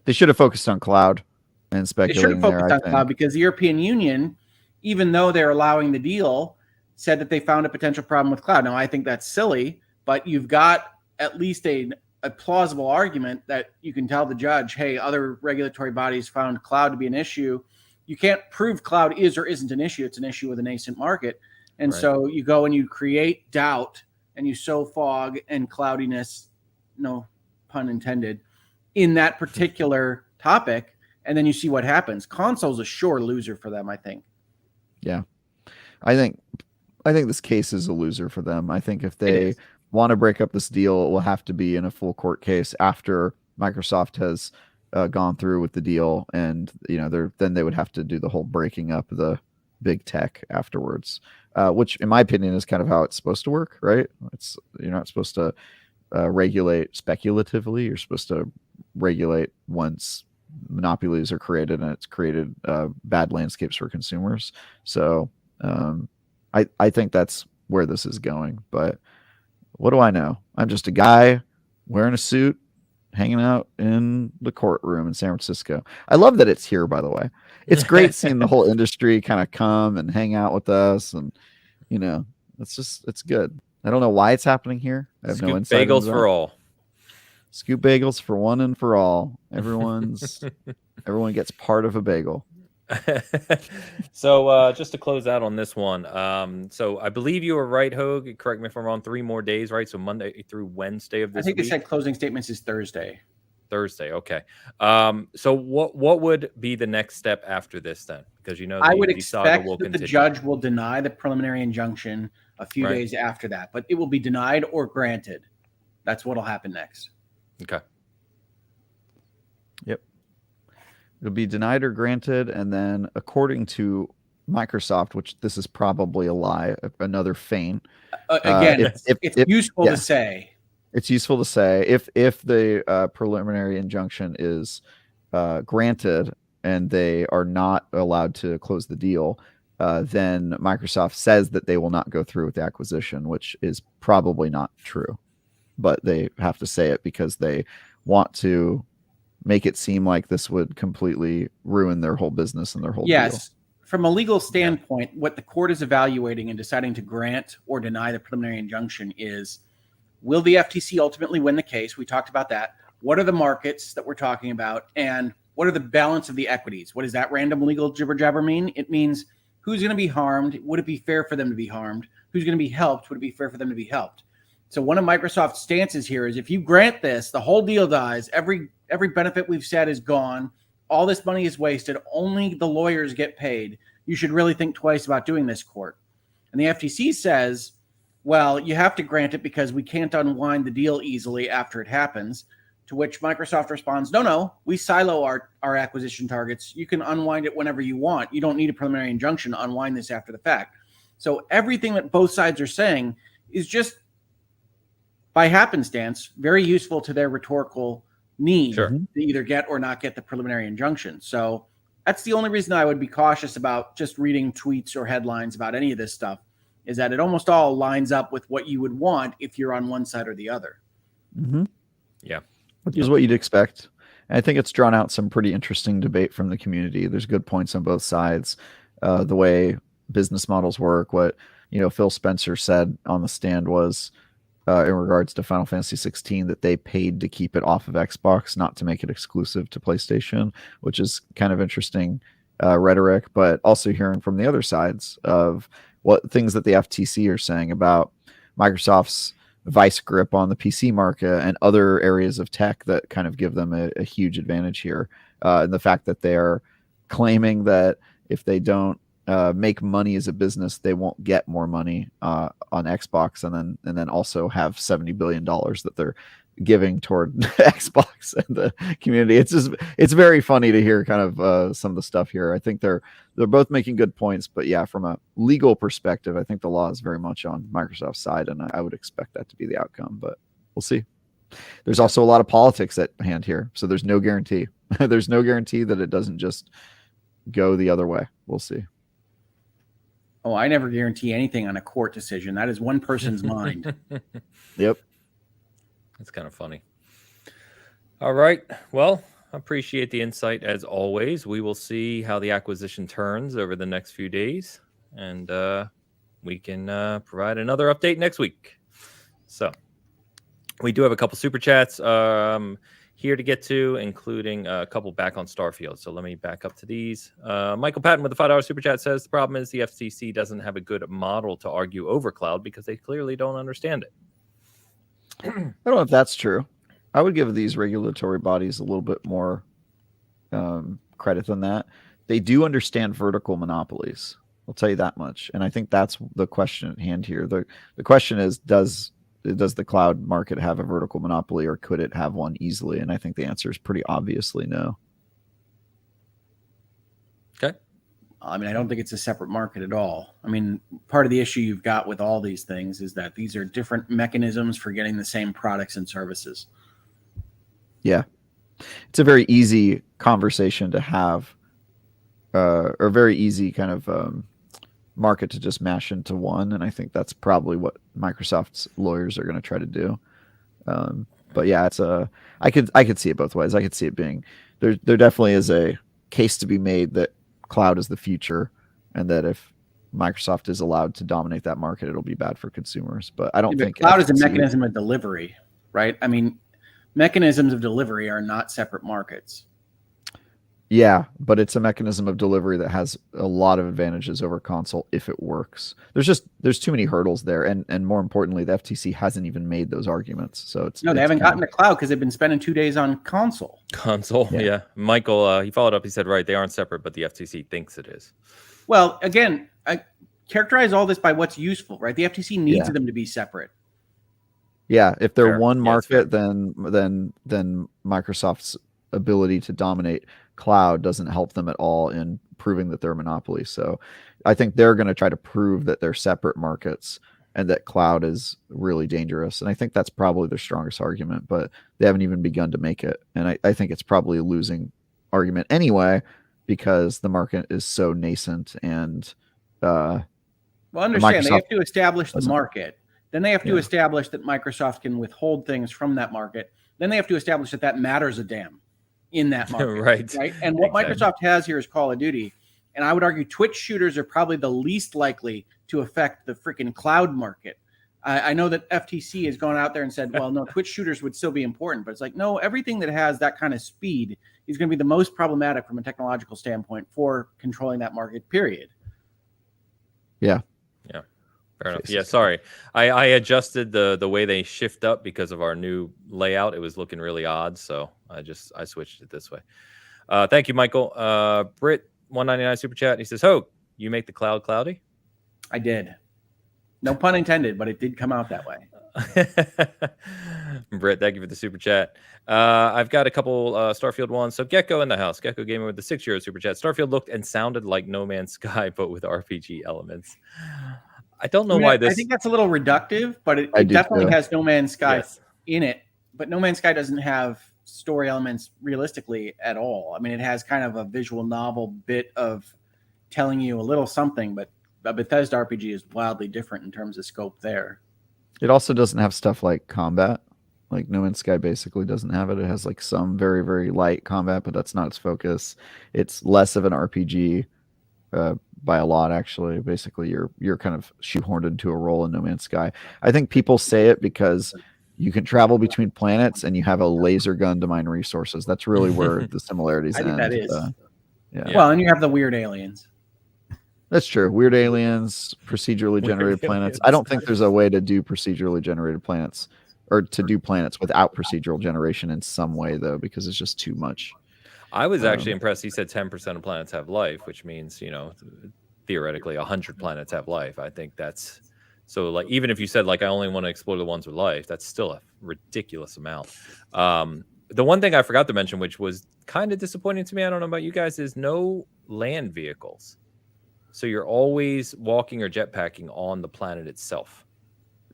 They should have focused on cloud and speculating. They should have focused on cloud because the European Union, even though they're allowing the deal, said that they found a potential problem with cloud. Now, I think that's silly, but you've got at least a plausible argument that you can tell the judge, hey, other regulatory bodies found cloud to be an issue. You can't prove cloud is or isn't an issue. It's an issue with a nascent market. And so you go and you create doubt and you sow fog and cloudiness, no pun intended, in that particular topic. And then you see what happens. Console's a sure loser for them, I think. Yeah. I think this case is a loser for them. I think if they want to break up this deal, it will have to be in a full court case after Microsoft has gone through with the deal, and then they would have to do the whole breaking up the big tech afterwards, which in my opinion is kind of how it's supposed to work, right? You're not supposed to regulate speculatively. You're supposed to regulate once monopolies are created and it's created bad landscapes for consumers. So I think that's where this is going. But what do I know? I'm just a guy wearing a suit, hanging out in the courtroom in San Francisco. I love that it's here, by the way. It's great seeing the whole industry kind of come and hang out with us, and it's good. I don't know why it's happening here. I have no insight. Bagels for all. Scoop bagels for one and for all. Everyone gets part of a bagel. So just to close out on this one, so I believe you were right, Hoeg. Correct me if I'm wrong. 3 more days, right? So Monday through Wednesday of this week. I think they said closing statements is Thursday. Okay. So what would be the next step after this then? Because I would expect that the judge will deny the preliminary injunction a few days after that, but it will be denied or granted. That's what'll happen next. Okay. Yep. It'll be denied or granted, and then according to Microsoft, which this is probably a lie, another feign. Again, it's useful to say. It's useful to say if the preliminary injunction is granted and they are not allowed to close the deal, then Microsoft says that they will not go through with the acquisition, which is probably not true. But they have to say it because they want to make it seem like this would completely ruin their whole business and their whole deal. From a legal standpoint, what the court is evaluating and deciding to grant or deny the preliminary injunction is, will the FTC ultimately win the case? We talked about that. What are the markets that we're talking about? And what are the balance of the equities? What does that random legal jibber jabber mean? It means who's going to be harmed? Would it be fair for them to be harmed? Who's going to be helped? Would it be fair for them to be helped? So one of Microsoft's stances here is if you grant this, the whole deal dies. Every benefit we've said is gone. All this money is wasted. Only the lawyers get paid. You should really think twice about doing this, court. And the FTC says, well, you have to grant it because we can't unwind the deal easily after it happens. To which Microsoft responds, no, we silo our acquisition targets. You can unwind it whenever you want. You don't need a preliminary injunction to unwind this after the fact. So everything that both sides are saying is just by happenstance, very useful to their rhetorical need to either get or not get the preliminary injunction. So that's the only reason I would be cautious about just reading tweets or headlines about any of this stuff, is that it almost all lines up with what you would want if you're on one side or the other. Mm-hmm. Yeah. Which is what you'd expect. And I think it's drawn out some pretty interesting debate from the community. There's good points on both sides. The way business models work, what Phil Spencer said on the stand was, in regards to Final Fantasy XVI, that they paid to keep it off of Xbox, not to make it exclusive to PlayStation, which is kind of interesting rhetoric, but also hearing from the other sides of what things that the FTC are saying about Microsoft's vice grip on the PC market and other areas of tech that kind of give them a huge advantage here. And the fact that they are claiming that if they don't make money as a business, they won't get more money on Xbox, and then also have $70 billion that they're giving toward Xbox and the community. It's very funny to hear kind of some of the stuff here. I think they're both making good points, but yeah, from a legal perspective, I think the law is very much on Microsoft's side, and I would expect that to be the outcome, but we'll see. There's also a lot of politics at hand here, so there's no guarantee. There's no guarantee that it doesn't just go the other way. We'll see. Oh, I never guarantee anything on a court decision. That is one person's mind. Yep. That's kind of funny. All right. Well, I appreciate the insight as always. We will see how the acquisition turns over the next few days, and we can provide another update next week. So we do have a couple super chats here to get to, including a couple back on Starfield. So let me back up to these. Michael Patton with the $5 super chat says, the problem is the FCC doesn't have a good model to argue over cloud because they clearly don't understand it. I don't know if that's true. I would give these regulatory bodies a little bit more credit than that. They do understand vertical monopolies. I'll tell you that much. And I think that's the question at hand here. The question is, does does the cloud market have a vertical monopoly, or could it have one easily? And I think the answer is pretty obviously no. Okay. I mean, I don't think it's a separate market at all. I mean, part of the issue you've got with all these things is that these are different mechanisms for getting the same products and services. Yeah. It's a very easy conversation to have, or very easy kind of market to just mash into one. And I think that's probably what Microsoft's lawyers are going to try to do. But yeah, I could see it both ways. I could see it being there definitely is a case to be made that cloud is the future, and that if Microsoft is allowed to dominate that market, it'll be bad for consumers. But I don't think cloud is a mechanism of delivery, right? I mean, mechanisms of delivery are not separate markets. Yeah, but it's a mechanism of delivery that has a lot of advantages over console if it works. There's too many hurdles there, and more importantly, the FTC hasn't even made those arguments. So they haven't gotten to cloud because they've been spending 2 days on console. Yeah. Michael, he followed up. He said, right, they aren't separate, but the FTC thinks it is. Well, again, I characterize all this by what's useful, right? The FTC needs them to be separate. Yeah, if they're Fair. one market, then Microsoft's ability to dominate cloud doesn't help them at all in proving that they're a monopoly. So I think they're going to try to prove that they're separate markets and that cloud is really dangerous. And I think that's probably their strongest argument, but they haven't even begun to make it. And I think it's probably a losing argument anyway, because the market is so nascent. And well, understand, they have to establish the market. Then they have to establish that Microsoft can withhold things from that market. Then they have to establish that matters a damn in that market. Right. And what Microsoft has here is Call of Duty. And I would argue Twitch shooters are probably the least likely to affect the freaking cloud market. I know that FTC has gone out there and said, well, no, Twitch shooters would still be important. But it's like, no, everything that has that kind of speed is going to be the most problematic from a technological standpoint for controlling that market, period. Yeah. Yeah. Fair enough. Yeah, sorry. I adjusted the way they shift up because of our new layout. It was looking really odd, so I switched it this way. Thank you, Michael. Britt 199 super chat. He says, "Hoeg, you make the cloud cloudy?" I did. No pun intended, but it did come out that way. Britt, thank you for the super chat. I've got a couple Starfield ones. So Gecko in the house. Gecko Gamer with the €6 super chat. Starfield looked and sounded like No Man's Sky, but with RPG elements. I don't know why this. I think that's a little reductive, but it definitely has No Man's Sky in it. But No Man's Sky doesn't have story elements realistically at all. I mean, it has kind of a visual novel bit of telling you a little something, but a Bethesda RPG is wildly different in terms of scope there. It also doesn't have stuff like combat. Like No Man's Sky basically doesn't have it. It has like some very, very light combat, but that's not its focus. It's less of an RPG. By a lot, actually. Basically, you're kind of shoehorned into a role in No Man's Sky. I think people say it because you can travel between planets and you have a laser gun to mine resources. That's really where the similarities end. I think that is. Well, and you have the weird aliens. That's true. Weird aliens, procedurally generated planets. I don't think there's a way to do procedurally generated planets, or to do planets without procedural generation in some way, though, because it's just too much. I was actually impressed. He said 10% of planets have life, which means, theoretically 100 planets have life. I think that's so, like, even if you said, like, I only want to explore the ones with life, that's still a ridiculous amount. The one thing I forgot to mention, which was kind of disappointing to me, I don't know about you guys, is no land vehicles. So you're always walking or jetpacking on the planet itself.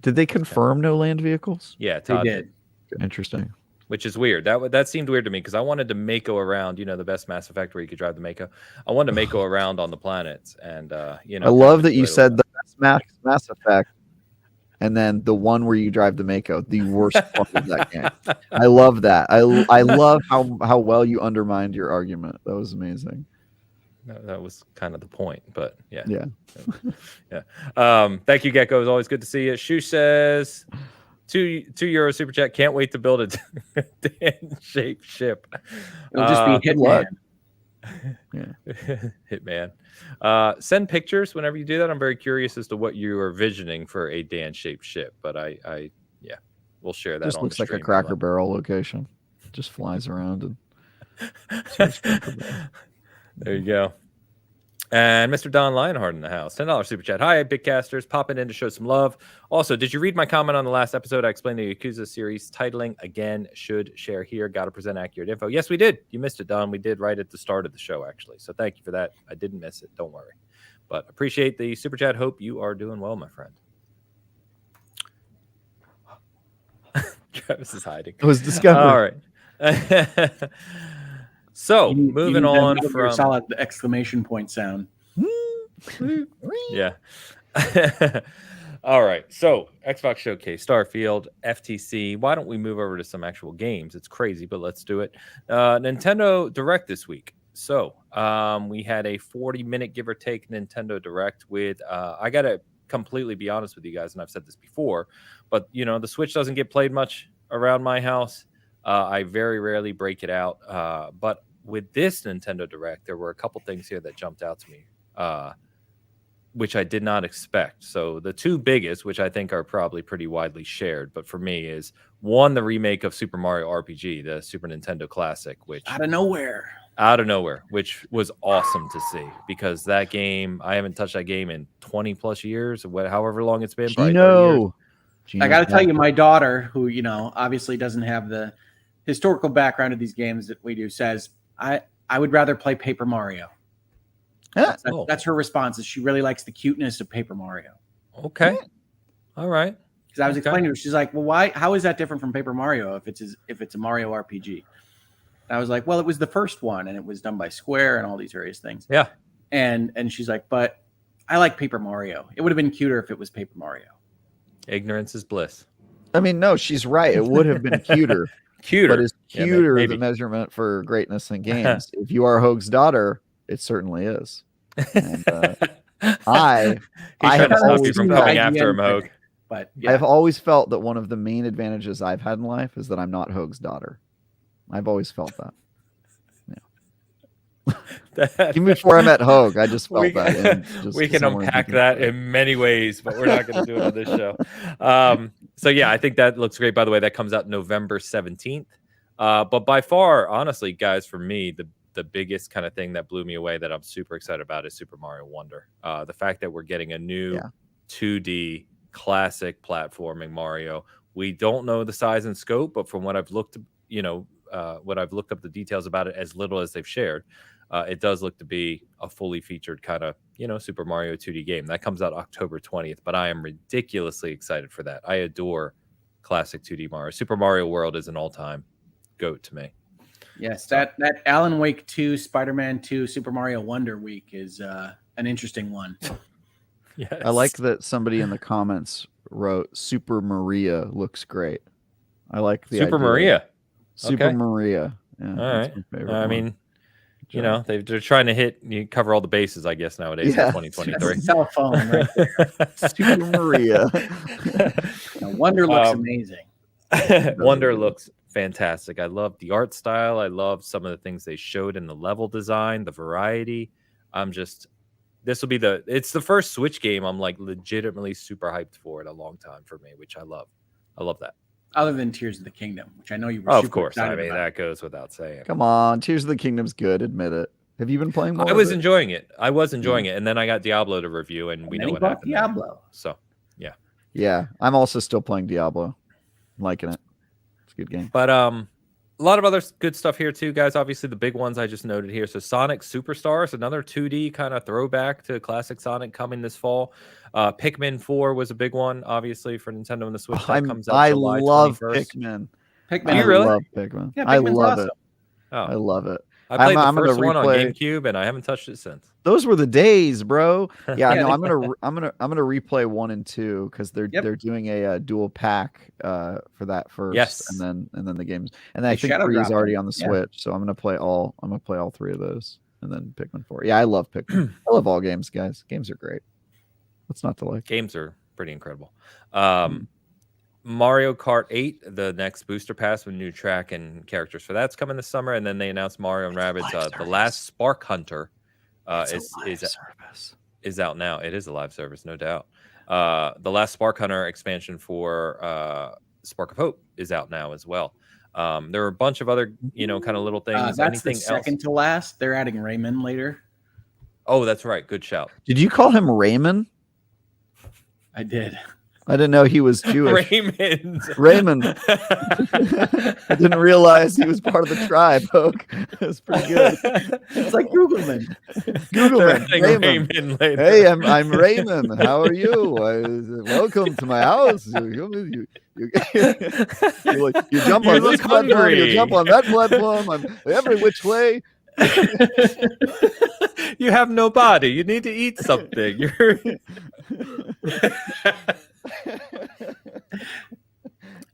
Did they confirm no land vehicles? Yeah, Todd they did. Interesting. Which is weird. That seemed weird to me because I wanted to Mako around, the best Mass Effect where you could drive the Mako. I wanted to Mako around on the planets, and I love that you said the best Mass Effect, and then the one where you drive the Mako, the worst part of that game. I love that. I love how well you undermined your argument. That was amazing. That was kind of the point, but yeah. Thank you, Gecko. It's always good to see you. Shu says, €2 super chat. Can't wait to build a Dan-shaped ship. It'll just be Hitman. Hitman. Send pictures whenever you do that. I'm very curious as to what you are visioning for a Dan-shaped ship. But we'll share that. Just on looks the like a stream Cracker Barrel location. Just flies around and there you go. And Mr. Don Lionheart in the house. $10 super chat. Hi, Bitcasters. Popping in to show some love. Also, did you read my comment on the last episode? I explained the Yakuza series titling again. Should share here. Got to present accurate info. Yes, we did. You missed it, Don. We did right at the start of the show, actually. So thank you for that. I didn't miss it. Don't worry. But appreciate the super chat. Hope you are doing well, my friend. Travis is hiding. It was discovered. All right. So moving on from solid exclamation point sound. Yeah. All right. So Xbox Showcase, Starfield, FTC. Why don't we move over to some actual games? It's crazy, but let's do it. Nintendo Direct this week. So we had a 40-minute give or take Nintendo Direct with I gotta completely be honest with you guys, and I've said this before, but the Switch doesn't get played much around my house. I very rarely break it out. But with this Nintendo Direct, there were a couple things here that jumped out to me, which I did not expect. So the two biggest, which I think are probably pretty widely shared, but for me is one, the remake of Super Mario RPG, the Super Nintendo Classic, which out of nowhere, which was awesome to see, because that game, I haven't touched that game in 20 plus years, however long it's been. Gino. I got to tell you, my daughter, who, obviously doesn't have the historical background of these games that we do, says, I would rather play Paper Mario. That's her response. Is she really likes the cuteness of Paper Mario. Okay. All right. Because I was explaining to her, she's like, well, how is that different from Paper Mario if it's a Mario RPG? And I was like, well, it was the first one, and it was done by Square and all these various things. Yeah. And she's like, but I like Paper Mario. It would have been cuter if it was Paper Mario. Ignorance is bliss. I mean, no, she's right. It would have been cuter. But is cuter the measurement for greatness in games? If you are Hoeg's daughter, it certainly is. And, I have always from coming after him, Hoeg. But I've always felt that one of the main advantages I've had in life is that I'm not Hoeg's daughter. I've always felt that. Even before I met Hoeg, I just felt that. We can unpack that in many ways, but we're not going to do it on this show. So yeah, I think that looks great. By the way, that comes out November 17th. But by far, honestly, guys, for me, the biggest kind of thing that blew me away that I'm super excited about is Super Mario Wonder. The fact that we're getting a new 2D classic platforming Mario. We don't know the size and scope, but from what I've looked, what I've looked up the details about it, as little as they've shared, it does look to be a fully featured kind of, Super Mario 2D game. That comes out October 20th, but I am ridiculously excited for that. I adore classic 2D Mario. Super Mario World is an all-time GOAT to me. Yes, that Alan Wake 2, Spider-Man 2, Super Mario Wonder week is an interesting one. Yes. I like that somebody in the comments wrote Super Maria looks great. I like the Super idea. Maria. Super Maria. Yeah, all right. I mean, they're trying to cover all the bases, I guess, nowadays in 2023. Cell phone right there. Super Maria. Wonder looks amazing. Wonder looks fantastic. I love the art style. I love some of the things they showed in the level design, the variety. It's the first Switch game I'm like legitimately super hyped for in a long time for me, which I love. I love that. Other than Tears of the Kingdom, which I know you were of super course. excited I mean, about. that goes without saying. Come on, Tears of the Kingdom's good. Admit it. Have you been playing more? I was enjoying it. And then I got Diablo to review, and we know what happened. Diablo. So, yeah. I'm also still playing Diablo. I'm liking it. It's a good game. But a lot of other good stuff here too, guys. Obviously, the big ones I just noted here. So, Sonic Superstars, another 2D kind of throwback to classic Sonic, coming this fall. Pikmin 4 was a big one, obviously, for Nintendo and the Switch. That comes out July 21st. Love Pikmin. Do you really? I love Pikmin. Yeah, I Pikmin's love awesome. it. Oh. I love it. I played I'm the first gonna one on replay- GameCube, and I haven't touched it since. Those were the days, bro. Yeah, no, Yeah. I'm gonna replay 1 and 2 because they're doing a dual pack for that first, Yes. and then the games, and then I They think shadow 3 is drop already them. on the Yeah. Switch, so I'm gonna play all 3 of those, and then Pikmin 4. Yeah, I love Pikmin. I love all games, guys. Games are great. What's not to like? Games are pretty incredible. Mario Kart 8, the next booster pass with new track and characters for that's coming this summer, and then they announced Mario and Rabbids. The Last Spark Hunter is out now. It is a live service, no doubt. The Last Spark Hunter expansion for Spark of Hope is out now as well. There are a bunch of other, kind of little things. That's Anything the second to last. They're adding Rayman later. Oh, that's right. Good shout. Did you call him Raymond? I did. I didn't know he was Jewish. Raymond. Raymond. I didn't realize he was part of the tribe, Hoeg. That's pretty good. It's like Googleman. Googleman. Raymond later. Hey, I'm Raymond. How are you? Welcome to my house. You jump on this platform, you jump on that platform. I'm every which way. You have no body. You need to eat something. You're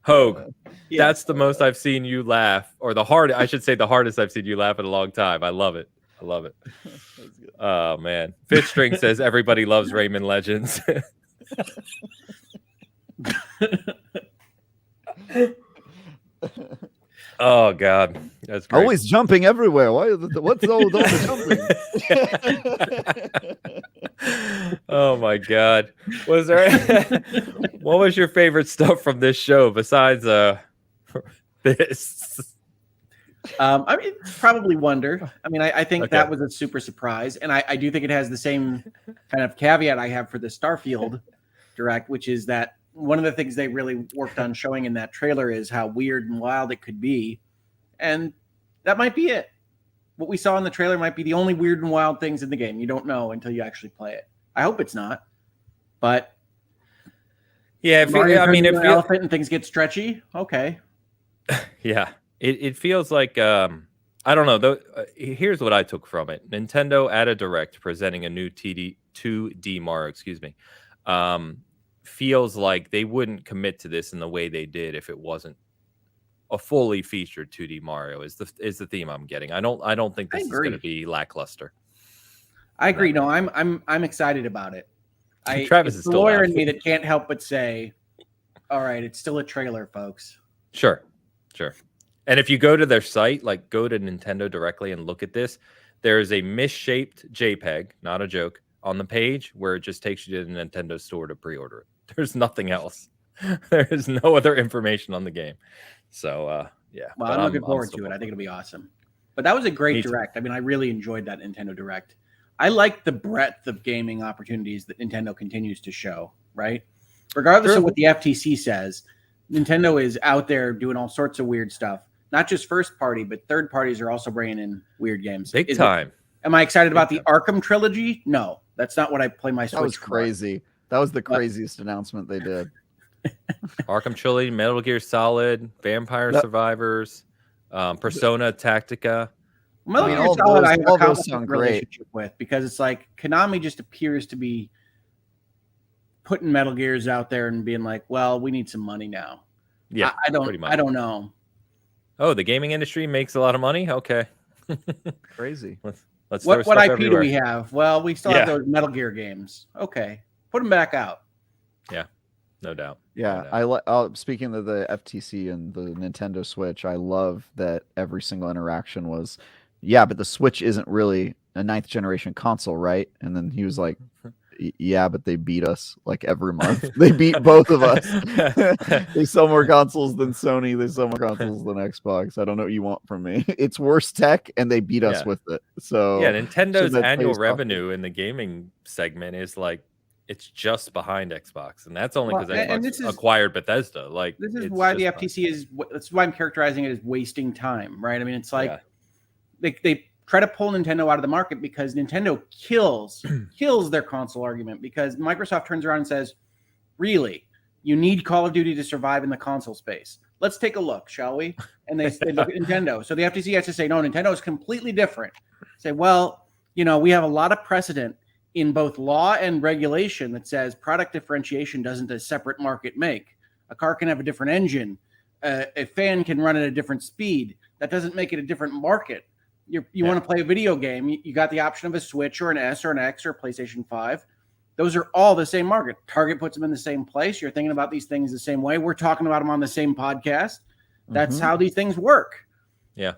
Hoeg. Yeah. That's the most I've seen you laugh, or the hardest I've seen you laugh in a long time. I love it. Oh man. Fifth String says everybody loves Raymond Legends. Oh God, that's great. Always jumping everywhere. What's all the jumping? Oh my God, was there? What was your favorite stuff from this show besides this? I mean, probably Wonder. I mean, I think Okay. that was a super surprise, and I do think it has the same kind of caveat I have for the Starfield Direct, which is that one of the things they really worked on showing in that trailer is how weird and wild it could be, and that might be it. What we saw in the trailer might be the only weird and wild things in the game. You don't know until you actually play it. I hope it's not, but Yeah, Mario I mean, turns into an elephant and things get stretchy. Okay. Yeah, it feels like I don't know. Though, here's what I took from it: Nintendo at a direct presenting a new 2D Mario. Excuse me. Feels like they wouldn't commit to this in the way they did if it wasn't a fully featured 2D Mario. Is the theme I'm getting? I don't think this is going to be lackluster. I agree. No, I'm excited about it. Travis it's is the still lawyer in laughing. me that can't help but say, "All right, it's still a trailer, folks." Sure. And if you go to their site, like go to Nintendo directly and look at this, there is a misshaped JPEG, not a joke, on the page where it just takes you to the Nintendo store to pre-order it. There's nothing else. There is no other information on the game. So, yeah. Well, But I'm looking forward to it. I think it'll be awesome. But that was a great direct. I mean, I really enjoyed that Nintendo Direct. I like the breadth of gaming opportunities that Nintendo continues to show, right? Regardless of what the FTC says, Nintendo is out there doing all sorts of weird stuff. Not just first party, but third parties are also bringing in weird games. Big time. Am I excited about the Arkham trilogy? No, that's not what I play my Switch That was for. crazy. That was the craziest announcement they did. Arkham Trilogy, Metal Gear Solid, Vampire Survivors, Persona Tactica. Metal Gear Solid, I have a complicated relationship with because it's like Konami just appears to be putting Metal Gears out there and being like, "Well, we need some money now." Yeah, I don't know. Oh, the gaming industry makes a lot of money. Okay, crazy. Let's what throw IP stuff do everywhere. we have? Well, we still have those Metal Gear games. Okay, put them back out. Yeah, no doubt. Yeah, No doubt. speaking of the FTC and the Nintendo Switch, I love that every single interaction was, yeah, but the Switch isn't really a 9th generation console, right? And then he was like, yeah, but they beat us like every month. They beat both of us. They sell more consoles than Sony. They sell more consoles than Xbox. I don't know what you want from me. It's worse tech, and they beat us with it. So yeah, Nintendo's that annual plays off. revenue in the gaming segment is like it's just behind Xbox, and that's only because Xbox acquired Bethesda. Like this is why the FTC is. That's why I'm characterizing it as wasting time, right? I mean, it's like they try to pull Nintendo out of the market because Nintendo kills their console argument because Microsoft turns around and says, "Really, you need Call of Duty to survive in the console space? Let's take a look, shall we?" And they look at Nintendo. So the FTC has to say, "No, Nintendo is completely different." Say, "Well, we have a lot of precedent in both law and regulation that says product differentiation doesn't a separate market make. A car can have a different engine. A fan can run at a different speed. That doesn't make it a different market. You want to play a video game, you got the option of a Switch or an S or an X or a PlayStation 5. Those are all the same market. Target puts them in the same place. You're thinking about these things the same way. We're talking about them on the same podcast. That's how these things work." Yeah.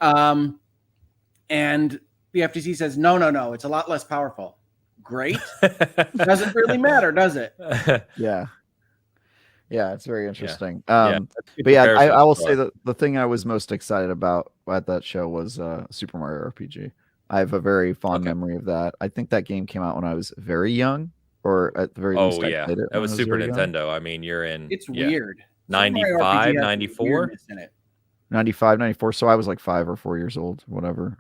And the FTC says, no, it's a lot less powerful. Great. Doesn't really matter, does it? Yeah, it's very interesting. Yeah. But yeah, I will say that the thing I was most excited about at that show was Super Mario RPG. I have a very fond Okay. memory of that. I think that game came out when I was very young, or at the very least, Oh I yeah, played it that when was I was Super very young. Nintendo. I mean, you're in It's weird. Super Mario 95, RPG has some 94. weirdness in it. 95, 94. So I was like 5 or 4 years old, whatever.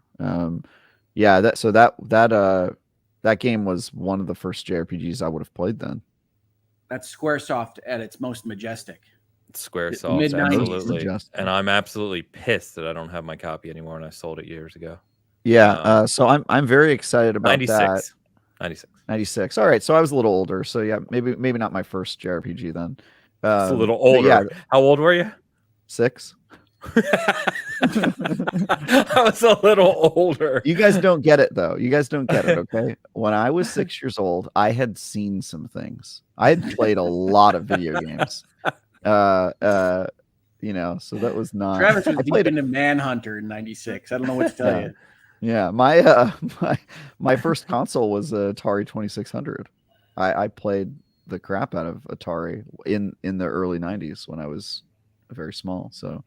Yeah, that game was one of the first JRPGs I would have played then. That's Squaresoft at its most majestic. Squaresoft, Mid-90s. absolutely. Majestic. And I'm absolutely pissed that I don't have my copy anymore, and I sold it years ago. Yeah, so I'm very excited about 96. that. 96. 96. All right, so I was a little older. So yeah, maybe not my first JRPG then. It's a little but older. Yeah, How old were you? 6. I was a little older. You guys don't get it though. You guys don't get it, okay? When I was 6 years old, I had seen some things. I had played a lot of video games. So that was not. Travis was I deep played into Manhunter in '96. I don't know what to tell you. Yeah, my first console was Atari 2600. I played the crap out of Atari in the early 90s when I was very small. So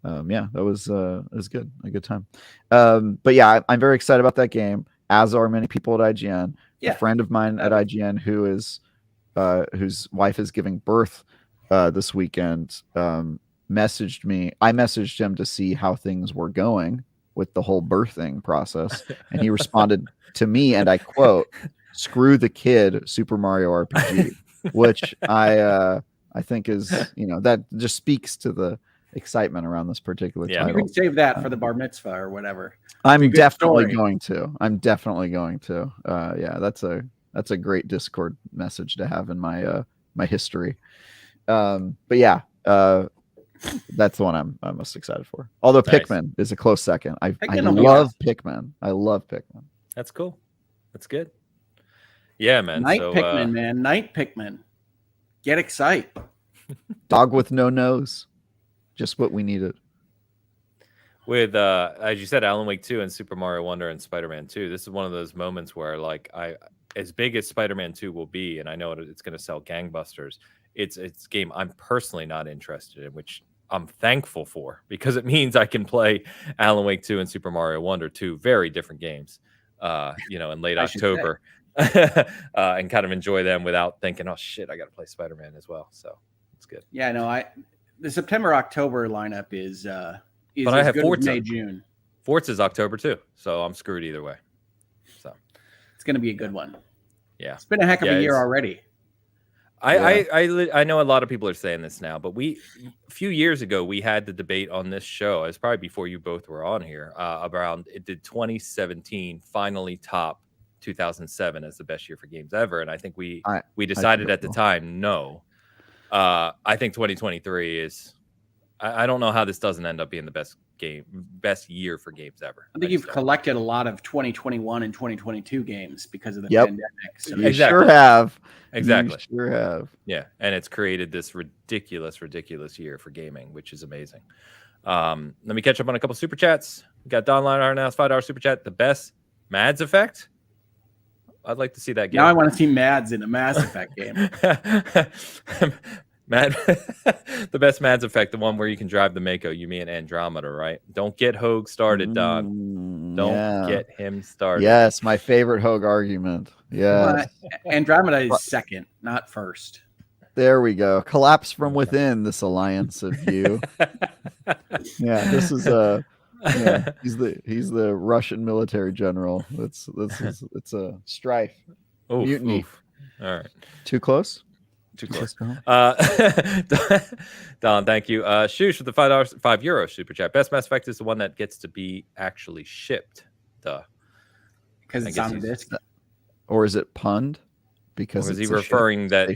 yeah, that was good, a good time. But yeah, I'm very excited about that game, as are many people at IGN. Yeah. A friend of mine at IGN whose wife is giving birth this weekend messaged me. I messaged him to see how things were going with the whole birthing process, and he responded to me, and I quote, "Screw the kid, Super Mario RPG," which I think is, that just speaks to the excitement around this particular Yeah. title. You can save that for the bar mitzvah or whatever. I'm good definitely story. going to. Yeah, that's a great Discord message to have in my my history. But yeah, that's the one I'm most excited for. Although Nice. Pikmin is a close second. I Pikmin will be love awesome. Pikmin. I love Pikmin. That's cool. That's good. Yeah, man. Night so, Pikmin, man. Night Pikmin. Get excited. Dog with no nose. Just what we needed. With as you said, Alan Wake 2 and Super Mario Wonder and Spider-Man 2, this is one of those moments where, like, as big as Spider-Man 2 will be, and I know it's going to sell gangbusters, it's a game I'm personally not interested in, which I'm thankful for, because it means I can play Alan Wake 2 and Super Mario Wonder, 2 very different games, in late October, and kind of enjoy them without thinking, oh shit, I got to play Spider-Man as well. So it's good. Yeah, no, the September-October lineup is but I have good as Forza. May, June. Forza's October too, so I'm screwed either way. So it's going to be a good one. Yeah, it's been a heck of a year already. I know a lot of people are saying this now, but a few years ago we had the debate on this show. It was probably before you both were on here. Around did 2017 finally top 2007 as the best year for games ever? And I think we decided at the time no. I think 2023 is. I don't know how this doesn't end up being the best year for games ever. I think you've collected a lot of 2021 and 2022 games because of the Yep. pandemic. So You sure have. Exactly. You sure have. Yeah, and it's created this ridiculous year for gaming, which is amazing. Let me catch up on a couple super chats. We got Don Lionheart now, $5 super chat. The best Mads Effect. I'd like to see that game. Now I want to see Mads in a Mass Effect game. The best Mads Effect, the one where you can drive the Mako, Yumi and Andromeda, right? Don't get Hoeg started, Don. Don't get him started. Yes, my favorite Hoeg argument. Yes. Andromeda is second, not first. There we go. Collapse from within this alliance of you. Yeah, this is he's the Russian military general. It's a strife. Oof, Mutiny. Oof. All right. Too close? Too close. Don, thank you. Shoosh with the €5 super chat. Best Mass Effect is the one that gets to be actually shipped. Because it's on disc. Or is it punned? Because or is he referring that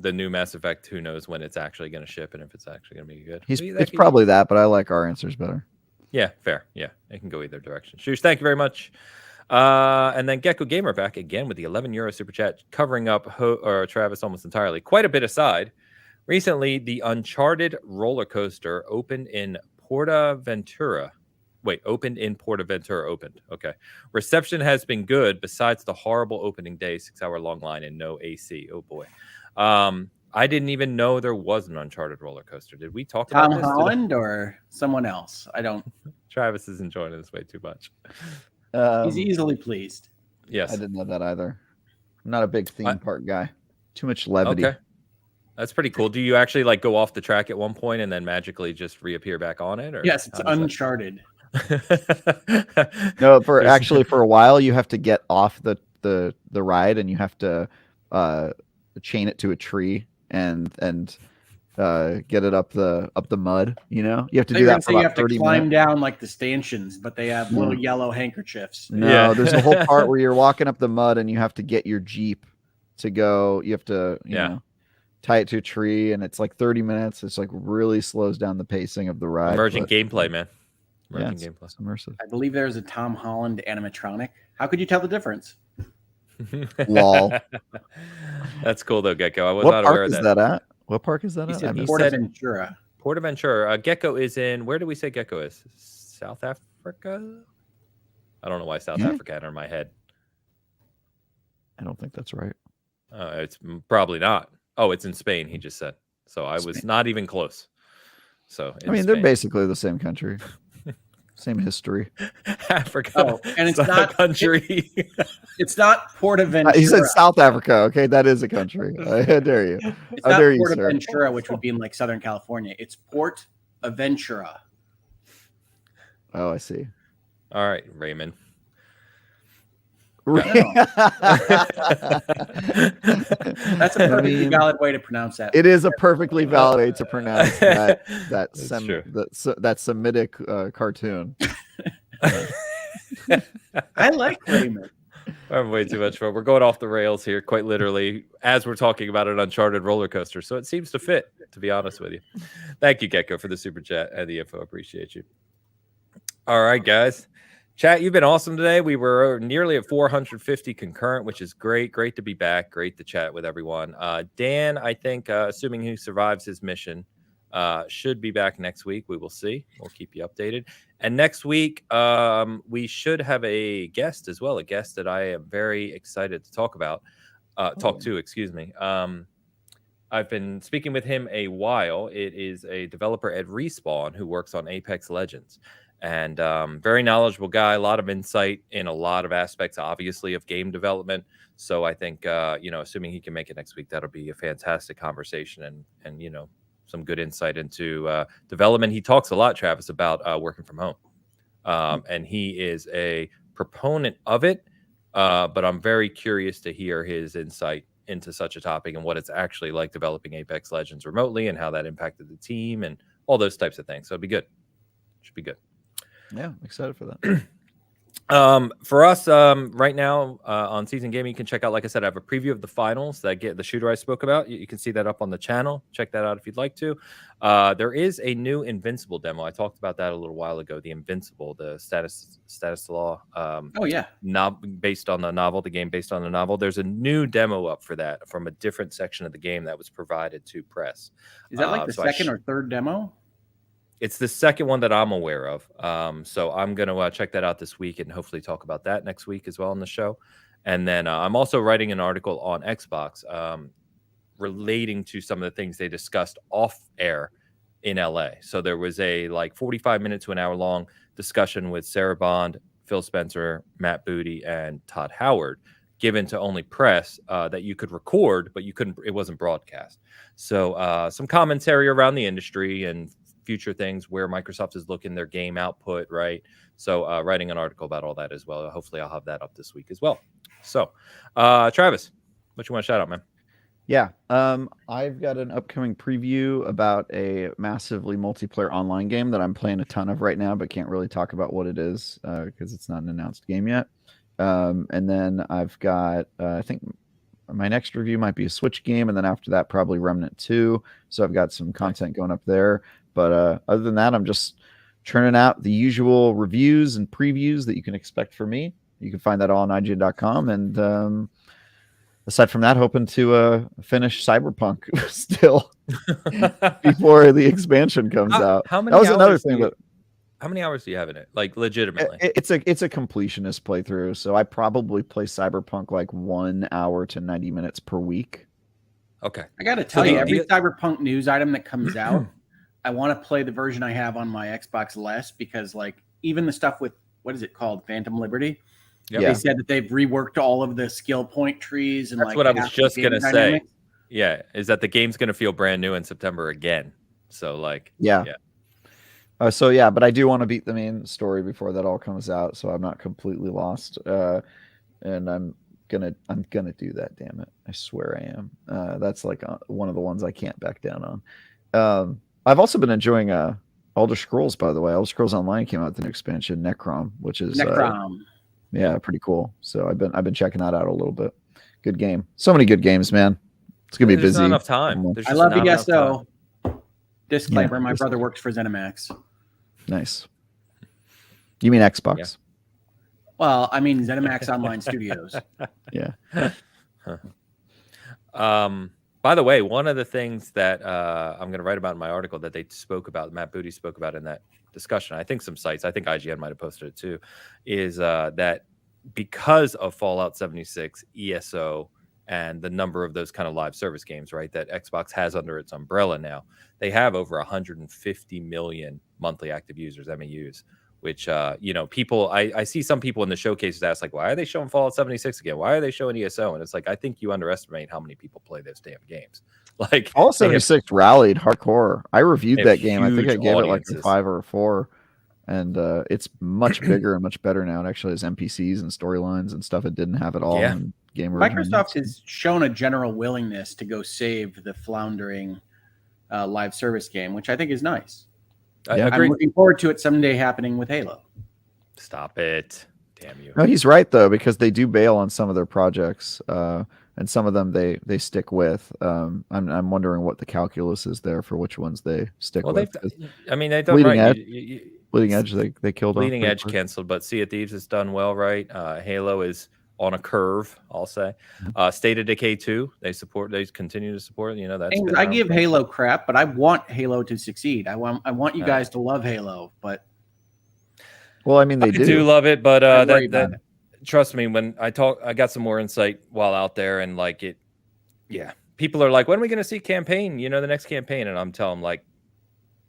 the new Mass Effect, who knows when it's actually going to ship and if it's actually going to be good? It's probably that, but I like our answers better. Yeah, fair. Yeah, it can go either direction. Shoosh, thank you very much. And then Gecko Gamer back again with the €11 super chat, covering up Travis almost entirely. Quite a bit aside. Recently, the Uncharted roller coaster opened in Portaventura. Opened. Okay. Reception has been good besides the horrible opening day, 6-hour long line and no AC. Oh boy. I didn't even know there was an Uncharted roller coaster. Did we talk about this? Tom Holland or someone else? I don't. Travis is enjoying this way too much. He's easily pleased. Yes. I didn't know that either. I'm not a big theme park guy. Too much levity. Okay. That's pretty cool. Do you actually like go off the track at one point and then magically just reappear back on it? Or Yes, it's Uncharted. No, for a while you have to get off the ride and you have to chain it to a tree and get it up the mud. You know, you have to do that for about 30 minutes. You have to climb down like the stanchions, but they have little yellow handkerchiefs. No, there's a whole part where you're walking up the mud and you have to get your Jeep to go. You have to you know, tie it to a tree, and it's like 30 minutes. It's like really slows down the pacing of the ride. Emergent gameplay, man. Emergent gameplay. It's immersive. I believe there's a Tom Holland animatronic. How could you tell the difference? Lol. That's cool though, Gecko. I was what not park aware of is that. that at? What park is that He at? said Portaventura. Portaventura. Gecko is in. Where do we say Gecko is? South Africa. I don't know why South Africa entered my head. I don't think that's right. It's probably not. Oh, it's in Spain. He just said. So I was not even close. So I mean, they're basically the same country, same history. Africa. Oh, and it's not a country. It's not Portaventura. He said South Africa. Okay, that is a country. How dare you? It's How not dare you, Portaventura, which would be in like Southern California. It's Port Aventura. Oh, I see. All right, Raymond. That's a perfectly valid way to pronounce that. It is a perfectly valid way to pronounce that that Semitic cartoon. I like Raymond. I'm way too much fun. We're going off the rails here, quite literally, as we're talking about an Uncharted roller coaster. So it seems to fit, to be honest with you. Thank you, Gecko, for the super chat and the info. Appreciate you. All right, guys. Chat, you've been awesome today. We were nearly at 450 concurrent, which is great. Great to be back. Great to chat with everyone. Dan, I think, assuming he survives his mission, should be back next week. We will see. We'll keep you updated. And next week, we should have a guest as well, a guest that I am very excited to talk to, excuse me. I've been speaking with him a while. It is a developer at Respawn who works on Apex Legends. And very knowledgeable guy, a lot of insight in a lot of aspects, obviously, of game development. So I think, assuming he can make it next week, that'll be a fantastic conversation and some good insight into development. He talks a lot, Travis, about working from home. And he is a proponent of it. But I'm very curious to hear his insight into such a topic and what it's actually like developing Apex Legends remotely and how that impacted the team and all those types of things. So it'll be good. Should be good. Yeah, I'm excited for that. For us, right now on Season Gaming, you can check out, like I said, I have a preview of the finals that get the shooter I spoke about. You can see that up on the channel. Check that out if you'd like to. There is a new Invincible demo. I talked about that a little while ago. The Invincible, the status law. Based on the novel, the game based on the novel. There's a new demo up for that from a different section of the game that was provided to press. Is that like the second or third demo? It's the second one that I'm aware of. So I'm going to check that out this week and hopefully talk about that next week as well on the show. And then I'm also writing an article on Xbox relating to some of the things they discussed off air in LA. So there was a 45-minute to an hour long discussion with Sarah Bond, Phil Spencer, Matt Booty, and Todd Howard, given to only press that you could record, but you couldn't. It wasn't broadcast. So some commentary around the industry and future things where Microsoft is looking their game output, right? So writing an article about all that as well. Hopefully I'll have that up this week as well. So Travis, what you want to shout out, man? Yeah, I've got an upcoming preview about a massively multiplayer online game that I'm playing a ton of right now, but can't really talk about what it is because it's not an announced game yet. And then I've got, I think my next review might be a Switch game, and then after that, probably Remnant 2. So I've got some content going up there. But other than that, I'm just churning out the usual reviews and previews that you can expect from me. You can find that all on IGN.com. And aside from that, hoping to finish Cyberpunk still before the expansion comes out. How many that was another thing. How many hours do you have in it? Like legitimately? It's a completionist playthrough. So I probably play Cyberpunk like 1 hour to 90 minutes per week. Okay. I got to tell you, every Cyberpunk news item that comes out, I want to play the version I have on my Xbox less because even the stuff with what is it called? Phantom Liberty. Yep. They said that they've reworked all of the skill point trees and that's what I was just gonna say. Yeah, is that the game's gonna feel brand new in September again. So like, yeah. But I do want to beat the main story before that all comes out, so I'm not completely lost. And I'm gonna do that. Damn it! I swear I am. That's like one of the ones I can't back down on. I've also been enjoying Elder Scrolls, by the way. Elder Scrolls Online came out with an expansion, Necrom, which is pretty cool. So I've been checking that out a little bit. Good game. So many good games, man. It's gonna be busy. Not enough time. I love ESO. Disclaimer: my brother works for ZeniMax. Nice. You mean Xbox? Yeah. Well, I mean ZeniMax Online Studios. Yeah. By the way, one of the things that I'm going to write about in my article that they spoke about, Matt Booty spoke about in that discussion, I think some sites, I think IGN might have posted it too, is that because of Fallout 76, ESO, and the number of those kind of live service games, right, that Xbox has under its umbrella now, they have over 150 million monthly active users, MAUs, which, people, I see some people in the showcases ask, like, why are they showing Fallout 76 again? Why are they showing ESO? And it's like, I think you underestimate how many people play those damn games. Like, Fallout 76 rallied hardcore. I reviewed that game. I think I gave audiences. it like a 5 or a 4. And it's much bigger and much better now. It actually has NPCs and storylines and stuff it didn't have at all in game Microsoft has shown a general willingness to go save the floundering live service game, which I think is nice. I'm looking forward to it someday happening with Halo. Stop it. Damn you. No, he's right, though, because they do bail on some of their projects, and some of them they stick with. I'm wondering what the calculus is there for which ones they stick with. They've done right. Bleeding Edge, they killed off. Bleeding Edge canceled, but Sea of Thieves has done well, right? Halo is on a curve, I'll say. State of Decay 2, they continue to support. That's I give Halo crap, but I want Halo to succeed. I want you guys to love Halo, but well, I mean, they do love it, but trust me, when I got some more insight while out there, and like it, people are like, when are we going to see campaign? The next campaign, and I'm telling them, like,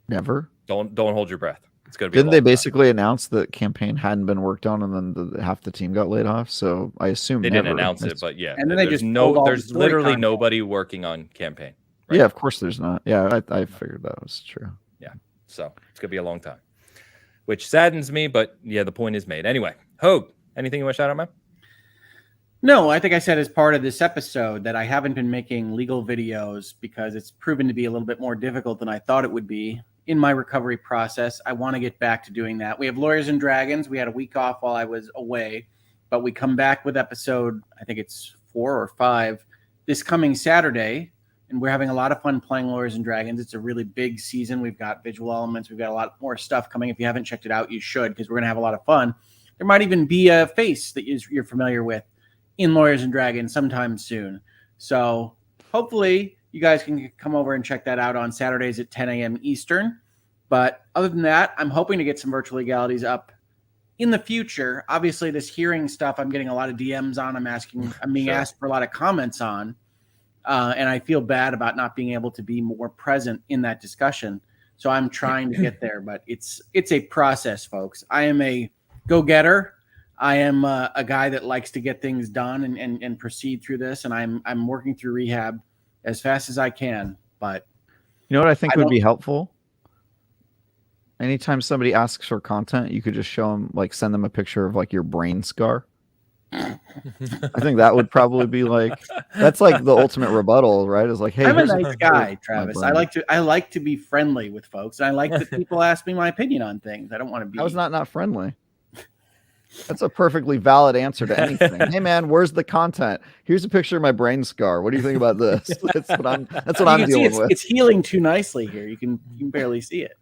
never. Don't hold your breath. It's going to be. Didn't they basically announce that campaign hadn't been worked on, and then half the team got laid off? So I assume they didn't announce it, but and then there's literally nobody working on campaign. Right? Yeah, of course there's not. Yeah, I figured that was true. Yeah, so it's going to be a long time, which saddens me, but yeah, the point is made. Anyway, Hoeg, anything you want to shout out, man? No, I think I said as part of this episode that I haven't been making legal videos because it's proven to be a little bit more difficult than I thought it would be. In my recovery process, I want to get back to doing that. We have Lawyers and Dragons. We had a week off while I was away, but we come back with episode, I think it's 4 or 5, this coming Saturday, and we're having a lot of fun playing Lawyers and Dragons. It's a really big season. We've got visual elements. We've got a lot more stuff coming. If you haven't checked it out, you should, because we're going to have a lot of fun. There might even be a face that you're familiar with in Lawyers and Dragons sometime soon. So hopefully you guys can come over and check that out on Saturdays at 10 a.m. Eastern. But other than that, I'm hoping to get some virtual legalities up in the future. Obviously, this hearing stuff, I'm getting a lot of DMs on. I'm being asked for a lot of comments on. And I feel bad about not being able to be more present in that discussion. So I'm trying to get there. But it's a process, folks. I am a go-getter. I am a guy that likes to get things done and proceed through this. And I'm working through rehab as fast as I can, but you know what I think would be helpful? Anytime somebody asks for content, you could just show them, like, send them a picture of like your brain scar. I think that would probably be that's like the ultimate rebuttal, right? Is like, hey, I'm a nice guy, Travis. I like to be friendly with folks. And I like that people ask me my opinion on things. I don't want to be. I was not friendly. That's a perfectly valid answer to anything. Hey man, where's the content? Here's a picture of my brain scar. What do you think about this? That's what I'm dealing with. It's healing too nicely here. You can barely see it.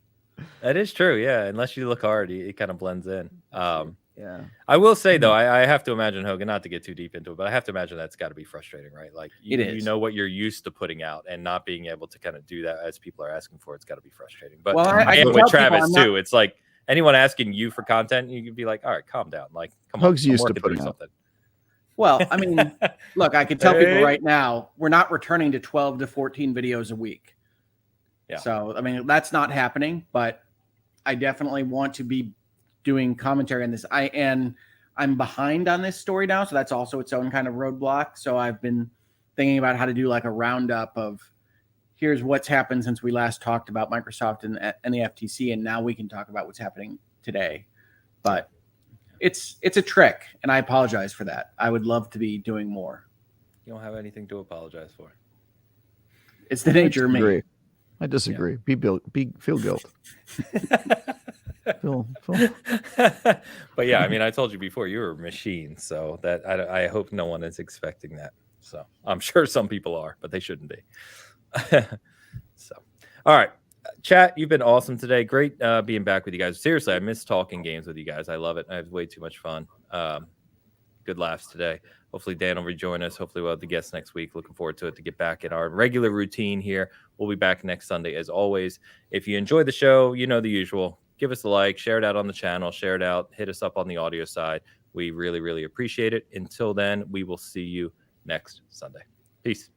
That is true. Yeah, unless you look hard, it kind of blends in. Yeah. I will say though, I have to imagine, Hogan, not to get too deep into it, but I have to imagine that's got to be frustrating, right? Like you know what you're used to putting out, and not being able to kind of do that as people are asking for. It's got to be frustrating. But I am with Travis too. It's like, anyone asking you for content, you can be like, all right, calm down. Like, come on, Hoeg's used to putting something. Well, I mean, look, I can tell people right now, we're not returning to 12 to 14 videos a week. Yeah. So, I mean, that's not happening, but I definitely want to be doing commentary on this. I'm behind on this story now, so that's also its own kind of roadblock. So I've been thinking about how to do like a roundup of here's what's happened since we last talked about Microsoft and the FTC, and now we can talk about what's happening today. But it's a trick, and I apologize for that. I would love to be doing more. You don't have anything to apologize for. It's the nature of me. I disagree. Yeah. Feel guilt. Phil. But yeah, I mean, I told you before, you're a machine, so that I hope no one is expecting that. So I'm sure some people are, but they shouldn't be. So, all right, chat, you've been awesome today. Great being back with you guys. Seriously, I miss talking games with you guys. I love it. I have way too much fun. Good laughs today. Hopefully Dan will rejoin us. Hopefully we'll have the guests next week. Looking forward to it, to get back in our regular routine here. We'll be back next Sunday as always. If you enjoyed the show, you know the usual. Give us a like, share it out on the channel, share it out, hit us up on the audio side. We really, really appreciate it. Until then, we will see you next Sunday. Peace.